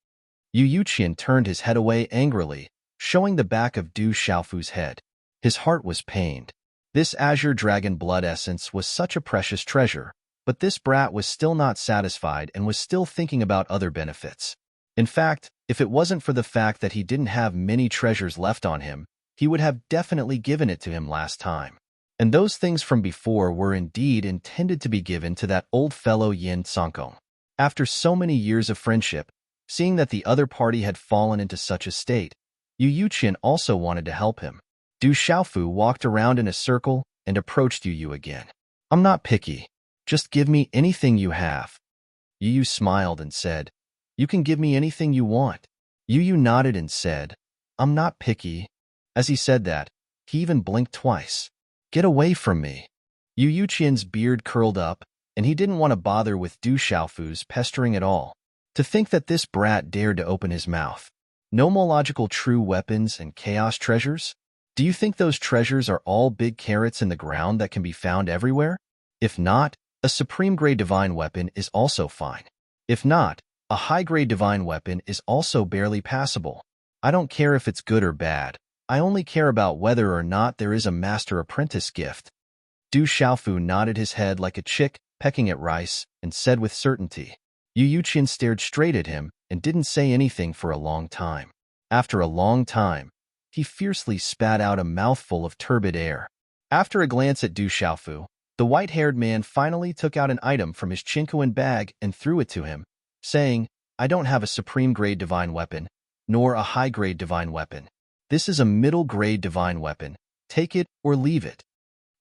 [SPEAKER 1] Yu Qian turned his head away angrily, showing the back of Du Xiaofu's head. His heart was pained. This azure dragon blood essence was such a precious treasure, but this brat was still not satisfied and was still thinking about other benefits. In fact, if it wasn't for the fact that he didn't have many treasures left on him, he would have definitely given it to him last time. And those things from before were indeed intended to be given to that old fellow Yin Songkong. After so many years of friendship, seeing that the other party had fallen into such a state, Yu Qian also wanted to help him. Du Xiaofu walked around in a circle and approached Yu again. I'm not picky. Just give me anything you have. Yu smiled and said, You can give me anything you want. Yu nodded and said, I'm not picky. As he said that, he even blinked twice. Get away from me. Yu Qian's beard curled up, and he didn't want to bother with Du Xiaofu's pestering at all. To think that this brat dared to open his mouth. Nomological true weapons and chaos treasures? Do you think those treasures are all big carrots in the ground that can be found everywhere? If not, a supreme-grade divine weapon is also fine. If not, a high-grade divine weapon is also barely passable. I don't care if it's good or bad. I only care about whether or not there is a master-apprentice gift. Du Xiaofu nodded his head like a chick pecking at rice and said with certainty. Yu Qian stared straight at him and didn't say anything for a long time. After a long time, he fiercely spat out a mouthful of turbid air. After a glance at Du Xiaofu, the white-haired man finally took out an item from his chinquin bag and threw it to him, saying, I don't have a supreme-grade divine weapon, nor a high-grade divine weapon. This is a middle-grade divine weapon. Take it or leave it.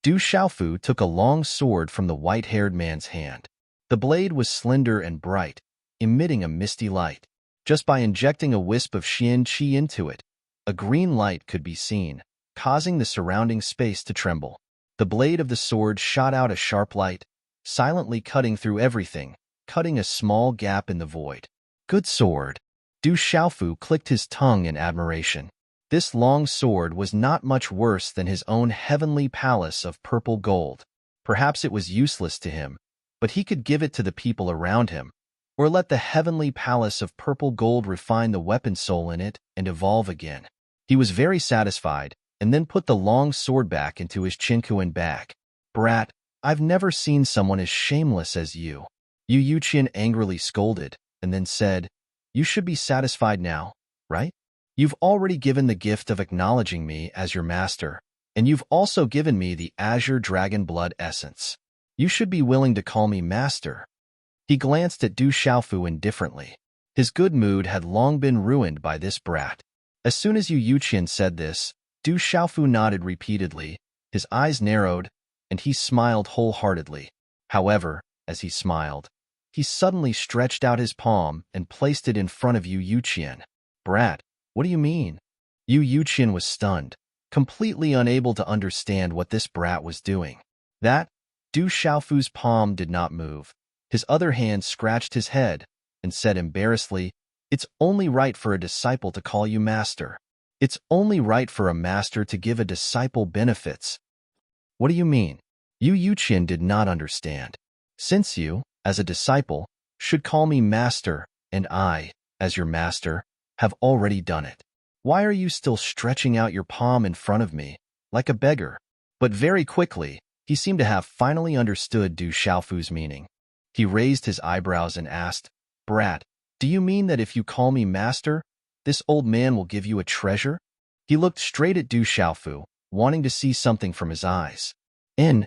[SPEAKER 1] Du Xiaofu took a long sword from the white-haired man's hand. The blade was slender and bright, emitting a misty light. Just by injecting a wisp of Xian Qi into it, a green light could be seen, causing the surrounding space to tremble. The blade of the sword shot out a sharp light, silently cutting through everything, cutting a small gap in the void. Good sword. Du Xiaofu clicked his tongue in admiration. This long sword was not much worse than his own heavenly palace of purple gold. Perhaps it was useless to him, but he could give it to the people around him, or let the heavenly palace of purple gold refine the weapon soul in it and evolve again. He was very satisfied, and then put the long sword back into his chinquin bag. Brat, I've never seen someone as shameless as you. Yu Qian angrily scolded, and then said, You should be satisfied now, right? You've already given the gift of acknowledging me as your master, and you've also given me the azure dragon blood essence. You should be willing to call me master. He glanced at Du Xiaofu indifferently. His good mood had long been ruined by this brat. As soon as Yu Qian said this, Du Xiaofu nodded repeatedly, his eyes narrowed, and he smiled wholeheartedly. However, as he smiled, he suddenly stretched out his palm and placed it in front of Yu Qian. Brat, what do you mean? Yu Qian was stunned, completely unable to understand what this brat was doing. Du Xiaofu's palm did not move. His other hand scratched his head and said embarrassedly, It's only right for a disciple to call you master. It's only right for a master to give a disciple benefits. What do you mean? Yu Qian did not understand. Since you, as a disciple, should call me master, and I, as your master, have already done it. Why are you still stretching out your palm in front of me, like a beggar? But very quickly, he seemed to have finally understood Du Xiaofu's meaning. He raised his eyebrows and asked, Brat, do you mean that if you call me master, this old man will give you a treasure? He looked straight at Du Xiaofu, wanting to see something from his eyes. In.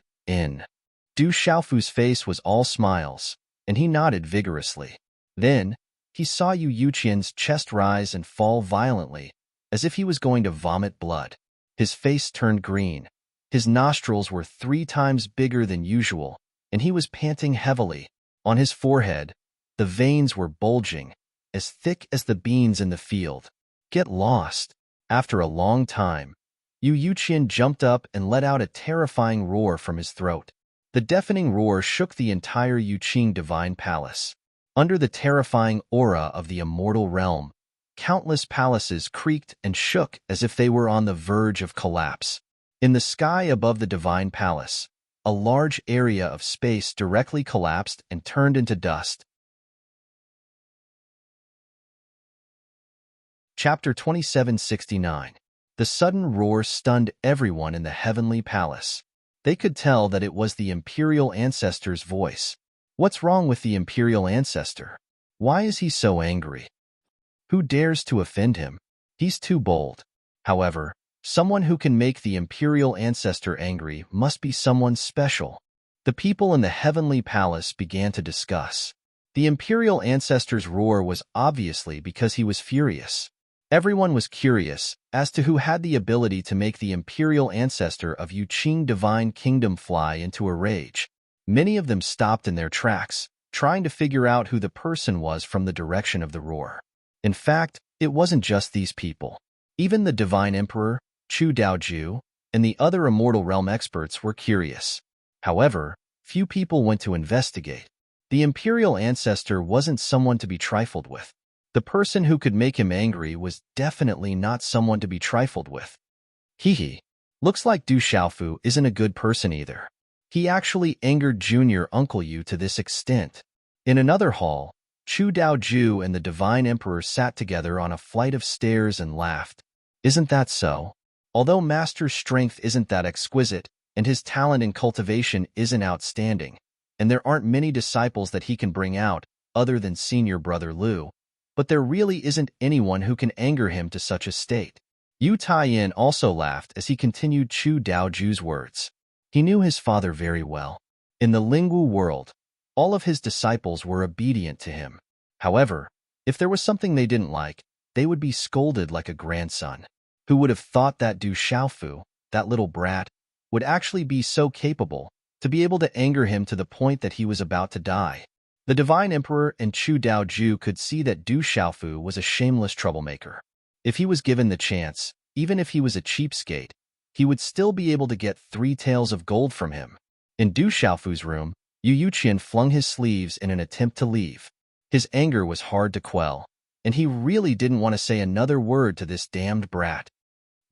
[SPEAKER 1] Du Xiaofu's face was all smiles, and he nodded vigorously. Then, he saw Yu Qian's chest rise and fall violently, as if he was going to vomit blood. His face turned green. His nostrils were 3 times bigger than usual, and he was panting heavily. On his forehead, the veins were bulging, as thick as the beans in the field. Get lost. After a long time, Yu Qian jumped up and let out a terrifying roar from his throat. The deafening roar shook the entire Yuqing divine palace. Under the terrifying aura of the immortal realm, countless palaces creaked and shook as if they were on the verge of collapse. In the sky above the divine palace, a large area of space directly collapsed and turned into dust. Chapter 2769. The sudden roar stunned everyone in the heavenly palace. They could tell that it was the imperial ancestor's voice. What's wrong with the imperial ancestor? Why is he so angry? Who dares to offend him? He's too bold. However, someone who can make the imperial ancestor angry must be someone special. The people in the heavenly palace began to discuss. The imperial ancestor's roar was obviously because he was furious. Everyone was curious as to who had the ability to make the imperial ancestor of Yuqing Divine Kingdom fly into a rage. Many of them stopped in their tracks, trying to figure out who the person was from the direction of the roar. In fact, it wasn't just these people. Even the Divine Emperor, Chu Daoju, and the other Immortal Realm experts were curious. However, few people went to investigate. The imperial ancestor wasn't someone to be trifled with. The person who could make him angry was definitely not someone to be trifled with. Hee. Looks like Du Xiaofu isn't a good person either. He actually angered Junior Uncle Yu to this extent. In another hall, Chu Daoju and the Divine Emperor sat together on a flight of stairs and laughed. Isn't that so? Although Master's strength isn't that exquisite, and his talent in cultivation isn't outstanding, and there aren't many disciples that he can bring out, other than senior brother Lu, but there really isn't anyone who can anger him to such a state. Yu Taiyin also laughed as he continued Chu Daoju's words. He knew his father very well. In the Lingwu world, all of his disciples were obedient to him. However, if there was something they didn't like, they would be scolded like a grandson. Who would have thought that Du Xiaofu, that little brat, would actually be so capable to be able to anger him to the point that he was about to die? The Divine Emperor and Chu Daoju could see that Du Xiaofu was a shameless troublemaker. If he was given the chance, even if he was a cheapskate, he would still be able to get 3 taels of gold from him. In Du Xiaofu's room, Yu Yuqian flung his sleeves in an attempt to leave. His anger was hard to quell, and he really didn't want to say another word to this damned brat.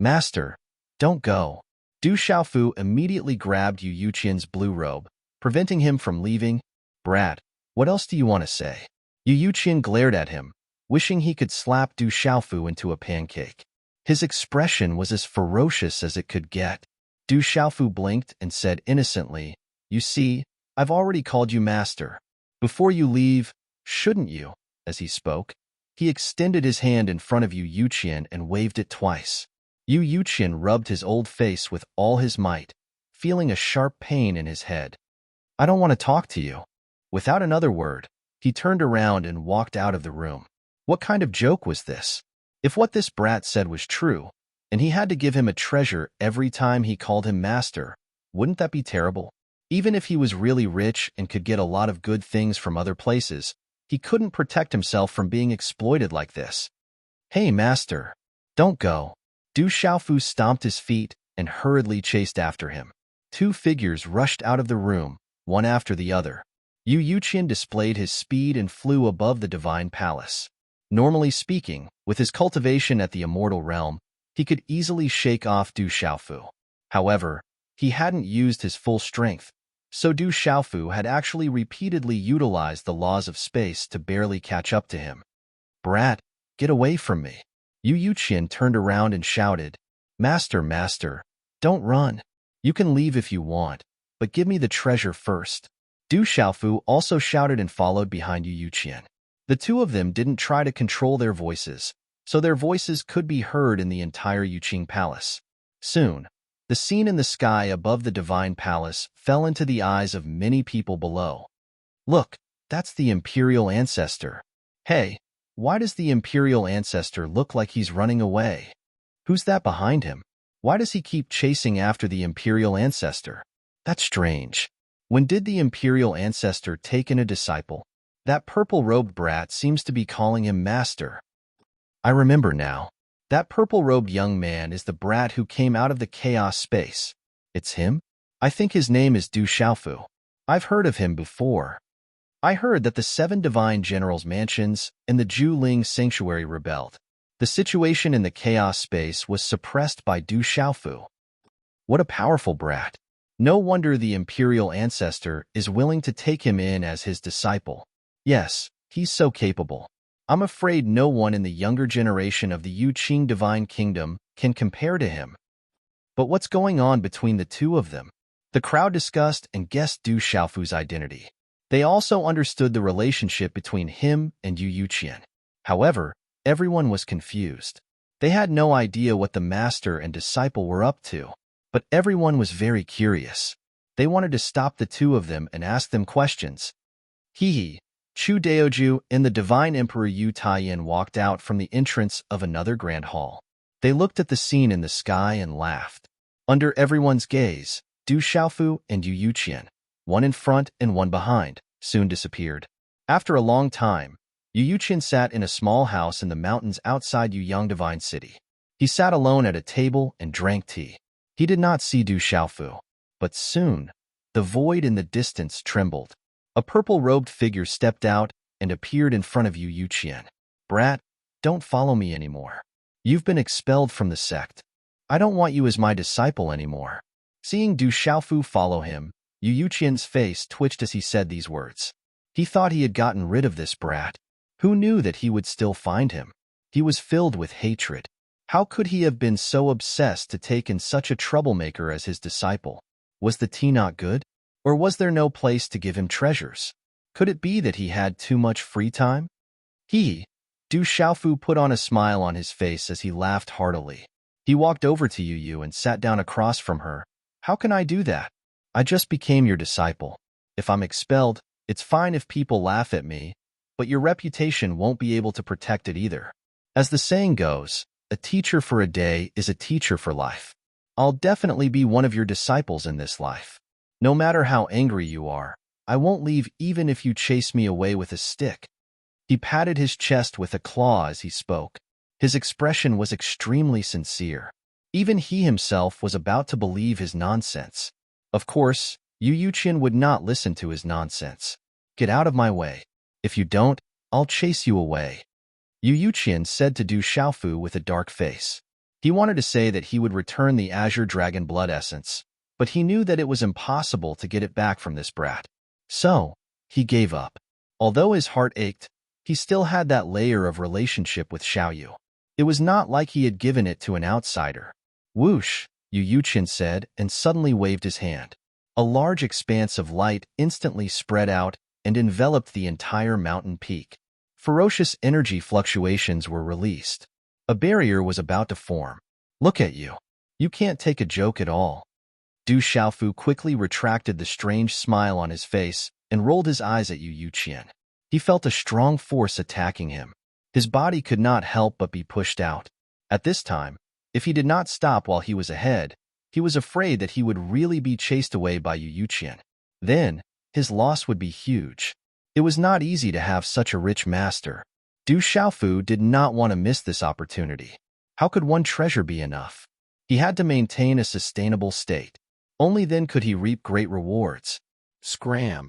[SPEAKER 1] Master, don't go. Du Xiaofu immediately grabbed Yu Yuqian's blue robe, preventing him from leaving. Brat, what else do you want to say? Yu Yuqian glared at him, wishing he could slap Du Xiaofu into a pancake. His expression was as ferocious as it could get. Du Xiaofu blinked and said innocently, You see, I've already called you master. Before you leave, shouldn't you? As he spoke, he extended his hand in front of Yu Yuqian and waved it twice. Yu Yuqian rubbed his old face with all his might, feeling a sharp pain in his head. I don't want to talk to you. Without another word, he turned around and walked out of the room. What kind of joke was this? If what this brat said was true, and he had to give him a treasure every time he called him master, wouldn't that be terrible? Even if he was really rich and could get a lot of good things from other places, he couldn't protect himself from being exploited like this. Hey, master, don't go. Du Xiaofu stomped his feet and hurriedly chased after him. 2 figures rushed out of the room, one after the other. Yu Yuqian displayed his speed and flew above the divine palace. Normally speaking, with his cultivation at the immortal realm, he could easily shake off Du Xiaofu. However, he hadn't used his full strength, so Du Xiaofu had actually repeatedly utilized the laws of space to barely catch up to him. Brat, get away from me. Yu Yuqian turned around and shouted, Master, master, don't run. You can leave if you want, but give me the treasure first. Du Xiaofu also shouted and followed behind Yu Yuqian. The 2 of them didn't try to control their voices, so their voices could be heard in the entire Yuqing Palace. Soon, the scene in the sky above the divine palace fell into the eyes of many people below. Look, that's the imperial ancestor. Hey, why does the imperial ancestor look like he's running away? Who's that behind him? Why does he keep chasing after the imperial ancestor? That's strange. When did the imperial ancestor take in a disciple? That purple-robed brat seems to be calling him master. I remember now. That purple-robed young man is the brat who came out of the chaos space. It's him? I think his name is Du Xiaofu. I've heard of him before. I heard that the 7 divine generals' mansions and the Ling sanctuary rebelled. The situation in the chaos space was suppressed by Du Xiaofu. What a powerful brat. No wonder the imperial ancestor is willing to take him in as his disciple. Yes, he's so capable. I'm afraid no one in the younger generation of the Yuqing divine kingdom can compare to him. But what's going on between the two of them? The crowd discussed and guessed Du Xiaofu's identity. They also understood the relationship between him and Yu Yuqian. However, everyone was confused. They had no idea what the master and disciple were up to. But everyone was very curious. They wanted to stop the two of them and ask them questions. He, Chu Daoju, and the divine emperor Yu Taiyan walked out from the entrance of another grand hall. They looked at the scene in the sky and laughed. Under everyone's gaze, Du Xiaofu and Yu Yuqian, one in front and one behind, soon disappeared. After a long time, Yu Yuqian sat in a small house in the mountains outside Yuyang Divine City. He sat alone at a table and drank tea. He did not see Du Xiaofu, but soon, the void in the distance trembled. A purple-robed figure stepped out and appeared in front of Yu Yuqian. Brat, don't follow me anymore. You've been expelled from the sect. I don't want you as my disciple anymore. Seeing Du Xiaofu follow him, Yu Yuqian's face twitched as he said these words. He thought he had gotten rid of this brat. Who knew that he would still find him? He was filled with hatred. How could he have been so obsessed to take in such a troublemaker as his disciple? Was the tea not good? Or was there no place to give him treasures? Could it be that he had too much free time? Du Xiaofu put on a smile on his face as he laughed heartily. He walked over to Yu and sat down across from her. How can I do that? I just became your disciple. If I'm expelled, it's fine if people laugh at me, but your reputation won't be able to protect it either. As the saying goes, a teacher for a day is a teacher for life. I'll definitely be one of your disciples in this life. No matter how angry you are, I won't leave even if you chase me away with a stick. He patted his chest with a claw as he spoke. His expression was extremely sincere. Even he himself was about to believe his nonsense. Of course, Yu Yuqian would not listen to his nonsense. Get out of my way. If you don't, I'll chase you away. Yu Yuqian said to Du Xiaofu with a dark face. He wanted to say that he would return the Azure Dragon Blood Essence, but he knew that it was impossible to get it back from this brat. So, he gave up. Although his heart ached, he still had that layer of relationship with Xiaoyu. It was not like he had given it to an outsider. Whoosh, Yu Yuqian said, and suddenly waved his hand. A large expanse of light instantly spread out and enveloped the entire mountain peak. Ferocious energy fluctuations were released. A barrier was about to form. Look at you. You can't take a joke at all. Du Xiaofu quickly retracted the strange smile on his face and rolled his eyes at Yu Yuqian. He felt a strong force attacking him. His body could not help but be pushed out. At this time, if he did not stop while he was ahead, he was afraid that he would really be chased away by Yu Yuqian. Then, his loss would be huge. It was not easy to have such a rich master. Du Xiaofu did not want to miss this opportunity. How could one treasure be enough? He had to maintain a sustainable state. Only then could he reap great rewards. Scram.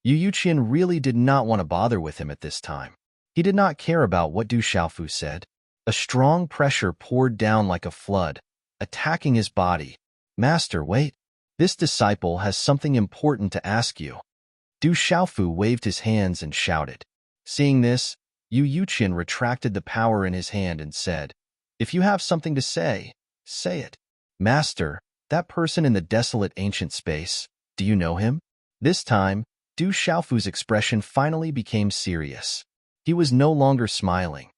[SPEAKER 1] Yu Yuqian really did not want to bother with him at this time. He did not care about what Du Xiaofu said. A strong pressure poured down like a flood, attacking his body. Master, wait. This disciple has something important to ask you. Du Xiaofu waved his hands and shouted. Seeing this, Yu Yuqian retracted the power in his hand and said, If you have something to say, say it. Master, that person in the desolate ancient space, do you know him? This time, Du Xiaofu's expression finally became serious. He was no longer smiling.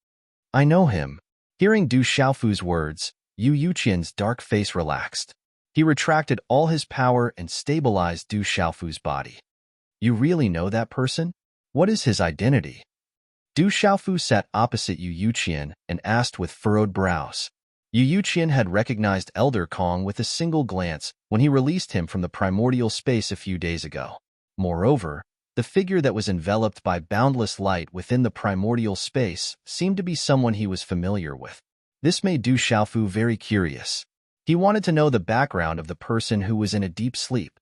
[SPEAKER 1] I know him. Hearing Du Xiaofu's words, Yu Yuqian's dark face relaxed. He retracted all his power and stabilized Du Xiaofu's body. You really know that person? What is his identity? Du Xiaofu sat opposite Yu Yuqian and asked with furrowed brows. Yu Yuqian had recognized Elder Kong with a single glance when he released him from the primordial space a few days ago. Moreover, the figure that was enveloped by boundless light within the primordial space seemed to be someone he was familiar with. This made Du Xiaofu very curious. He wanted to know the background of the person who was in a deep sleep.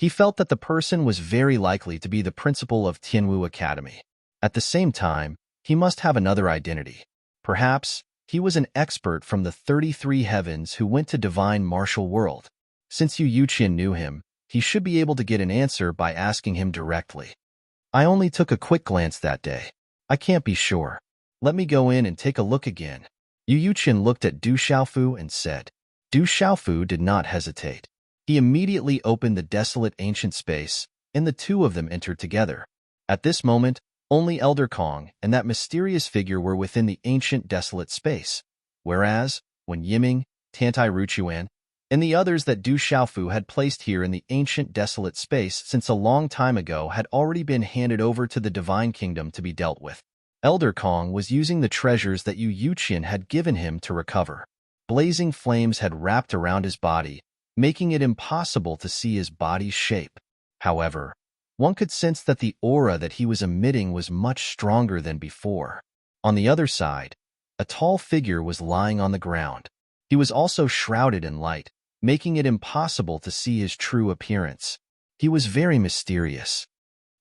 [SPEAKER 1] He felt that the person was very likely to be the principal of Tianwu Academy. At the same time, he must have another identity. Perhaps he was an expert from the 33 heavens who went to divine martial world. Since Yu Yuqian knew him, he should be able to get an answer by asking him directly. I only took a quick glance that day. I can't be sure. Let me go in and take a look again. Yu Yuqian looked at Du Xiaofu and said. Du Xiaofu did not hesitate. He immediately opened the desolate ancient space, and the two of them entered together. At this moment, only Elder Kong and that mysterious figure were within the ancient desolate space, whereas, when Yiming, Tantai Ruchuan, and the others that Du Xiaofu had placed here in the ancient desolate space since a long time ago had already been handed over to the Divine Kingdom to be dealt with. Elder Kong was using the treasures that Yu Yuqian had given him to recover. Blazing flames had wrapped around his body, making it impossible to see his body's shape. However, one could sense that the aura that he was emitting was much stronger than before. On the other side, a tall figure was lying on the ground. He was also shrouded in light, making it impossible to see his true appearance. He was very mysterious.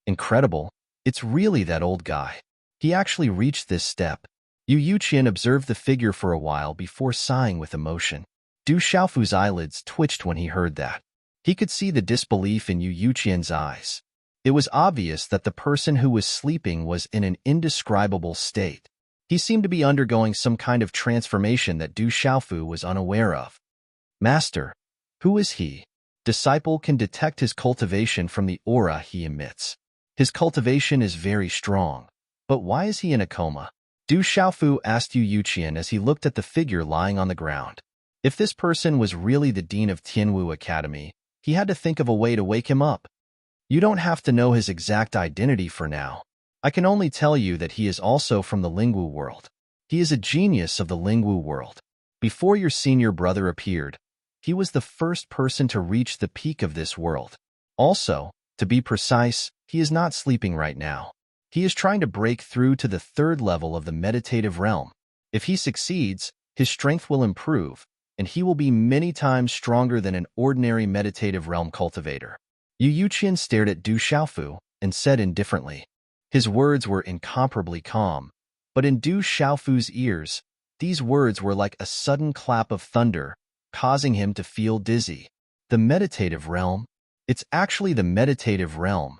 [SPEAKER 1] Incredible, it's really that old guy. He actually reached this step. Yu Yuqian observed the figure for a while before sighing with emotion. Du Xiaofu's eyelids twitched when he heard that. He could see the disbelief in Yu Yuqian's eyes. It was obvious that the person who was sleeping was in an indescribable state. He seemed to be undergoing some kind of transformation that Du Xiaofu was unaware of. Master, who is he? Disciple can detect his cultivation from the aura he emits. His cultivation is very strong. But why is he in a coma? Du Xiaofu asked Yu Yuqian as he looked at the figure lying on the ground. If this person was really the dean of Tianwu Academy, he had to think of a way to wake him up. You don't have to know his exact identity for now. I can only tell you that he is also from the Lingwu world. He is a genius of the Lingwu world. Before your senior brother appeared, he was the first person to reach the peak of this world. Also, to be precise, he is not sleeping right now. He is trying to break through to the third level of the meditative realm. If he succeeds, his strength will improve, and he will be many times stronger than an ordinary meditative realm cultivator. Yu Yuqian stared at Du Xiaofu and said indifferently. His words were incomparably calm, but in Du Xiaofu's ears, these words were like a sudden clap of thunder, causing him to feel dizzy. The meditative realm? It's actually the meditative realm.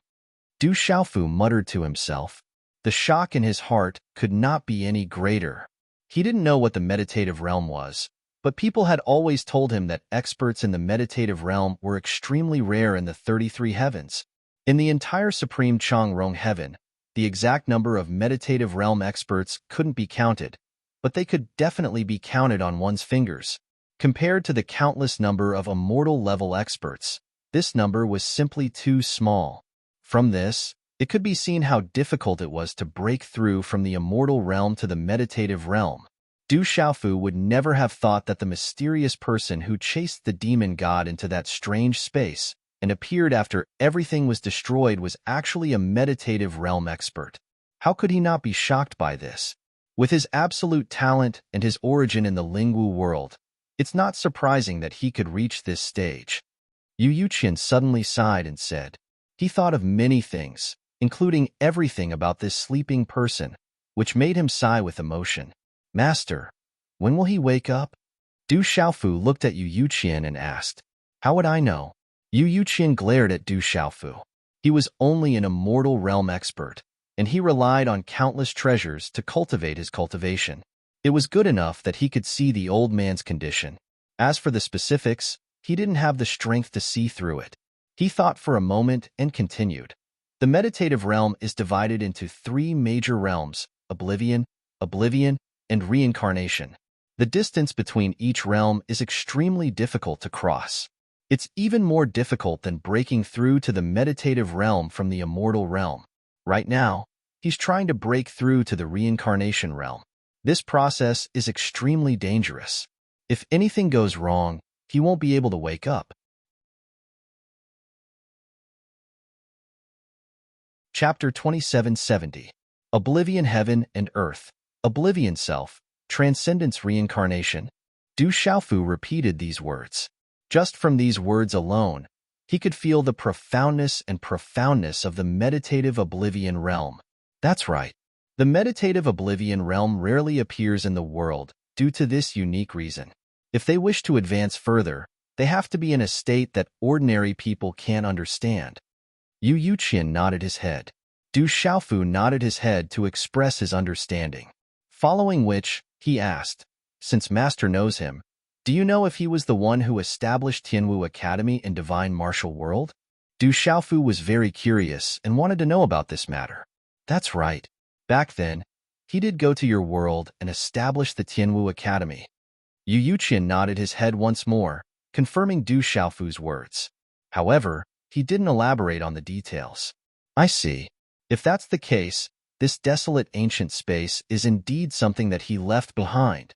[SPEAKER 1] Du Xiaofu muttered to himself. The shock in his heart could not be any greater. He didn't know what the meditative realm was, but people had always told him that experts in the meditative realm were extremely rare in the 33 heavens. In the entire Supreme Changrong heaven, the exact number of meditative realm experts couldn't be counted, but they could definitely be counted on one's fingers. Compared to the countless number of immortal-level experts, this number was simply too small. From this, it could be seen how difficult it was to break through from the immortal realm to the meditative realm. Du Xiaofu would never have thought that the mysterious person who chased the demon god into that strange space and appeared after everything was destroyed was actually a meditative realm expert. How could he not be shocked by this? With his absolute talent and his origin in the Lingwu world, it's not surprising that he could reach this stage. Yu Yuqian suddenly sighed and said. He thought of many things, including everything about this sleeping person, which made him sigh with emotion. Master, when will he wake up? Du Xiaofu looked at Yu Yuqian and asked. How would I know? Yu Yuqian glared at Du Xiaofu. He was only an immortal realm expert, and he relied on countless treasures to cultivate his cultivation. It was good enough that he could see the old man's condition. As for the specifics, he didn't have the strength to see through it. He thought for a moment and continued. The meditative realm is divided into 3 major realms, oblivion, and reincarnation. The distance between each realm is extremely difficult to cross. It's even more difficult than breaking through to the meditative realm from the immortal realm. Right now, he's trying to break through to the reincarnation realm. This process is extremely dangerous. If anything goes wrong, he won't be able to wake up. Chapter 2770. Oblivion Heaven and Earth. Oblivion Self. Transcendence Reincarnation. Du Xiaofu repeated these words. Just from these words alone, He could feel the profoundness of the meditative oblivion realm. That's right. The meditative oblivion realm rarely appears in the world due to this unique reason. If they wish to advance further, they have to be in a state that ordinary people can't understand. Yu Yuqian nodded his head. Du Xiaofu nodded his head to express his understanding. Following which, he asked, since Master knows him, do you know if he was the one who established Tianwu Academy in Divine Martial World? Du Xiaofu was very curious and wanted to know about this matter. That's right. Back then, he did go to your world and establish the Tianwu Academy. Yu Yuqian nodded his head once more, confirming Du Xiaofu's words. However, he didn't elaborate on the details. I see. If that's the case, this desolate ancient space is indeed something that he left behind,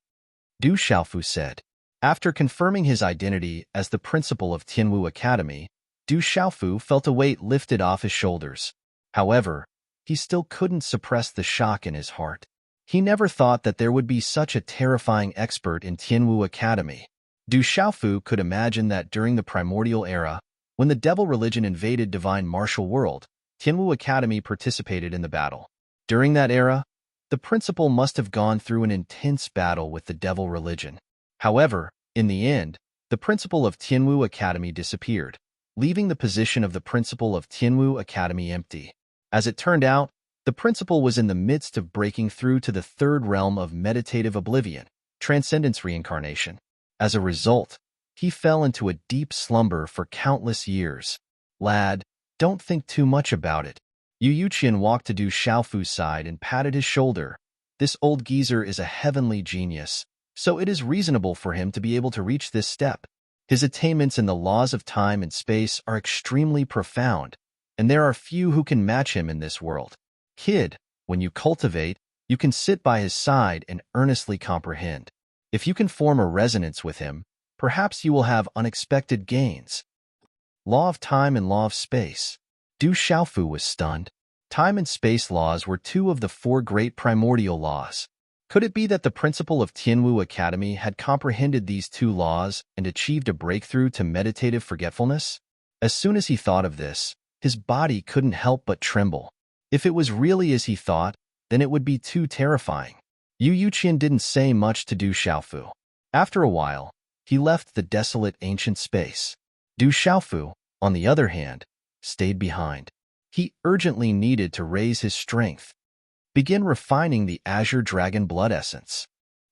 [SPEAKER 1] Du Xiaofu said. After confirming his identity as the principal of Tianwu Academy, Du Xiaofu felt a weight lifted off his shoulders. However, he still couldn't suppress the shock in his heart. He never thought that there would be such a terrifying expert in Tianwu Academy. Du Xiaofu could imagine that during the primordial era, when the devil religion invaded Divine Martial World, Tianwu Academy participated in the battle. During that era, the principal must have gone through an intense battle with the devil religion. However, in the end, the principal of Tianwu Academy disappeared, leaving the position of the principal of Tianwu Academy empty. As it turned out, the principal was in the midst of breaking through to the third realm of meditative oblivion, transcendence reincarnation. As a result, he fell into a deep slumber for countless years. Lad, don't think too much about it. Yu Yuqian walked to Du Xiaofu's side and patted his shoulder. This old geezer is a heavenly genius, so it is reasonable for him to be able to reach this step. His attainments in the laws of time and space are extremely profound, and there are few who can match him in this world. Kid, when you cultivate, you can sit by his side and earnestly comprehend. If you can form a resonance with him, perhaps you will have unexpected gains. Law of time and law of space. Du Xiaofu was stunned. Time and space laws were two of the four great primordial laws. Could it be that the principal of Tianwu Academy had comprehended these two laws and achieved a breakthrough to meditative forgetfulness? As soon as he thought of this, his body couldn't help but tremble. If it was really as he thought, then it would be too terrifying. Yu Yuqian didn't say much to Du Xiaofu. After a while, he left the desolate ancient space. Du Xiaofu, on the other hand, stayed behind. He urgently needed to raise his strength. Begin refining the Azure Dragon Blood Essence.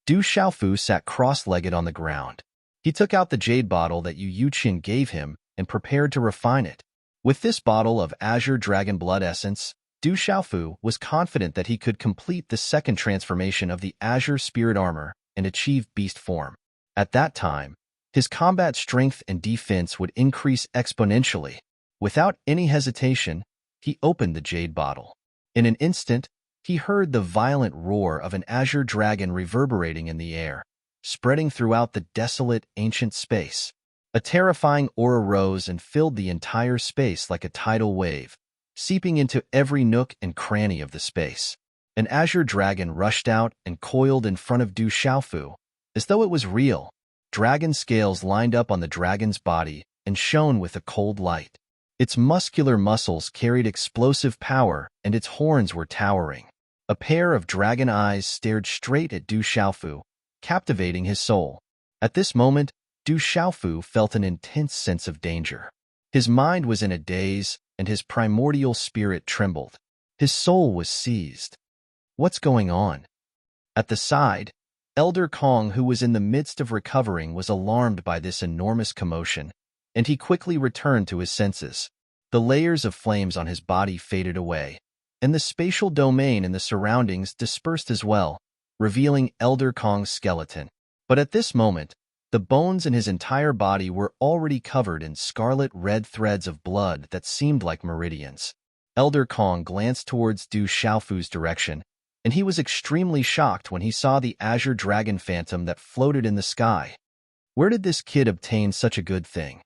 [SPEAKER 1] Du Xiaofu sat cross-legged on the ground. He took out the jade bottle that Yu Yuqian gave him and prepared to refine it. With this bottle of Azure Dragon Blood Essence, Du Xiaofu was confident that he could complete the second transformation of the Azure Spirit Armor and achieve beast form. At that time, his combat strength and defense would increase exponentially. Without any hesitation, he opened the jade bottle. In an instant, he heard the violent roar of an azure dragon reverberating in the air, spreading throughout the desolate ancient space. A terrifying aura rose and filled the entire space like a tidal wave, seeping into every nook and cranny of the space. An azure dragon rushed out and coiled in front of Du Xiaofu, as though it was real. Dragon scales lined up on the dragon's body and shone with a cold light. Its muscular muscles carried explosive power, and its horns were towering. A pair of dragon eyes stared straight at Du Xiaofu, captivating his soul. At this moment, Du Xiaofu felt an intense sense of danger. His mind was in a daze, and his primordial spirit trembled. His soul was seized. What's going on? At the side, Elder Kong, who was in the midst of recovering, was alarmed by this enormous commotion, and he quickly returned to his senses. The layers of flames on his body faded away, and the spatial domain in the surroundings dispersed as well, revealing Elder Kong's skeleton. But at this moment, the bones in his entire body were already covered in scarlet-red threads of blood that seemed like meridians. Elder Kong glanced towards Du Xiaofu's direction, and he was extremely shocked when he saw the azure dragon phantom that floated in the sky. Where did this kid obtain such a good thing?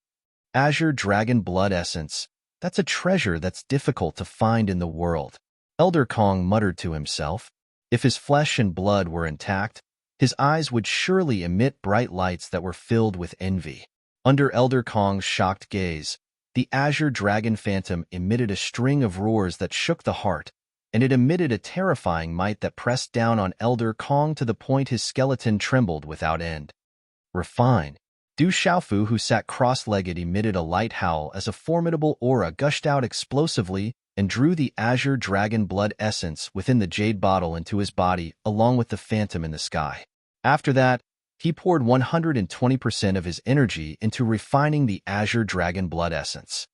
[SPEAKER 1] Azure Dragon Blood Essence. That's a treasure that's difficult to find in the world. Elder Kong muttered to himself. If his flesh and blood were intact, his eyes would surely emit bright lights that were filled with envy. Under Elder Kong's shocked gaze, the azure dragon phantom emitted a string of roars that shook the heart, and it emitted a terrifying might that pressed down on Elder Kong to the point his skeleton trembled without end. Refined. Du Xiaofu, who sat cross-legged, emitted a light howl as a formidable aura gushed out explosively and drew the azure dragon blood essence within the jade bottle into his body along with the phantom in the sky. After that, he poured 120% of his energy into refining the azure dragon blood essence.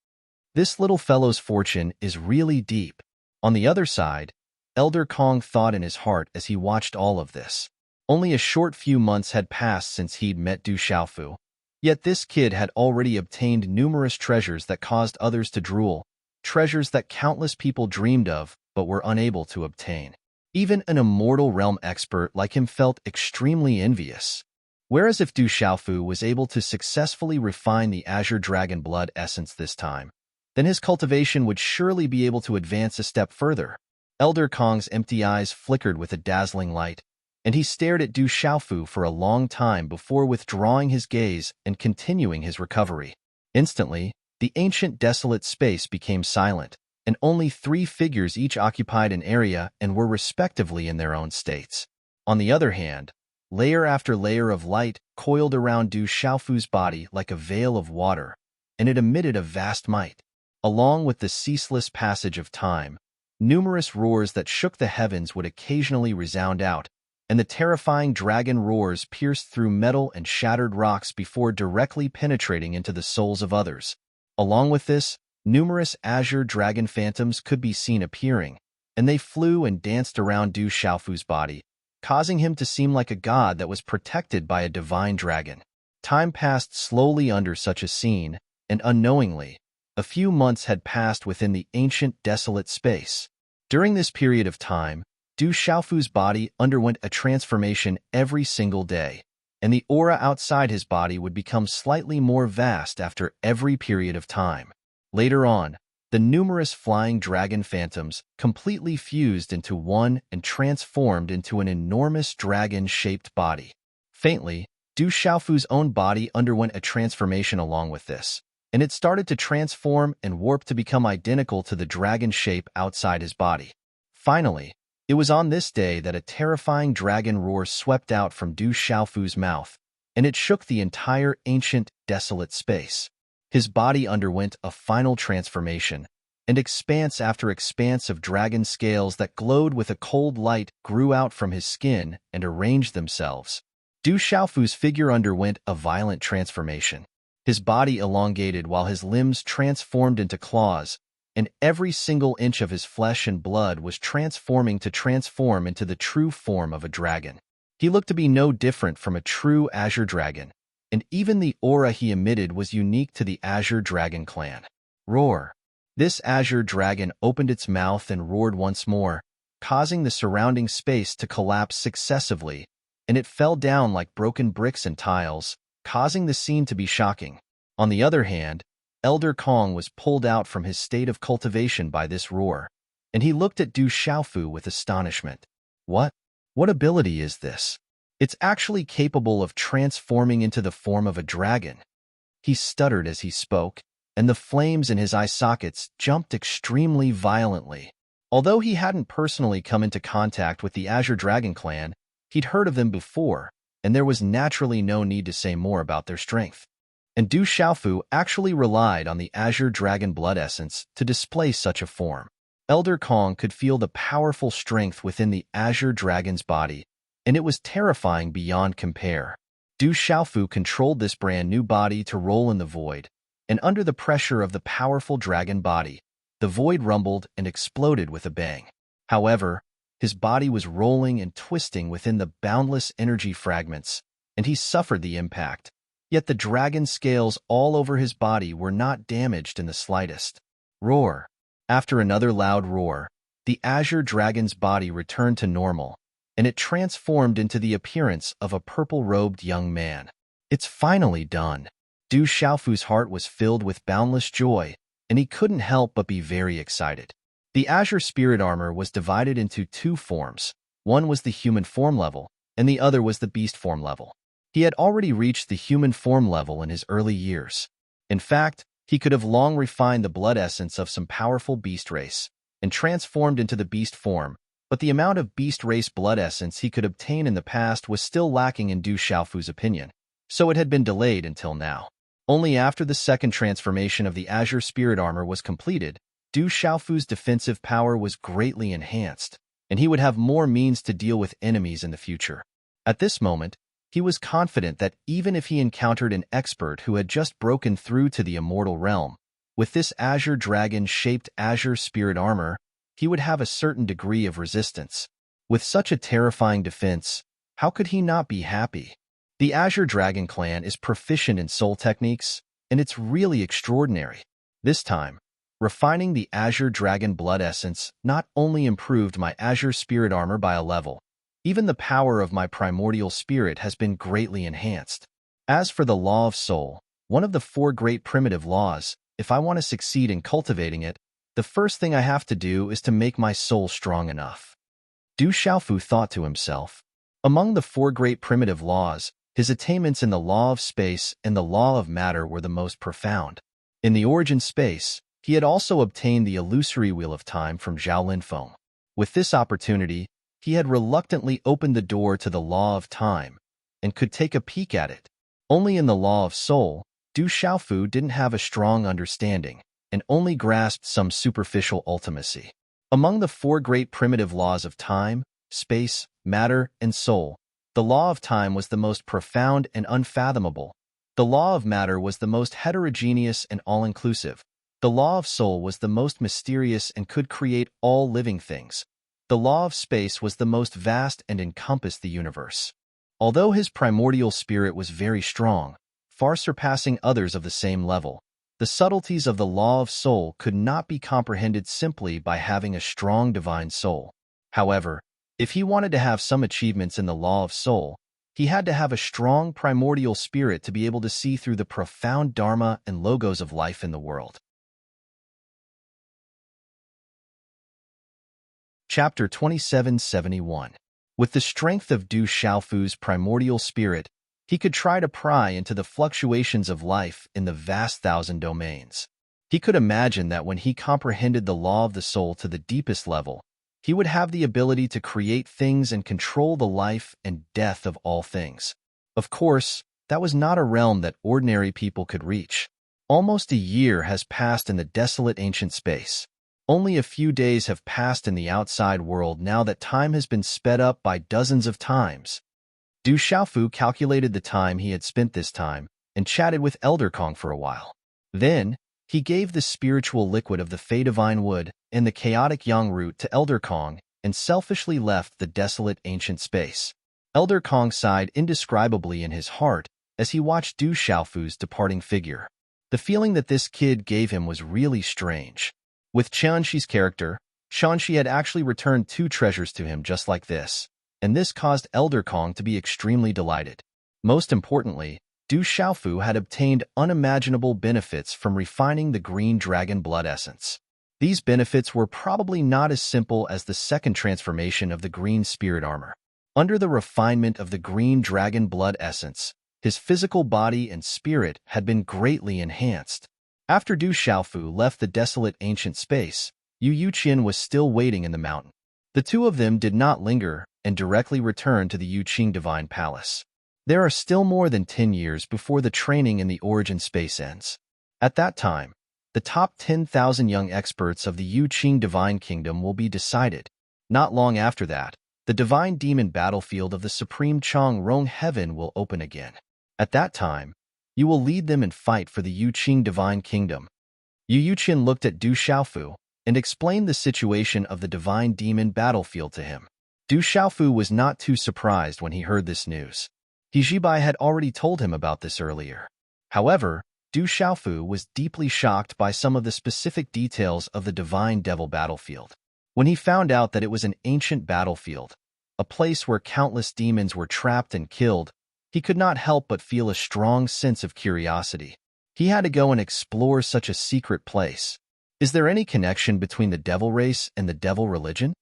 [SPEAKER 1] This little fellow's fortune is really deep. On the other side, Elder Kong thought in his heart as he watched all of this. Only a short few months had passed since he'd met Du Xiaofu, yet this kid had already obtained numerous treasures that caused others to drool, treasures that countless people dreamed of but were unable to obtain. Even an immortal realm expert like him felt extremely envious. Whereas if Du Xiaofu was able to successfully refine the azure dragon blood essence this time, then his cultivation would surely be able to advance a step further. Elder Kong's empty eyes flickered with a dazzling light, and he stared at Du Xiaofu for a long time before withdrawing his gaze and continuing his recovery. Instantly, the ancient desolate space became silent, and only 3 figures each occupied an area and were respectively in their own states. On the other hand, layer after layer of light coiled around Du Xiaofu's body like a veil of water, and it emitted a vast might. Along with the ceaseless passage of time, numerous roars that shook the heavens would occasionally resound out, and the terrifying dragon roars pierced through metal and shattered rocks before directly penetrating into the souls of others. Along with this, numerous azure dragon phantoms could be seen appearing, and they flew and danced around Du Xiaofu's body, causing him to seem like a god that was protected by a divine dragon. Time passed slowly under such a scene, and unknowingly, a few months had passed within the ancient desolate space. During this period of time, Du Xiaofu's body underwent a transformation every single day, and the aura outside his body would become slightly more vast after every period of time. Later on, the numerous flying dragon phantoms completely fused into one and transformed into an enormous dragon-shaped body. Faintly, Du Xiaofu's own body underwent a transformation along with this, and it started to transform and warp to become identical to the dragon shape outside his body. Finally, it was on this day that a terrifying dragon roar swept out from Du Xiaofu's mouth, and it shook the entire ancient, desolate space. His body underwent a final transformation, and expanse after expanse of dragon scales that glowed with a cold light grew out from his skin and arranged themselves. Du Xiaofu's figure underwent a violent transformation. His body elongated while his limbs transformed into claws, and every single inch of his flesh and blood was transforming to transform into the true form of a dragon. He looked to be no different from a true azure dragon, and even the aura he emitted was unique to the azure dragon clan. Roar. This azure dragon opened its mouth and roared once more, causing the surrounding space to collapse successively, and it fell down like broken bricks and tiles, causing the scene to be shocking. On the other hand, Elder Kong was pulled out from his state of cultivation by this roar, and he looked at Du Xiaofu with astonishment. What ability is this? It's actually capable of transforming into the form of a dragon. He stuttered as he spoke, and the flames in his eye sockets jumped extremely violently. Although he hadn't personally come into contact with the Azure Dragon clan, he'd heard of them before, and there was naturally no need to say more about their strength. And Du Xiaofu actually relied on the Azure Dragon blood essence to display such a form. Elder Kong could feel the powerful strength within the Azure Dragon's body, and it was terrifying beyond compare. Du Xiaofu controlled this brand new body to roll in the void, and under the pressure of the powerful dragon body, the void rumbled and exploded with a bang. However, his body was rolling and twisting within the boundless energy fragments, and he suffered the impact. Yet the dragon scales all over his body were not damaged in the slightest. Roar. After another loud roar, the Azure Dragon's body returned to normal, and it transformed into the appearance of a purple-robed young man. It's finally done. Du Xiaofu's heart was filled with boundless joy, and he couldn't help but be very excited. The Azure Spirit Armor was divided into 2 forms. One was the human form level, and the other was the beast form level. He had already reached the human form level in his early years. In fact, He could have long refined the blood essence of some powerful beast race and transformed into the beast form, but the amount of beast race blood essence he could obtain in the past was still lacking in Du Xiaofu's opinion, so it had been delayed until now. Only after the second transformation of the Azure Spirit Armor was completed, Du Xiaofu's defensive power was greatly enhanced, and he would have more means to deal with enemies in the future. At this moment, he was confident that even if he encountered an expert who had just broken through to the immortal realm, with this Azure Dragon-shaped Azure Spirit Armor, he would have a certain degree of resistance. With such a terrifying defense, how could he not be happy? The Azure Dragon clan is proficient in soul techniques, and it's really extraordinary. This time, refining the Azure Dragon blood essence not only improved my Azure Spirit Armor by a level, even the power of my primordial spirit has been greatly enhanced. As for the Law of Soul, one of the 4 great primitive laws, if I want to succeed in cultivating it, the first thing I have to do is to make my soul strong enough. Du Xiaofu thought to himself. Among the 4 great primitive laws, his attainments in the law of space and the law of matter were the most profound. In the origin space, he had also obtained the illusory wheel of time from Zhao Linfeng. With this opportunity, he had reluctantly opened the door to the law of time and could take a peek at it. Only in the law of soul, Du Xiaofu didn't have a strong understanding and only grasped some superficial ultimacy. Among the 4 great primitive laws of time, space, matter, and soul, the law of time was the most profound and unfathomable. The law of matter was the most heterogeneous and all-inclusive. The law of soul was the most mysterious and could create all living things. The law of space was the most vast and encompassed the universe. Although his primordial spirit was very strong, far surpassing others of the same level, the subtleties of the law of soul could not be comprehended simply by having a strong divine soul. However, if he wanted to have some achievements in the law of soul, he had to have a strong primordial spirit to be able to see through the profound dharma and logos of life in the world. Chapter 2771. With the strength of Du Xiaofu's primordial spirit, he could try to pry into the fluctuations of life in the vast thousand domains. He could imagine that when he comprehended the law of the soul to the deepest level, he would have the ability to create things and control the life and death of all things. Of course, that was not a realm that ordinary people could reach. Almost a year has passed in the desolate ancient space. Only a few days have passed in the outside world now that time has been sped up by dozens of times. Du Xiaofu calculated the time he had spent this time and chatted with Elder Kong for a while. Then, he gave the spiritual liquid of the Fey Divine Wood and the chaotic Yang Root to Elder Kong and selfishly left the desolate ancient space. Elder Kong sighed indescribably in his heart as he watched Du Xiaofu's departing figure. The feeling that this kid gave him was really strange. With Qianxi's character, Qianxi had actually returned 2 treasures to him just like this, and this caused Elder Kong to be extremely delighted. Most importantly, Du Xiaofu had obtained unimaginable benefits from refining the green dragon blood essence. These benefits were probably not as simple as the second transformation of the green spirit armor. Under the refinement of the green dragon blood essence, his physical body and spirit had been greatly enhanced. After Du Xiaofu left the desolate ancient space, Yu Yuqian was still waiting in the mountain. The 2 of them did not linger and directly returned to the Yuqing Divine Palace. There are still more than 10 years before the training in the origin space ends. At that time, the top 10,000 young experts of the Yuqing Divine Kingdom will be decided. Not long after that, the Divine Demon battlefield of the Supreme Chang Rong Heaven will open again. At that time, you will lead them and fight for the Yuqing Divine Kingdom. Yu Yuqian looked at Du Xiaofu and explained the situation of the Divine Demon battlefield to him. Du Xiaofu was not too surprised when he heard this news. He Jibai had already told him about this earlier. However, Du Xiaofu was deeply shocked by some of the specific details of the Divine Devil battlefield. When he found out that it was an ancient battlefield, a place where countless demons were trapped and killed, he could not help but feel a strong sense of curiosity. He had to go and explore such a secret place. Is there any connection between the devil race and the devil religion?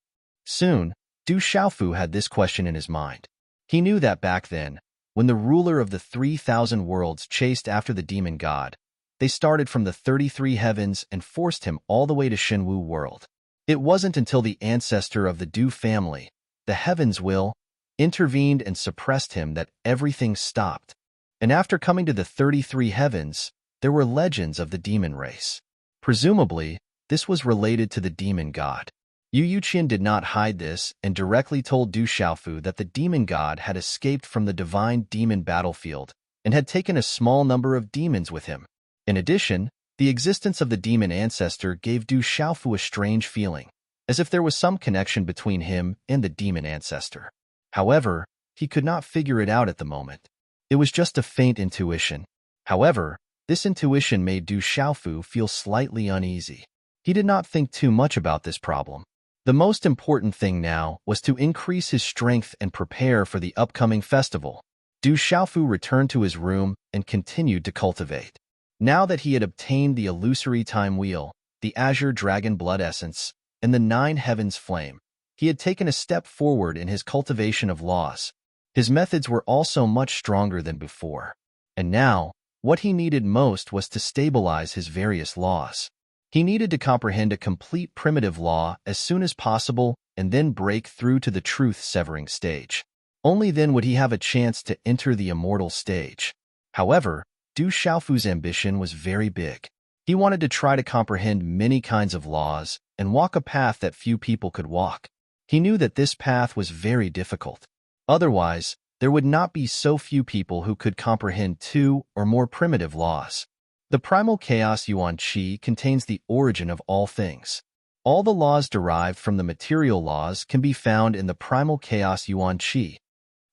[SPEAKER 1] Soon, Du Xiaofu had this question in his mind. He knew that back then, when the ruler of the 3,000 worlds chased after the demon god, They started from the 33 heavens and forced him all the way to Shenwu world. It wasn't until the ancestor of the Du family, the Heavens Will, intervened and suppressed him that everything stopped. And after coming to the 33 heavens, there were legends of the demon race. Presumably, this was related to the demon god. Yu Yuqian did not hide this and directly told Du Xiaofu that the demon god had escaped from the divine demon battlefield and had taken a small number of demons with him. In addition, the existence of the demon ancestor gave Du Xiaofu a strange feeling, as if there was some connection between him and the demon ancestor. However, he could not figure it out at the moment. It was just a faint intuition. However, this intuition made Du Xiaofu feel slightly uneasy. He did not think too much about this problem. The most important thing now was to increase his strength and prepare for the upcoming festival. Du Xiaofu returned to his room and continued to cultivate. Now that he had obtained the illusory time wheel, the azure dragon blood essence, and the 9 heavens flame, he had taken a step forward in his cultivation of laws. His methods were also much stronger than before. And now, what he needed most was to stabilize his various laws. He needed to comprehend a complete primitive law as soon as possible and then break through to the truth-severing stage. Only then would he have a chance to enter the immortal stage. However, Du Xiaofu's ambition was very big. He wanted to try to comprehend many kinds of laws and walk a path that few people could walk. He knew that this path was very difficult. Otherwise, there would not be so few people who could comprehend 2 or more primitive laws. The primal chaos Yuan Qi contains the origin of all things. All the laws derived from the material laws can be found in the primal chaos Yuan Qi.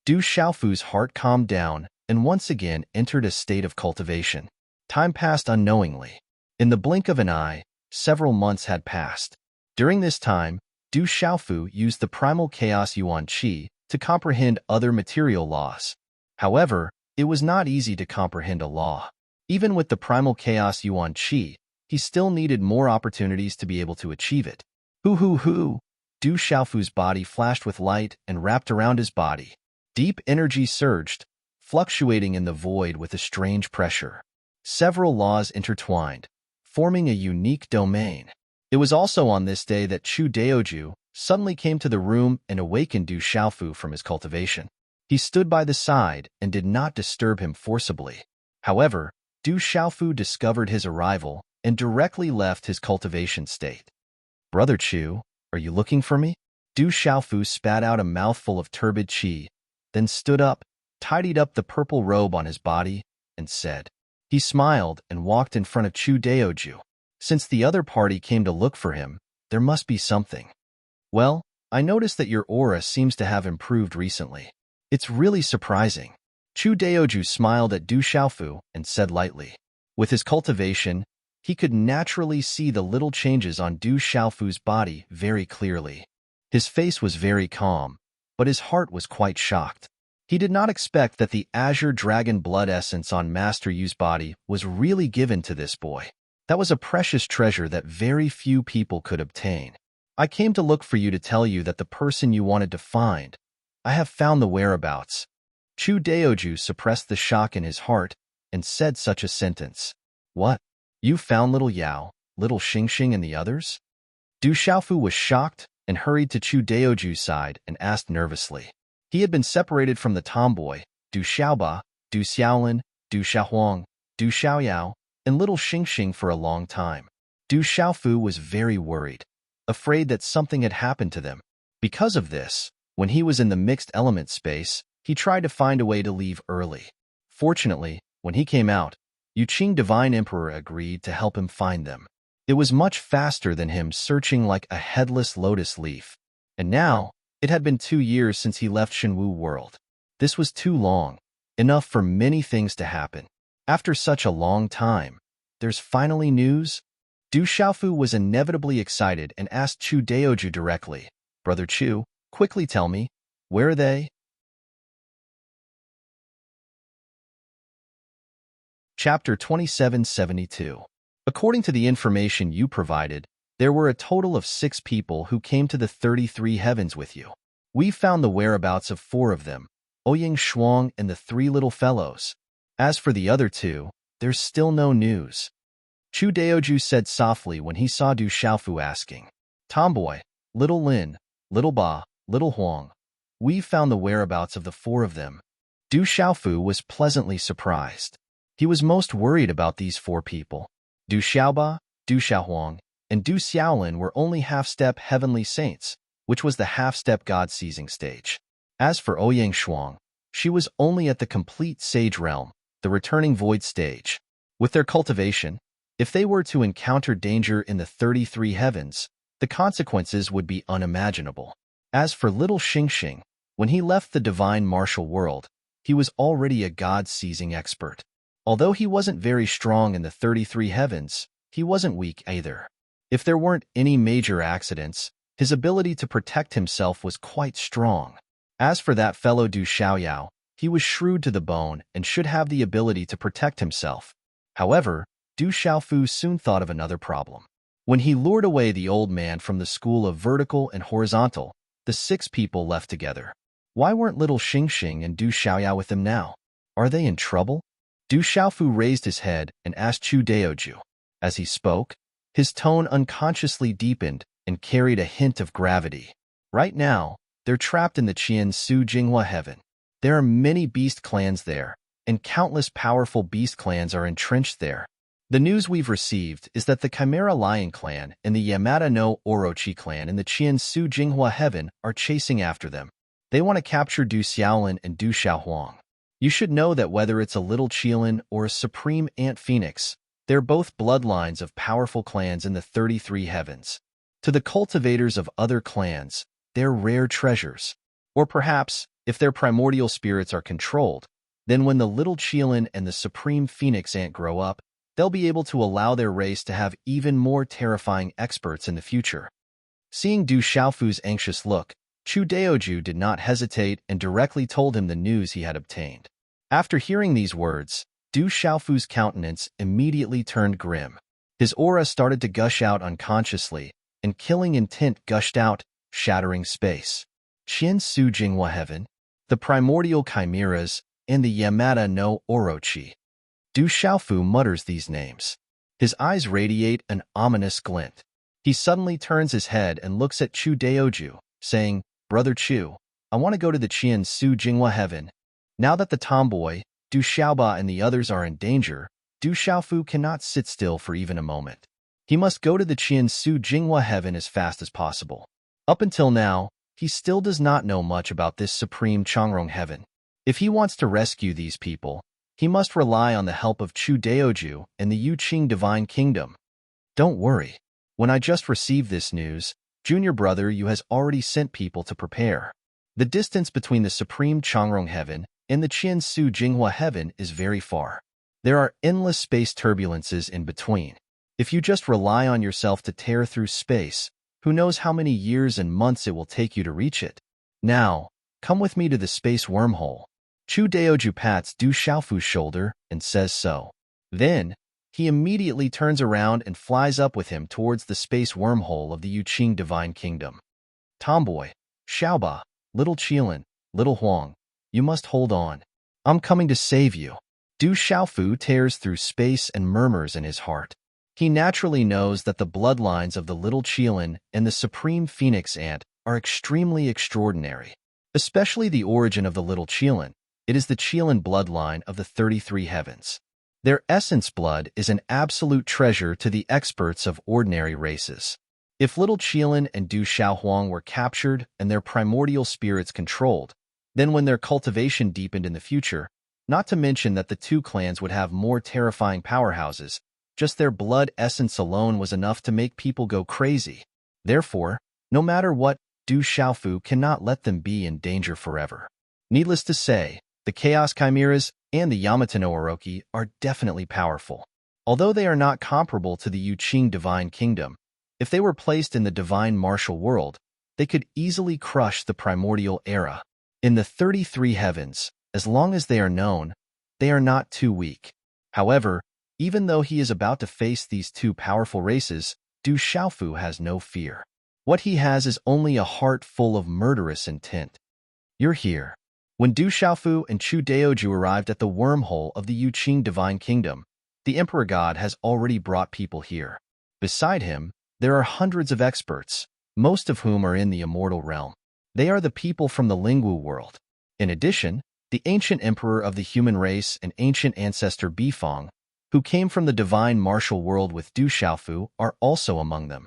[SPEAKER 1] Du Xiaofu's heart calmed down and once again entered a state of cultivation. Time passed unknowingly. In the blink of an eye, several months had passed. During this time, Du Xiaofu used the primal chaos Yuan Qi to comprehend other material laws. However, it was not easy to comprehend a law. Even with the primal chaos Yuan Qi, he still needed more opportunities to be able to achieve it. Hoo! Du Xiaofu's body flashed with light and wrapped around his body. Deep energy surged, fluctuating in the void with a strange pressure. Several laws intertwined, forming a unique domain. It was also on this day that Chu Daoju suddenly came to the room and awakened Du Xiaofu from his cultivation. He stood by the side and did not disturb him forcibly. However, Du Xiaofu discovered his arrival and directly left his cultivation state. "Brother Chu, are you looking for me?" Du Xiaofu spat out a mouthful of turbid qi, then stood up, tidied up the purple robe on his body, and said. He smiled and walked in front of Chu Daoju. Since the other party came to look for him, there must be something. "Well, I noticed that your aura seems to have improved recently. It's really surprising." Chu Daoju smiled at Du Xiaofu and said lightly. With his cultivation, he could naturally see the little changes on Du Xiaofu's body very clearly. His face was very calm, but his heart was quite shocked. He did not expect that the azure dragon blood essence on Master Yu's body was really given to this boy. That was a precious treasure that very few people could obtain. "I came to look for you to tell you that the person you wanted to find, I have found the whereabouts." Chu Daoju suppressed the shock in his heart and said such a sentence. "What? You found little Yao, little Xingxing and the others?" Du Xiaofu was shocked and hurried to Chu Daoju's side and asked nervously. He had been separated from the tomboy, Du Xiaoba, Du Xiaolin, Du Xiaohuang, Du Xiaoyao, and little Xingxing for a long time. Du Xiaofu was very worried, afraid that something had happened to them. Because of this, when he was in the mixed element space, he tried to find a way to leave early. Fortunately, when he came out, Yuqing Divine Emperor agreed to help him find them. It was much faster than him searching like a headless lotus leaf. And now, it had been 2 years since he left Shenwu world. This was too long, enough for many things to happen. After such a long time, there's finally news? Du Xiaofu was inevitably excited and asked Chu Daoju directly, "Brother Chu, quickly tell me, where are they?" Chapter 2772. According to the information you provided, there were a total of 6 people who came to the 33 heavens with you. We found the whereabouts of 4 of them, Ouying Shuang and the 3 little fellows. As for the other 2, there's still no news. Chu Daoju said softly when he saw Du Xiaofu asking. Tomboy, Little Lin, Little Ba, Little Huang. We've found the whereabouts of the four of them. Du Xiaofu was pleasantly surprised. He was most worried about these four people. Du Xiaoba, Du Xiaohuang, and Du Xiaolin were only half-step heavenly saints, which was the half-step God-seizing stage. As for Ouyang Shuang, she was only at the complete sage realm, the returning void stage. With their cultivation, if they were to encounter danger in the 33 heavens, the consequences would be unimaginable. As for little Xingxing, when he left the divine martial world, he was already a God-seizing expert. Although he wasn't very strong in the 33 heavens, he wasn't weak either. If there weren't any major accidents, his ability to protect himself was quite strong. As for that fellow Du Xiaoyao, he was shrewd to the bone and should have the ability to protect himself. However, Du Xiaofu soon thought of another problem. When he lured away the old man from the school of vertical and horizontal, the 6 people left together. Why weren't little Xingxing and Du Xiaoyao with them now? Are they in trouble? Du Xiaofu raised his head and asked Chu Daoju. As he spoke, his tone unconsciously deepened and carried a hint of gravity. Right now, they're trapped in the Qian Su Jinghua heaven. There are many beast clans there, and countless powerful beast clans are entrenched there. The news we've received is that the Chimera Lion clan and the Yamada no Orochi clan in the Qian Su Jinghua heaven are chasing after them. They want to capture Du Xiaolin and Du Xiaohuang. You should know that whether it's a little Qilin or a supreme ant phoenix, they're both bloodlines of powerful clans in the 33 heavens. To the cultivators of other clans, they're rare treasures. Or perhaps, if their primordial spirits are controlled, then when the little Qilin and the supreme phoenix ant grow up, they'll be able to allow their race to have even more terrifying experts in the future. Seeing Du Xiaofu's anxious look, Chu Daoju did not hesitate and directly told him the news he had obtained. After hearing these words, Du Xiaofu's countenance immediately turned grim. His aura started to gush out unconsciously, and killing intent gushed out, shattering space. Qian Su Jinghua Heaven, the primordial chimeras, and the Yamada no Orochi. Du Xiaofu mutters these names. His eyes radiate an ominous glint. He suddenly turns his head and looks at Chu Daoju, saying, Brother Chu, I want to go to the Qian Su Jinghua heaven. Now that the tomboy, Du Xiaoba and the others are in danger, Du Xiaofu cannot sit still for even a moment. He must go to the Qian Su Jinghua heaven as fast as possible. Up until now, he still does not know much about this supreme Changrong heaven. If he wants to rescue these people, he must rely on the help of Chu Daoju and the Yuqing Divine Kingdom. Don't worry. When I just received this news, Junior Brother Yu has already sent people to prepare. The distance between the supreme Changrong heaven and the Qian Su Jinghua heaven is very far. There are endless space turbulences in between. If you just rely on yourself to tear through space, who knows how many years and months it will take you to reach it. Now, come with me to the space wormhole. Chu Daoju pats Du Xiaofu's shoulder and says so. Then, he immediately turns around and flies up with him towards the space wormhole of the Yuqing Divine Kingdom. Tomboy, Xiaoba, Little Qilin, Little Huang, you must hold on. I'm coming to save you. Du Xiaofu tears through space and murmurs in his heart. He naturally knows that the bloodlines of the Little Qilin and the Supreme Phoenix Ant are extremely extraordinary. Especially the origin of the Little Qilin. It is the Qilin bloodline of the 33 heavens. Their essence blood is an absolute treasure to the experts of ordinary races. If Little Qilin and Du Xiaohuang were captured and their primordial spirits controlled, then when their cultivation deepened in the future, not to mention that the two clans would have more terrifying powerhouses, just their blood essence alone was enough to make people go crazy. Therefore, no matter what, Du Xiaofu cannot let them be in danger forever. Needless to say, the Chaos Chimeras and the Yamata no Orochi are definitely powerful. Although they are not comparable to the Yuqing Divine Kingdom, if they were placed in the Divine Martial World, they could easily crush the primordial era. In the 33 heavens, as long as they are known, they are not too weak. However, even though he is about to face these two powerful races, Du Xiaofu has no fear. What he has is only a heart full of murderous intent. You're here. When Du Xiaofu and Chu Daoju arrived at the wormhole of the Yuqing Divine Kingdom, The Emperor God has already brought people here. Beside him, there are hundreds of experts, most of whom are in the immortal realm. They are the people from the Lingwu world. In addition, the ancient emperor of the human race and ancient ancestor Bifong, who came from the divine martial world with Du Xiaofu, are also among them.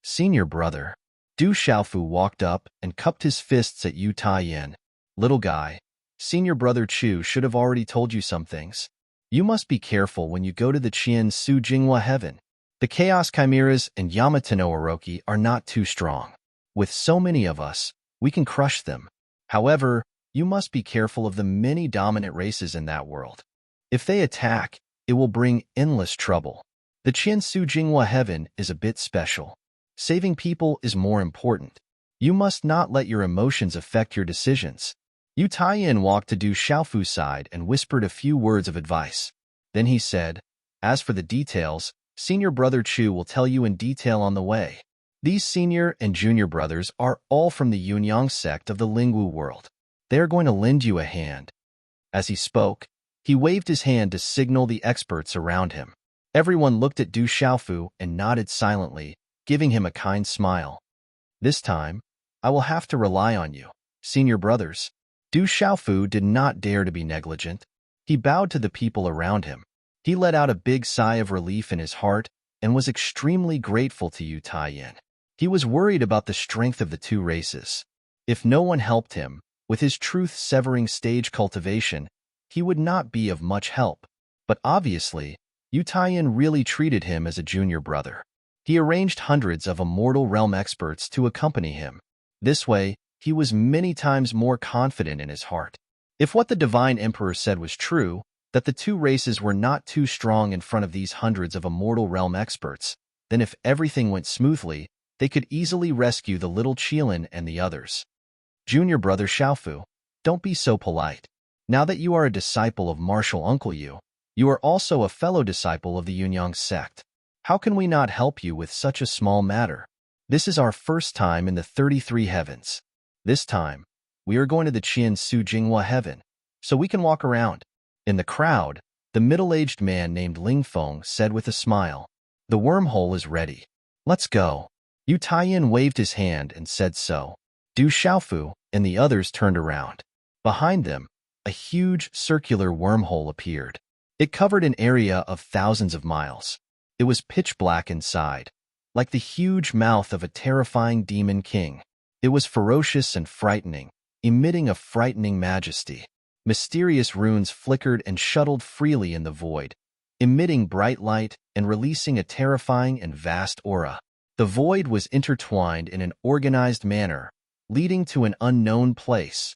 [SPEAKER 1] Senior brother. Du Xiaofu walked up and cupped his fists at Yu Taiyan. Little guy, senior brother Chu should have already told you some things. You must be careful when you go to the Qian Su Jinghua heaven. The Chaos Chimeras and Yamatano Oroki are not too strong. With so many of us, we can crush them. However, you must be careful of the many dominant races in that world. If they attack, it will bring endless trouble. The Qian Su Jinghua heaven is a bit special. Saving people is more important. You must not let your emotions affect your decisions. Yu Taiyan walked to Du Xiaofu's side and whispered a few words of advice. Then he said, "As for the details, senior brother Chu will tell you in detail on the way." These senior and junior brothers are all from the Yunyang sect of the Lingwu world. They are going to lend you a hand. As he spoke, he waved his hand to signal the experts around him. Everyone looked at Du Xiaofu and nodded silently, giving him a kind smile. This time, I will have to rely on you, senior brothers. Du Xiaofu did not dare to be negligent. He bowed to the people around him. He let out a big sigh of relief in his heart and was extremely grateful to Yu Taiyan. He was worried about the strength of the two races. If no one helped him, with his truth-severing stage cultivation, he would not be of much help. But obviously, Yu Taiyan really treated him as a junior brother. He arranged hundreds of immortal realm experts to accompany him. This way, he was many times more confident in his heart. If what the Divine Emperor said was true, that the two races were not too strong in front of these hundreds of immortal realm experts, then if everything went smoothly, they could easily rescue the little Qilin and the others. Junior brother Xiaofu, don't be so polite. Now that you are a disciple of martial Uncle Yu, you are also a fellow disciple of the Yunyang sect. How can we not help you with such a small matter? This is our first time in the 33 heavens. This time, we are going to the Qian Su Jinghua heaven, so we can walk around. In the crowd, the middle-aged man named Ling Feng said with a smile, "The wormhole is ready. Let's go." Yu Taiyan waved his hand and said so. Du Xiaofu and the others turned around. Behind them, a huge circular wormhole appeared. It covered an area of thousands of miles. It was pitch black inside, like the huge mouth of a terrifying demon king. It was ferocious and frightening, emitting a frightening majesty. Mysterious runes flickered and shuttled freely in the void, emitting bright light and releasing a terrifying and vast aura. The void was intertwined in an organized manner, leading to an unknown place.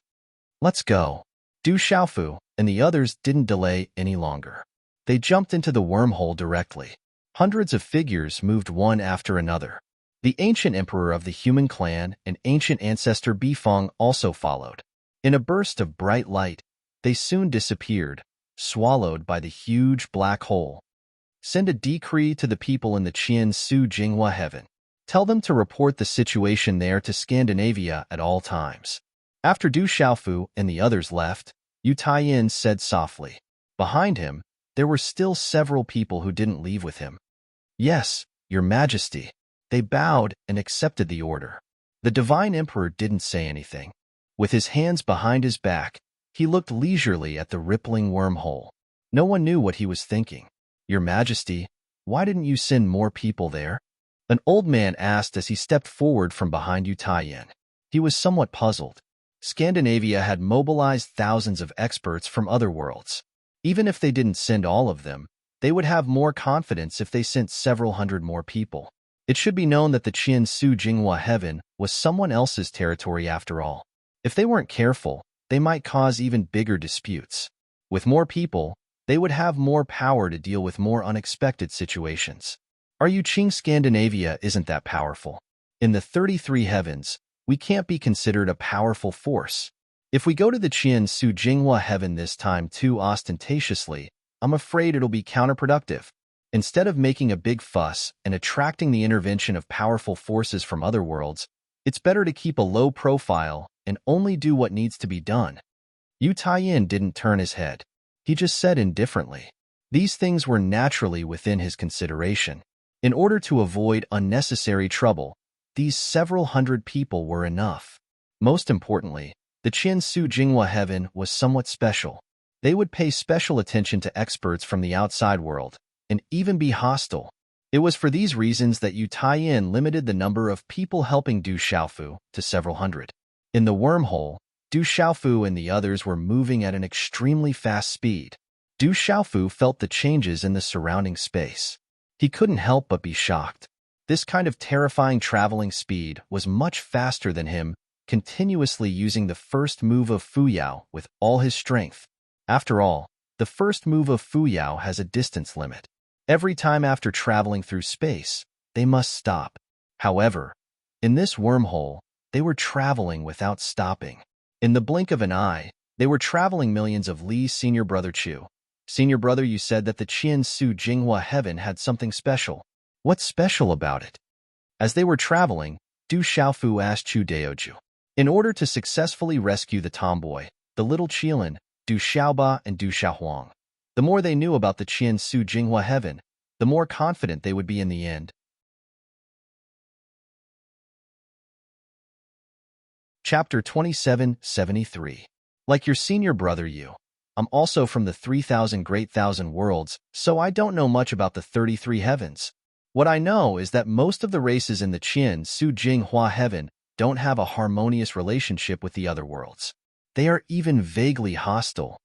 [SPEAKER 1] Let's go. Du Xiaofu and the others didn't delay any longer. They jumped into the wormhole directly. Hundreds of figures moved one after another. The ancient emperor of the human clan and ancient ancestor Bifong also followed. In a burst of bright light, they soon disappeared, swallowed by the huge black hole. Send a decree to the people in the Qian Su Jinghua heaven. Tell them to report the situation there to Scandinavia at all times. After Du Xiaofu and the others left, Yu Taiyan said softly. Behind him, there were still several people who didn't leave with him. "Yes, Your Majesty." They bowed and accepted the order. The Divine Emperor didn't say anything. With his hands behind his back, he looked leisurely at the rippling wormhole. No one knew what he was thinking. "Your Majesty, why didn't you send more people there?" An old man asked as he stepped forward from behind Yu Taiyan. He was somewhat puzzled. Scandinavia had mobilized thousands of experts from other worlds. Even if they didn't send all of them, they would have more confidence if they sent several hundred more people. It should be known that the Qian Su Jinghua heaven was someone else's territory after all. If they weren't careful, they might cause even bigger disputes. With more people, they would have more power to deal with more unexpected situations. Our Yuqing Scandinavia isn't that powerful. In the 33 heavens, we can't be considered a powerful force. If we go to the Qian Su Jinghua heaven this time too ostentatiously, I'm afraid it'll be counterproductive. Instead of making a big fuss and attracting the intervention of powerful forces from other worlds, it's better to keep a low profile and only do what needs to be done. Yu Taiyan didn't turn his head. He just said indifferently, These things were naturally within his consideration. In order to avoid unnecessary trouble, these several hundred people were enough. Most importantly, the Qian Su Jinghua heaven was somewhat special. They would pay special attention to experts from the outside world, and even be hostile. It was for these reasons that Yu Taiyin limited the number of people helping Du Xiaofu to several hundred. In the wormhole, Du Xiaofu and the others were moving at an extremely fast speed. Du Xiaofu felt the changes in the surrounding space. He couldn't help but be shocked. This kind of terrifying traveling speed was much faster than him, continuously using the first move of Fuyao with all his strength. After all, the first move of Fuyao has a distance limit. Every time after traveling through space, they must stop. However, in this wormhole, they were traveling without stopping. In the blink of an eye, they were traveling millions of Li's senior brother Chu. Senior brother, you said that the Qian Su Jinghua heaven had something special. What's special about it? As they were traveling, Du Xiaofu asked Chu Daoju. In order to successfully rescue the tomboy, the little Qilin, Du Xiaoba and Du Xiaohuang, the more they knew about the Qian Su Jinghua heaven, the more confident they would be in the end. Chapter 2773. Like your senior brother Yu, I'm also from the 3,000 great thousand worlds, so I don't know much about the 33 heavens. What I know is that most of the races in the Qian Su Jinghua heaven don't have a harmonious relationship with the other worlds. They are even vaguely hostile.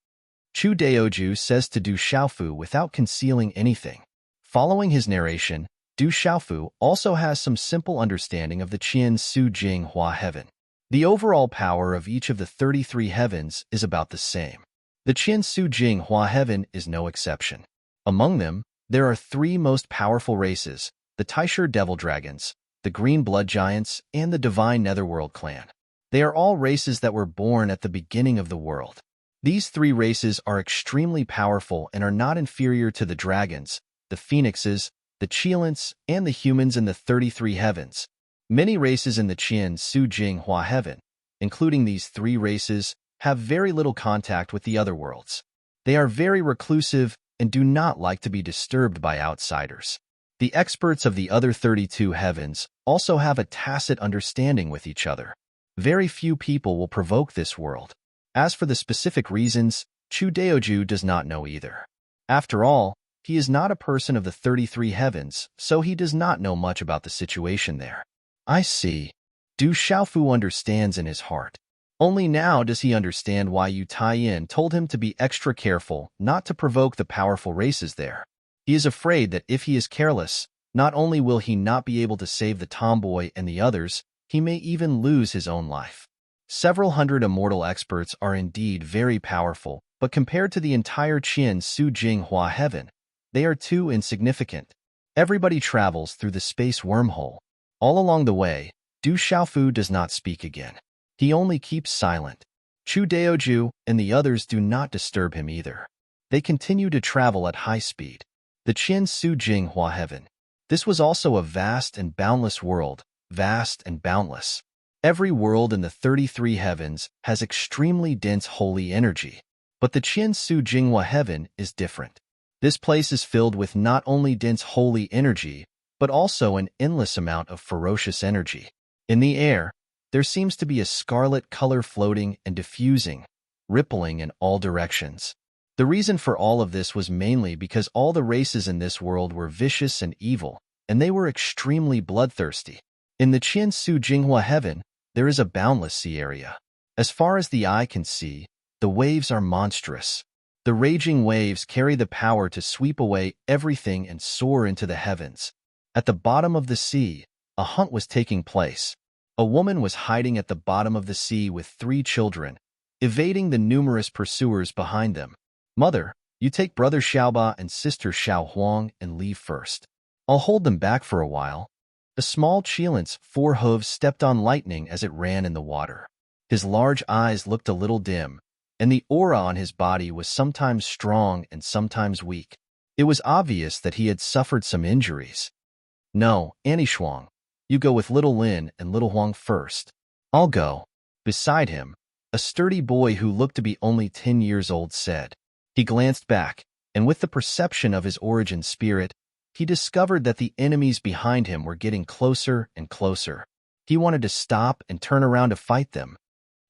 [SPEAKER 1] Chu Daoju says to Du Xiaofu without concealing anything. Following his narration, Du Xiaofu also has some simple understanding of the Qian Su Jinghua heaven. The overall power of each of the 33 heavens is about the same. The Qian Su Jinghua heaven is no exception. Among them, there are three most powerful races, the Taisher Devil Dragons, the Green Blood Giants, and the Divine Netherworld Clan. They are all races that were born at the beginning of the world. These three races are extremely powerful and are not inferior to the dragons, the phoenixes, the Qilins, and the humans in the 33 heavens. Many races in the Qian Su Jinghua heaven, including these three races, have very little contact with the other worlds. They are very reclusive and do not like to be disturbed by outsiders. The experts of the other 32 heavens also have a tacit understanding with each other. Very few people will provoke this world. As for the specific reasons, Chu Daoju does not know either. After all, he is not a person of the 33 heavens, so he does not know much about the situation there. I see. Du Xiaofu understands in his heart. Only now does he understand why Yu Taiyin told him to be extra careful not to provoke the powerful races there. He is afraid that if he is careless, not only will he not be able to save the tomboy and the others, he may even lose his own life. Several hundred immortal experts are indeed very powerful, but compared to the entire Qian Su Jinghua heaven, they are too insignificant. Everybody travels through the space wormhole. All along the way, Du Xiaofu does not speak again. He only keeps silent. Chu Daoju and the others do not disturb him either. They continue to travel at high speed. The Qian Su Jinghua heaven. This was also a vast and boundless world, vast and boundless. Every world in the 33 heavens has extremely dense holy energy, but the Qian Su Jinghua heaven is different. This place is filled with not only dense holy energy, but also an endless amount of ferocious energy. In the air, there seems to be a scarlet color floating and diffusing, rippling in all directions. The reason for all of this was mainly because all the races in this world were vicious and evil, and they were extremely bloodthirsty. In the Qian Su Jinghua heaven, there is a boundless sea area. As far as the eye can see, the waves are monstrous. The raging waves carry the power to sweep away everything and soar into the heavens. At the bottom of the sea, a hunt was taking place. A woman was hiding at the bottom of the sea with 3 children, evading the numerous pursuers behind them. Mother, you take brother Xiaoba and sister Xiaohuang and leave first. I'll hold them back for a while. A small Qilint's 4 hooves stepped on lightning as it ran in the water. His large eyes looked a little dim, and the aura on his body was sometimes strong and sometimes weak. It was obvious that he had suffered some injuries. No, Annie Shuang, you go with little Lin and little Huang first. I'll go. Beside him, a sturdy boy who looked to be only 10 years old said. He glanced back, and with the perception of his origin spirit, he discovered that the enemies behind him were getting closer and closer. He wanted to stop and turn around to fight them.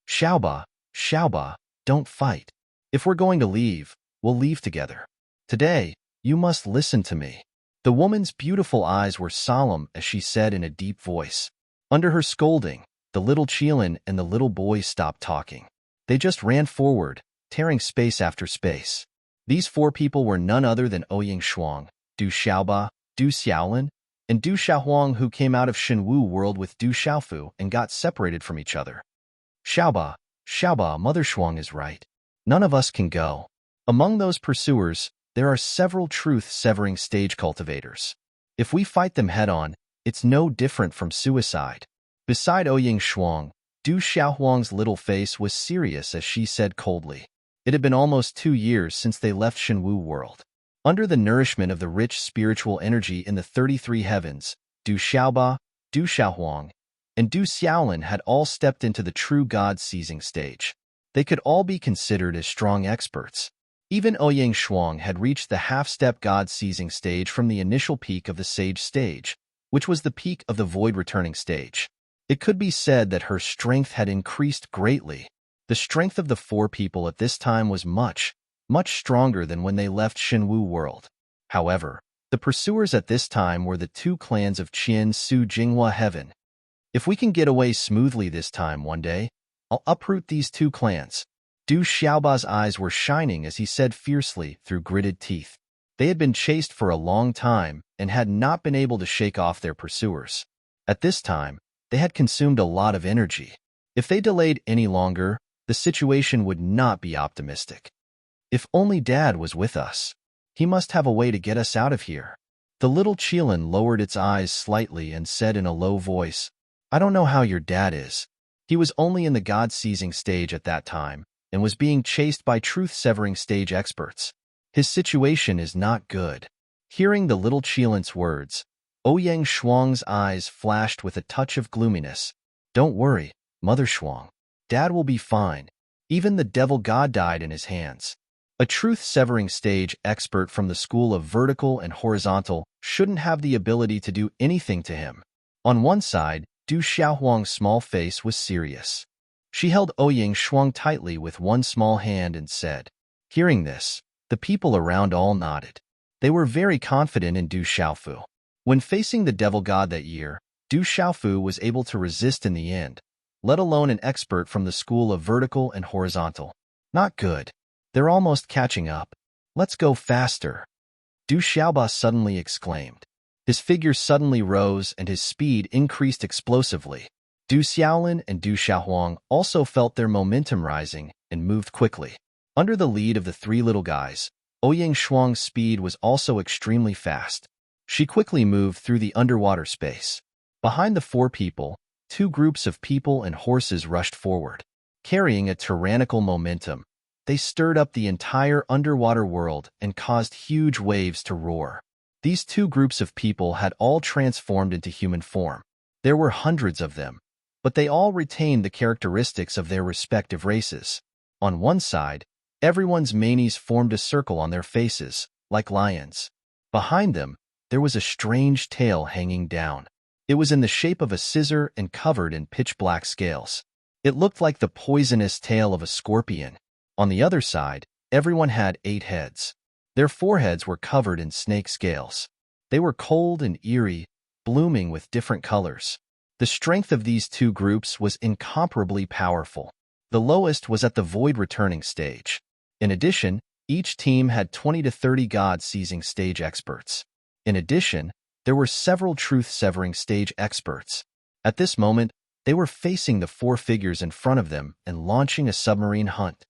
[SPEAKER 1] Xiaoba, Xiaoba, don't fight. If we're going to leave, we'll leave together. Today, you must listen to me. The woman's beautiful eyes were solemn as she said in a deep voice. Under her scolding, the little Qilin and the little boy stopped talking. They just ran forward, tearing space after space. These four people were none other than Ouyang Shuang, Du Xiaoba, Du Xiaolin, and Du Xiaohuang, who came out of Shenwu world with Du Xiaofu and got separated from each other. Xiaoba, Xiaoba, Mother Shuang is right. None of us can go. Among those pursuers, there are several truth-severing stage cultivators. If we fight them head-on, it's no different from suicide. Beside Ouyang Shuang, Du Xiaohuang's little face was serious as she said coldly. It had been almost 2 years since they left Shenwu world. Under the nourishment of the rich spiritual energy in the 33 heavens, Du Xiaoba, Du Xiaohuang, and Du Xiaolin had all stepped into the true God-seizing stage. They could all be considered as strong experts. Even Ouyang Shuang had reached the half-step God-seizing stage from the initial peak of the Sage stage, which was the peak of the Void-returning stage. It could be said that her strength had increased greatly. The strength of the four people at this time was much stronger than when they left Shenwu world. However, the pursuers at this time were the two clans of Qian Su Jinghua Heaven. If we can get away smoothly this time one day, I'll uproot these two clans. Du Xiaoba's eyes were shining as he said fiercely through gritted teeth. They had been chased for a long time and had not been able to shake off their pursuers. At this time, they had consumed a lot of energy. If they delayed any longer, the situation would not be optimistic. If only Dad was with us. He must have a way to get us out of here. The little Qilin lowered its eyes slightly and said in a low voice, I don't know how your dad is. He was only in the God-seizing stage at that time and was being chased by truth-severing stage experts. His situation is not good. Hearing the little Qilin's words, Ouyang Shuang's eyes flashed with a touch of gloominess. Don't worry, Mother Shuang. Dad will be fine. Even the devil god died in his hands. A truth-severing stage expert from the school of vertical and horizontal shouldn't have the ability to do anything to him. On one side, Du Xiaohuang's small face was serious. She held Ouyang Shuang tightly with one small hand and said. Hearing this, the people around all nodded. They were very confident in Du Xiaofu. When facing the devil god that year, Du Xiaofu was able to resist in the end, let alone an expert from the school of vertical and horizontal. Not good. They're almost catching up. Let's go faster. Du Xiaoba suddenly exclaimed. His figure suddenly rose and his speed increased explosively. Du Xiaolin and Du Xiaohuang also felt their momentum rising and moved quickly. Under the lead of the three little guys, Ouyang Shuang's speed was also extremely fast. She quickly moved through the underwater space. Behind the four people, two groups of people and horses rushed forward. Carrying a tyrannical momentum, they stirred up the entire underwater world and caused huge waves to roar. These two groups of people had all transformed into human form. There were hundreds of them, but they all retained the characteristics of their respective races. On one side, everyone's manes formed a circle on their faces, like lions. Behind them, there was a strange tail hanging down. It was in the shape of a scissor and covered in pitch-black scales. It looked like the poisonous tail of a scorpion. On the other side, everyone had 8 heads. Their foreheads were covered in snake scales. They were cold and eerie, blooming with different colors. The strength of these two groups was incomparably powerful. The lowest was at the void-returning stage. In addition, each team had 20 to 30 God-seizing stage experts. In addition, there were several truth-severing stage experts. At this moment, they were facing the 4 figures in front of them and launching a submarine hunt.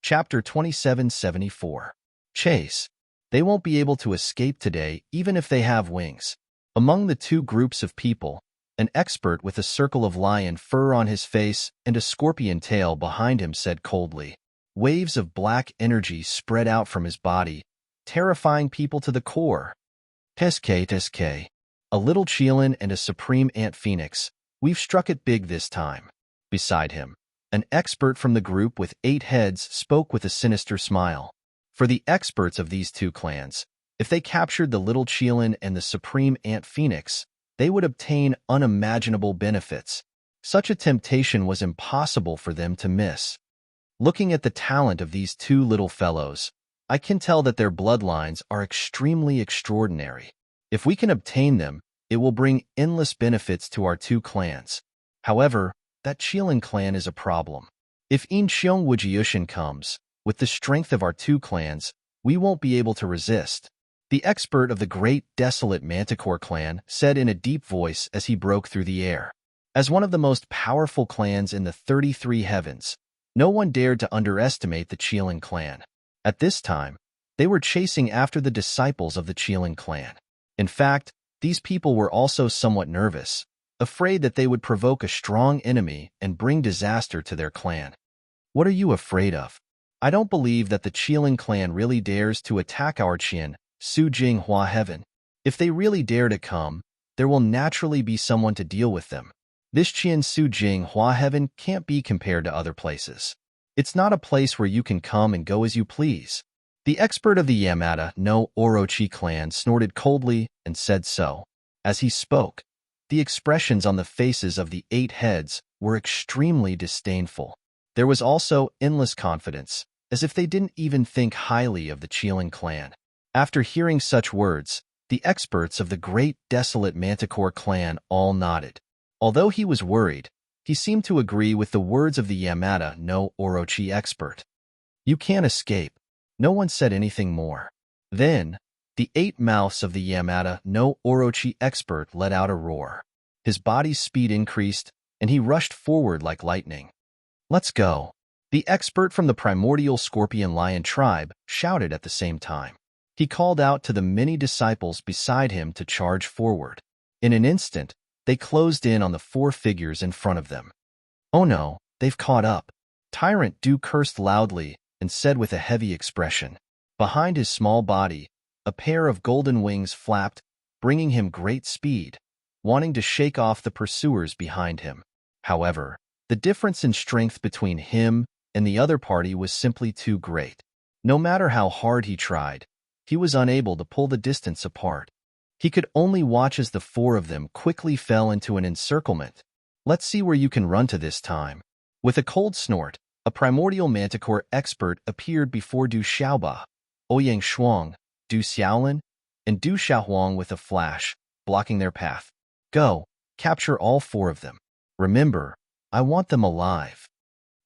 [SPEAKER 1] Chapter 2774. Chase. They won't be able to escape today even if they have wings. Among the two groups of people, an expert with a circle of lion fur on his face and a scorpion tail behind him said coldly. Waves of black energy spread out from his body, terrifying people to the core. Teske. A little Qilin and a supreme ant phoenix. We've struck it big this time. Beside him, An expert from the group with 8 heads spoke with a sinister smile. For the experts of these two clans, if they captured the little Qilin and the supreme ant phoenix, they would obtain unimaginable benefits. Such a temptation was impossible for them to miss. Looking at the talent of these two little fellows, I can tell that their bloodlines are extremely extraordinary. If we can obtain them, it will bring endless benefits to our two clans. However, that Qilin clan is a problem. If Incheong Wujiushin comes, with the strength of our two clans, we won't be able to resist. The expert of the great desolate Manticore clan said in a deep voice as he broke through the air. As one of the most powerful clans in the 33 heavens, no one dared to underestimate the Qilin clan. At this time, they were chasing after the disciples of the Qilin clan. In fact, these people were also somewhat nervous, afraid that they would provoke a strong enemy and bring disaster to their clan. What are you afraid of? I don't believe that the Qilin clan really dares to attack our Qian, Su Jing Hua Heaven. If they really dare to come, there will naturally be someone to deal with them. This Qian Su Jing Hua Heaven can't be compared to other places. It's not a place where you can come and go as you please. The expert of the Yamada no Orochi clan snorted coldly and said so. As he spoke, the expressions on the faces of the 8 heads were extremely disdainful. There was also endless confidence, as if they didn't even think highly of the Qilin clan. After hearing such words, the experts of the great desolate Manticore clan all nodded. Although he was worried, he seemed to agree with the words of the Yamada no Orochi expert. You can't escape. No one said anything more. Then, the 8 mouths of the Yamada no Orochi expert let out a roar. His body's speed increased, and he rushed forward like lightning. Let's go. The expert from the primordial scorpion lion tribe shouted at the same time. He called out to the many disciples beside him to charge forward. In an instant, they closed in on the 4 figures in front of them. Oh no, they've caught up. Tyrant Du cursed loudly and said with a heavy expression. Behind his small body, a pair of golden wings flapped, bringing him great speed, wanting to shake off the pursuers behind him. However, the difference in strength between him and the other party was simply too great. No matter how hard he tried, he was unable to pull the distance apart. He could only watch as the 4 of them quickly fell into an encirclement. Let's see where you can run to this time. With a cold snort, a primordial manticore expert appeared before Du Xiaoba, Ouyang Shuang, Du Xiaolin, and Du Xiaohuang with a flash, blocking their path. Go, capture all 4 of them. Remember, I want them alive.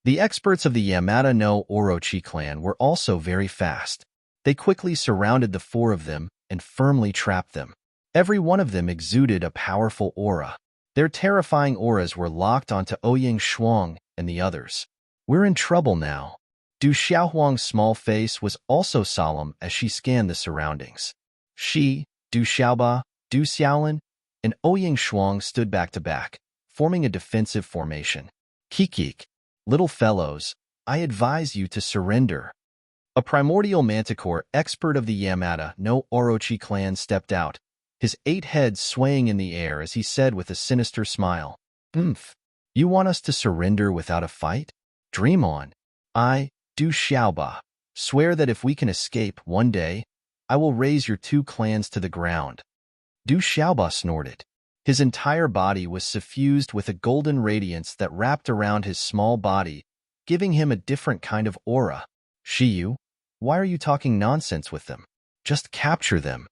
[SPEAKER 1] The experts of the Yamada no Orochi clan were also very fast. They quickly surrounded the 4 of them and firmly trapped them. Every one of them exuded a powerful aura. Their terrifying auras were locked onto Ouyang Shuang and the others. We're in trouble now. Du Xiaohuang's small face was also solemn as she scanned the surroundings. She, Du Xiaoba, Du Xiaolin, and Ouyang Shuang stood back to back, forming a defensive formation. Kikik, little fellows, I advise you to surrender. A primordial manticore expert of the Yamada no Orochi clan stepped out, his 8 heads swaying in the air as he said with a sinister smile. You want us to surrender without a fight? Dream on. I, Du Xiaoba, swear that if we can escape one day, I will raise your 2 clans to the ground. Du Xiaoba snorted. His entire body was suffused with a golden radiance that wrapped around his small body, giving him a different kind of aura. Shiyu, why are you talking nonsense with them? Just capture them.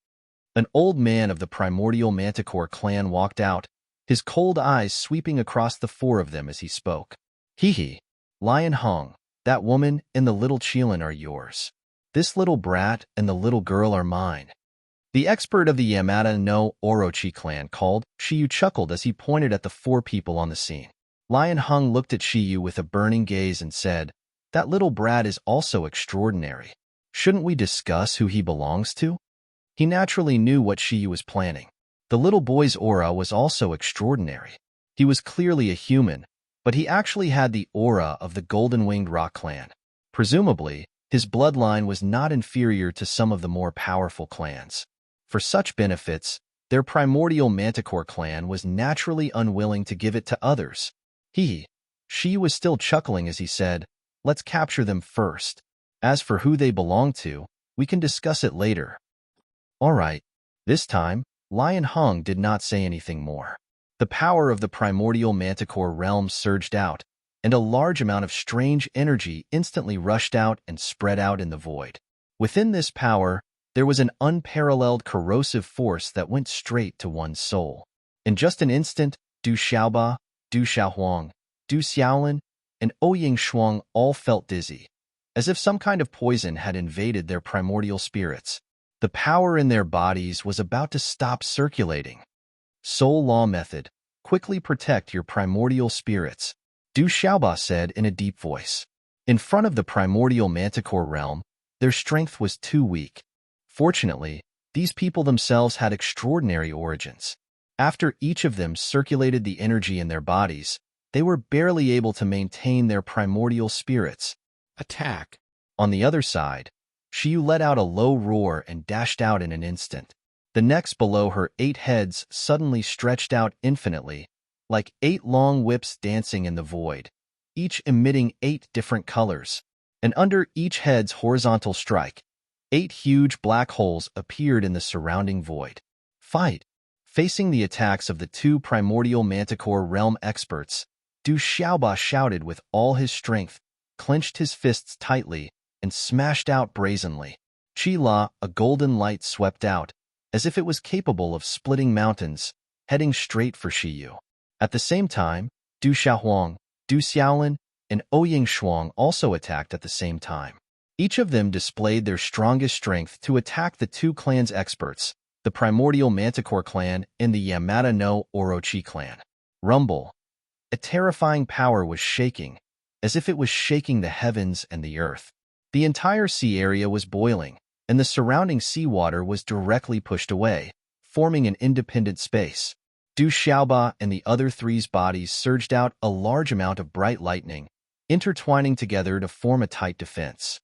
[SPEAKER 1] An old man of the primordial manticore clan walked out, his cold eyes sweeping across the 4 of them as he spoke. Hee, Lion Hong, that woman and the little Qilin are yours. This little brat and the little girl are mine. The expert of the Yamada no Orochi clan called. Shiyu chuckled as he pointed at the 4 people on the scene. Lion Hong looked at Shiyu with a burning gaze and said, that little brat is also extraordinary. Shouldn't we discuss who he belongs to? He naturally knew what Shiyu was planning. The little boy's aura was also extraordinary. He was clearly a human, but he actually had the aura of the golden-winged rock clan. Presumably, his bloodline was not inferior to some of the more powerful clans. For such benefits, their primordial manticore clan was naturally unwilling to give it to others. Shi was still chuckling as he said, "Let's capture them first. As for who they belong to, we can discuss it later." All right. This time, Lion Hung did not say anything more. The power of the primordial manticore realm surged out, and a large amount of strange energy instantly rushed out and spread out in the void. Within this power, there was an unparalleled corrosive force that went straight to one's soul. In just an instant, Du Xiaoba, Du Xiaohuang, Du Xiaolin, and Ouying Shuang all felt dizzy, as if some kind of poison had invaded their primordial spirits. The power in their bodies was about to stop circulating. Soul Law Method. Quickly protect your primordial spirits, Du Xiaoba said in a deep voice. In front of the primordial manticore realm, their strength was too weak. Fortunately, these people themselves had extraordinary origins. After each of them circulated the energy in their bodies, they were barely able to maintain their primordial spirits. Attack! On the other side, Xiu let out a low roar and dashed out in an instant. The necks below her 8 heads suddenly stretched out infinitely, like 8 long whips dancing in the void, each emitting 8 different colors. And under each head's horizontal strike, 8 huge black holes appeared in the surrounding void. Fight! Facing the attacks of the 2 primordial manticore realm experts, Du Xiaoba shouted with all his strength, clenched his fists tightly, and smashed out brazenly. Qi La, a golden light swept out, as if it was capable of splitting mountains, heading straight for Shiyu. At the same time, Du Xiaohuang, Du Xiaolin, and Ouying Shuang also attacked at the same time. Each of them displayed their strongest strength to attack the 2 clans' experts, the primordial manticore clan and the Yamada no Orochi clan. Rumble. A terrifying power was shaking, as if it was shaking the heavens and the earth. The entire sea area was boiling, and the surrounding seawater was directly pushed away, forming an independent space. Du Xiaoba and the other 3's bodies surged out a large amount of bright lightning, intertwining together to form a tight defense.